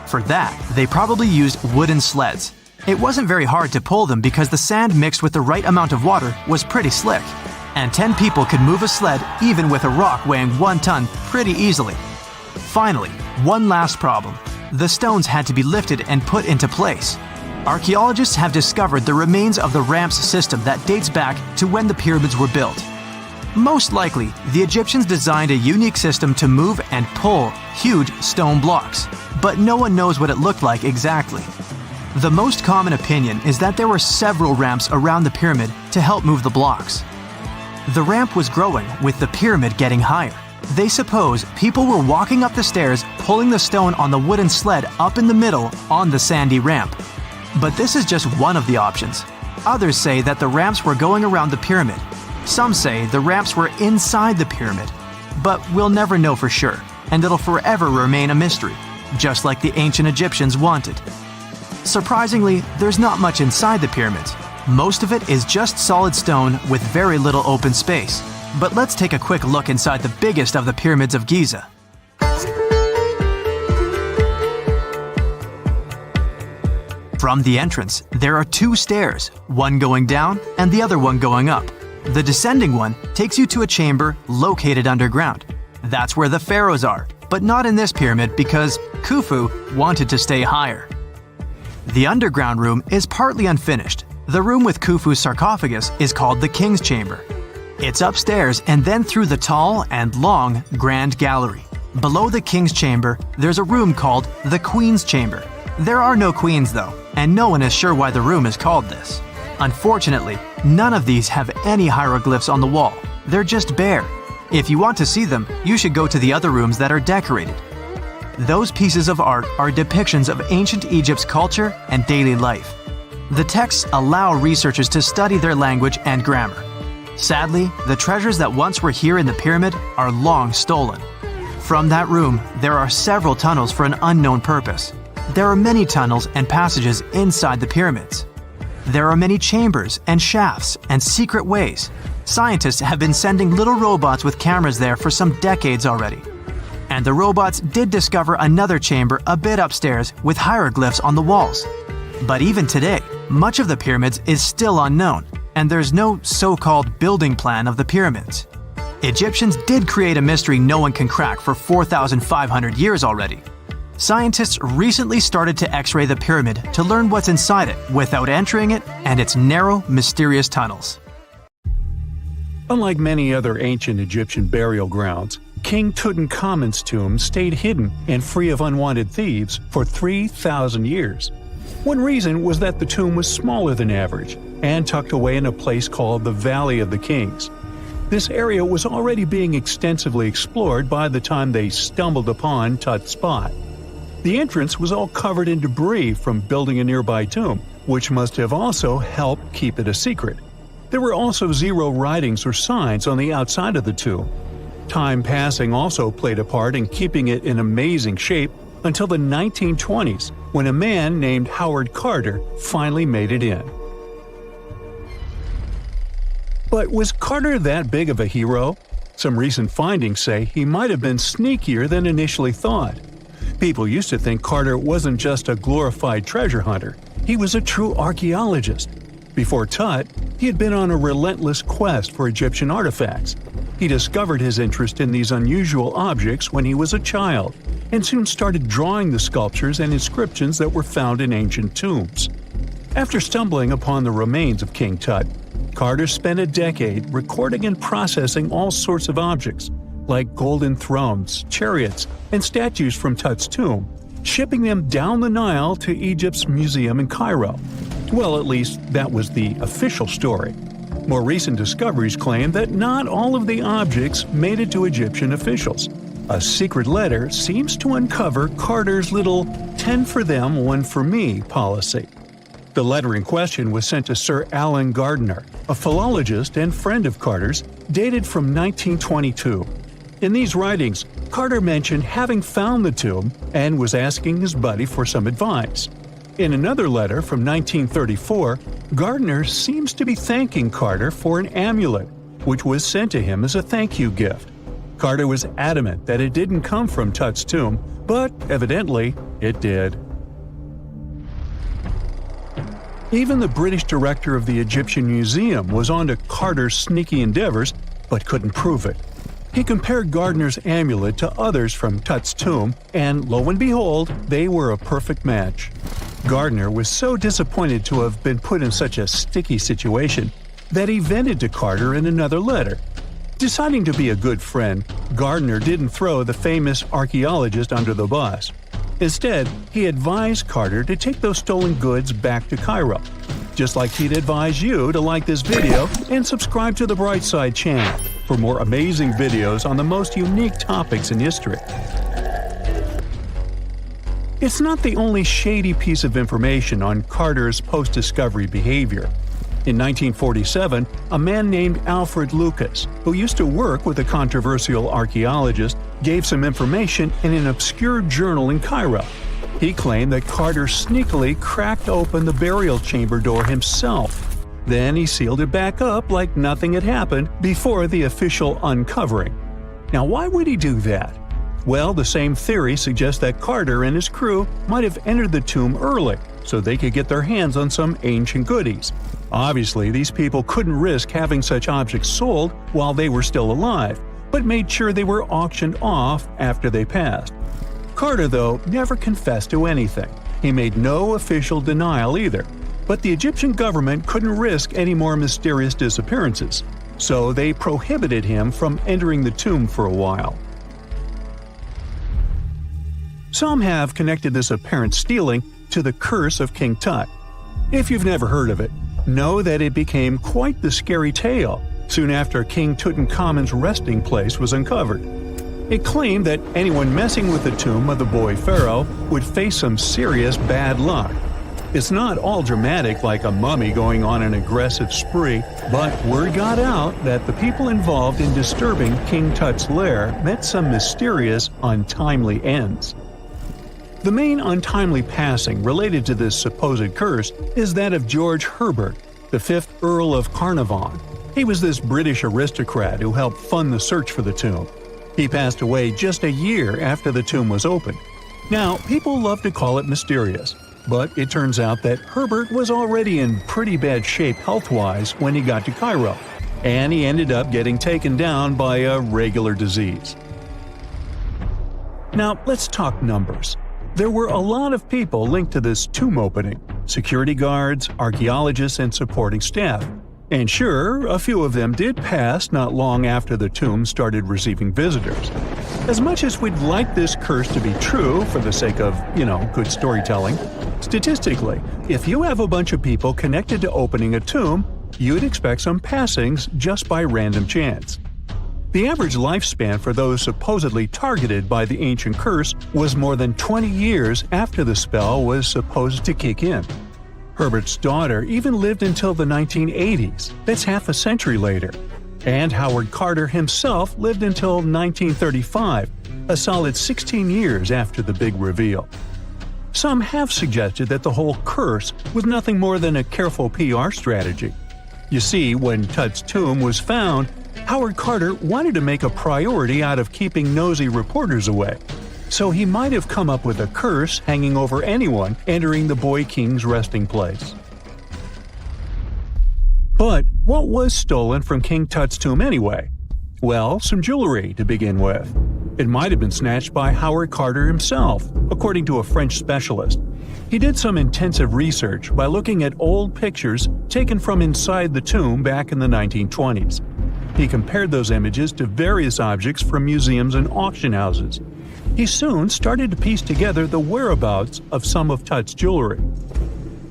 For that, they probably used wooden sleds. It wasn't very hard to pull them because the sand mixed with the right amount of water was pretty slick. And 10 people could move a sled even with a rock weighing 1 ton pretty easily. Finally, one last problem. The stones had to be lifted and put into place. Archaeologists have discovered the remains of the ramps system that dates back to when the pyramids were built. Most likely, the Egyptians designed a unique system to move and pull huge stone blocks, but no one knows what it looked like exactly. The most common opinion is that there were several ramps around the pyramid to help move the blocks. The ramp was growing with the pyramid getting higher. They suppose people were walking up the stairs, pulling the stone on the wooden sled up in the middle on the sandy ramp. But this is just one of the options. Others say that the ramps were going around the pyramid. Some say the ramps were inside the pyramid. But we'll never know for sure, and it'll forever remain a mystery, just like the ancient Egyptians wanted. Surprisingly, there's not much inside the pyramids. Most of it is just solid stone with very little open space. But let's take a quick look inside the biggest of the pyramids of Giza. From the entrance, there are 2 stairs, one going down and the other one going up. The descending one takes you to a chamber located underground. That's where the pharaohs are, but not in this pyramid because Khufu wanted to stay higher. The underground room is partly unfinished. The room with Khufu's sarcophagus is called the King's Chamber. It's upstairs and then through the tall and long Grand Gallery. Below the King's Chamber, there's a room called the Queen's Chamber. There are no queens though, and no one is sure why the room is called this. Unfortunately, none of these have any hieroglyphs on the wall. They're just bare. If you want to see them, you should go to the other rooms that are decorated. Those pieces of art are depictions of ancient Egypt's culture and daily life. The texts allow researchers to study their language and grammar. Sadly, the treasures that once were here in the pyramid are long stolen. From that room, there are several tunnels for an unknown purpose. There are many tunnels and passages inside the pyramids. There are many chambers and shafts and secret ways. Scientists have been sending little robots with cameras there for some decades already. And the robots did discover another chamber a bit upstairs with hieroglyphs on the walls. But even today, much of the pyramids is still unknown, and there's no so-called building plan of the pyramids. Egyptians did create a mystery no one can crack for 4,500 years already. Scientists recently started to X-ray the pyramid to learn what's inside it without entering it and its narrow, mysterious tunnels. Unlike many other ancient Egyptian burial grounds, King Tutankhamun's tomb stayed hidden and free of unwanted thieves for 3,000 years. One reason was that the tomb was smaller than average and tucked away in a place called the Valley of the Kings. This area was already being extensively explored by the time they stumbled upon Tut's spot. The entrance was all covered in debris from building a nearby tomb, which must have also helped keep it a secret. There were also 0 writings or signs on the outside of the tomb. Time passing also played a part in keeping it in amazing shape until the 1920s, when a man named Howard Carter finally made it in. But was Carter that big of a hero? Some recent findings say he might have been sneakier than initially thought. People used to think Carter wasn't just a glorified treasure hunter, he was a true archaeologist. Before Tut, He had been on a relentless quest for Egyptian artifacts. He discovered his interest in these unusual objects when he was a child, and soon started drawing the sculptures and inscriptions that were found in ancient tombs. After stumbling upon the remains of King Tut, Carter spent a decade recording and processing all sorts of objects, like golden thrones, chariots, and statues from Tut's tomb, shipping them down the Nile to Egypt's museum in Cairo. Well, at least that was the official story. More recent discoveries claim that not all of the objects made it to Egyptian officials. A secret letter seems to uncover Carter's little 10 for them, 1 for me policy. The letter in question was sent to Sir Alan Gardiner, a philologist and friend of Carter's, dated from 1922. In these writings, Carter mentioned having found the tomb and was asking his buddy for some advice. In another letter from 1934, Gardiner seems to be thanking Carter for an amulet, which was sent to him as a thank you gift. Carter was adamant that it didn't come from Tut's tomb, but evidently it did. Even the British director of the Egyptian Museum was onto Carter's sneaky endeavors, but couldn't prove it. He compared Gardiner's amulet to others from Tut's tomb, and lo and behold, they were a perfect match. Gardiner was so disappointed to have been put in such a sticky situation that he vented to Carter in another letter. Deciding to be a good friend, Gardiner didn't throw the famous archaeologist under the bus. Instead, he advised Carter to take those stolen goods back to Cairo, just like he'd advise you to like this video and subscribe to the Brightside channel for more amazing videos on the most unique topics in history. It's not the only shady piece of information on Carter's post-discovery behavior. In 1947, a man named Alfred Lucas, who used to work with a controversial archaeologist, gave some information in an obscure journal in Cairo. He claimed that Carter sneakily cracked open the burial chamber door himself. Then he sealed it back up like nothing had happened before the official uncovering. Now, why would he do that? Well, the same theory suggests that Carter and his crew might have entered the tomb early so they could get their hands on some ancient goodies. Obviously, these people couldn't risk having such objects sold while they were still alive, but made sure they were auctioned off after they passed. Carter, though, never confessed to anything. He made no official denial either, but the Egyptian government couldn't risk any more mysterious disappearances, so they prohibited him from entering the tomb for a while. Some have connected this apparent stealing to the curse of King Tut. If you've never heard of it, know that it became quite the scary tale soon after King Tutankhamun's resting place was uncovered. It claimed that anyone messing with the tomb of the boy pharaoh would face some serious bad luck. It's not all dramatic like a mummy going on an aggressive spree, but word got out that the people involved in disturbing King Tut's lair met some mysterious, untimely ends. The main untimely passing related to this supposed curse is that of George Herbert, the 5th Earl of Carnarvon. He was this British aristocrat who helped fund the search for the tomb. He passed away just a year after the tomb was opened. Now, people love to call it mysterious, but it turns out that Herbert was already in pretty bad shape health-wise when he got to Cairo, and he ended up getting taken down by a regular disease. Now, let's talk numbers. There were a lot of people linked to this tomb opening – security guards, archaeologists, and supporting staff. And sure, a few of them did pass not long after the tomb started receiving visitors. As much as we'd like this curse to be true for the sake of, good storytelling, statistically, if you have a bunch of people connected to opening a tomb, you'd expect some passings just by random chance. The average lifespan for those supposedly targeted by the ancient curse was more than 20 years after the spell was supposed to kick in. Herbert's daughter even lived until the 1980s, that's half a century later. And Howard Carter himself lived until 1935, a solid 16 years after the big reveal. Some have suggested that the whole curse was nothing more than a careful PR strategy. You see, when Tut's tomb was found, Howard Carter wanted to make a priority out of keeping nosy reporters away, so he might have come up with a curse hanging over anyone entering the boy king's resting place. But What was stolen from King Tut's tomb anyway? Well, some jewelry to begin with. It might have been snatched by Howard Carter himself, according to a French specialist. He did some intensive research by looking at old pictures taken from inside the tomb back in the 1920s. He compared those images to various objects from museums and auction houses. He soon started to piece together the whereabouts of some of Tut's jewelry.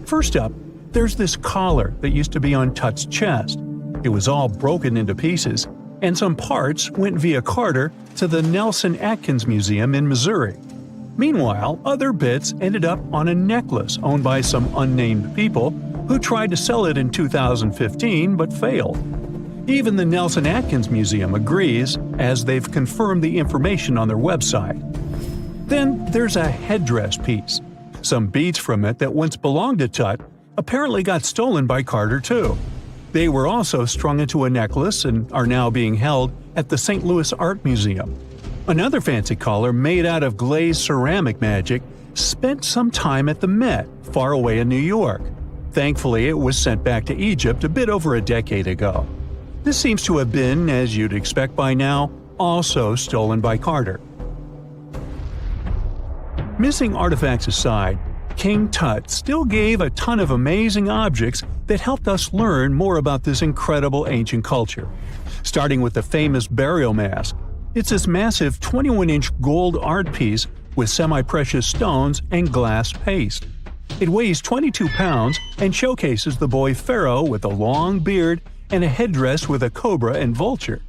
First up, there's this collar that used to be on Tut's chest. It was all broken into pieces, and some parts went via Carter to the Nelson Atkins Museum in Missouri. Meanwhile, other bits ended up on a necklace owned by some unnamed people who tried to sell it in 2015 but failed. Even the Nelson Atkins Museum agrees, as they've confirmed the information on their website. Then there's a headdress piece. Some beads from it that once belonged to Tut apparently got stolen by Carter too. They were also strung into a necklace and are now being held at the St. Louis Art Museum. Another fancy collar made out of glazed ceramic magic spent some time at the Met, far away in New York. Thankfully, it was sent back to Egypt a bit over a decade ago. This seems to have been, as you'd expect by now, also stolen by Carter. Missing artifacts aside, King Tut still gave a ton of amazing objects that helped us learn more about this incredible ancient culture. Starting with the famous burial mask. It's this massive 21-inch gold art piece with semi-precious stones and glass paste. It weighs 22 pounds and showcases the boy pharaoh with a long beard and a headdress with a cobra and vulture.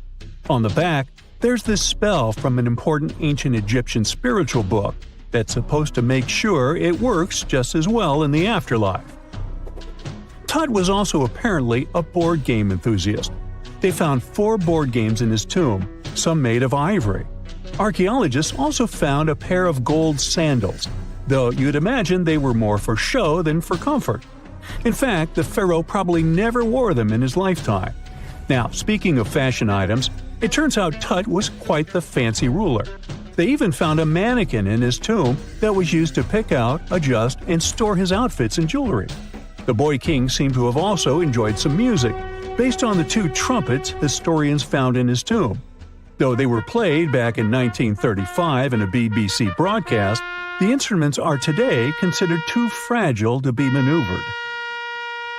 On the back, there's this spell from an important ancient Egyptian spiritual book that's supposed to make sure it works just as well in the afterlife. Tut was also apparently a board game enthusiast. They found 4 board games in his tomb, some made of ivory. Archaeologists also found a pair of gold sandals, though you'd imagine they were more for show than for comfort. In fact, the pharaoh probably never wore them in his lifetime. Now, speaking of fashion items, it turns out Tut was quite the fancy ruler. They even found a mannequin in his tomb that was used to pick out, adjust, and store his outfits and jewelry. The boy king seemed to have also enjoyed some music, based on the 2 trumpets historians found in his tomb. Though they were played back in 1935 in a BBC broadcast, the instruments are today considered too fragile to be maneuvered.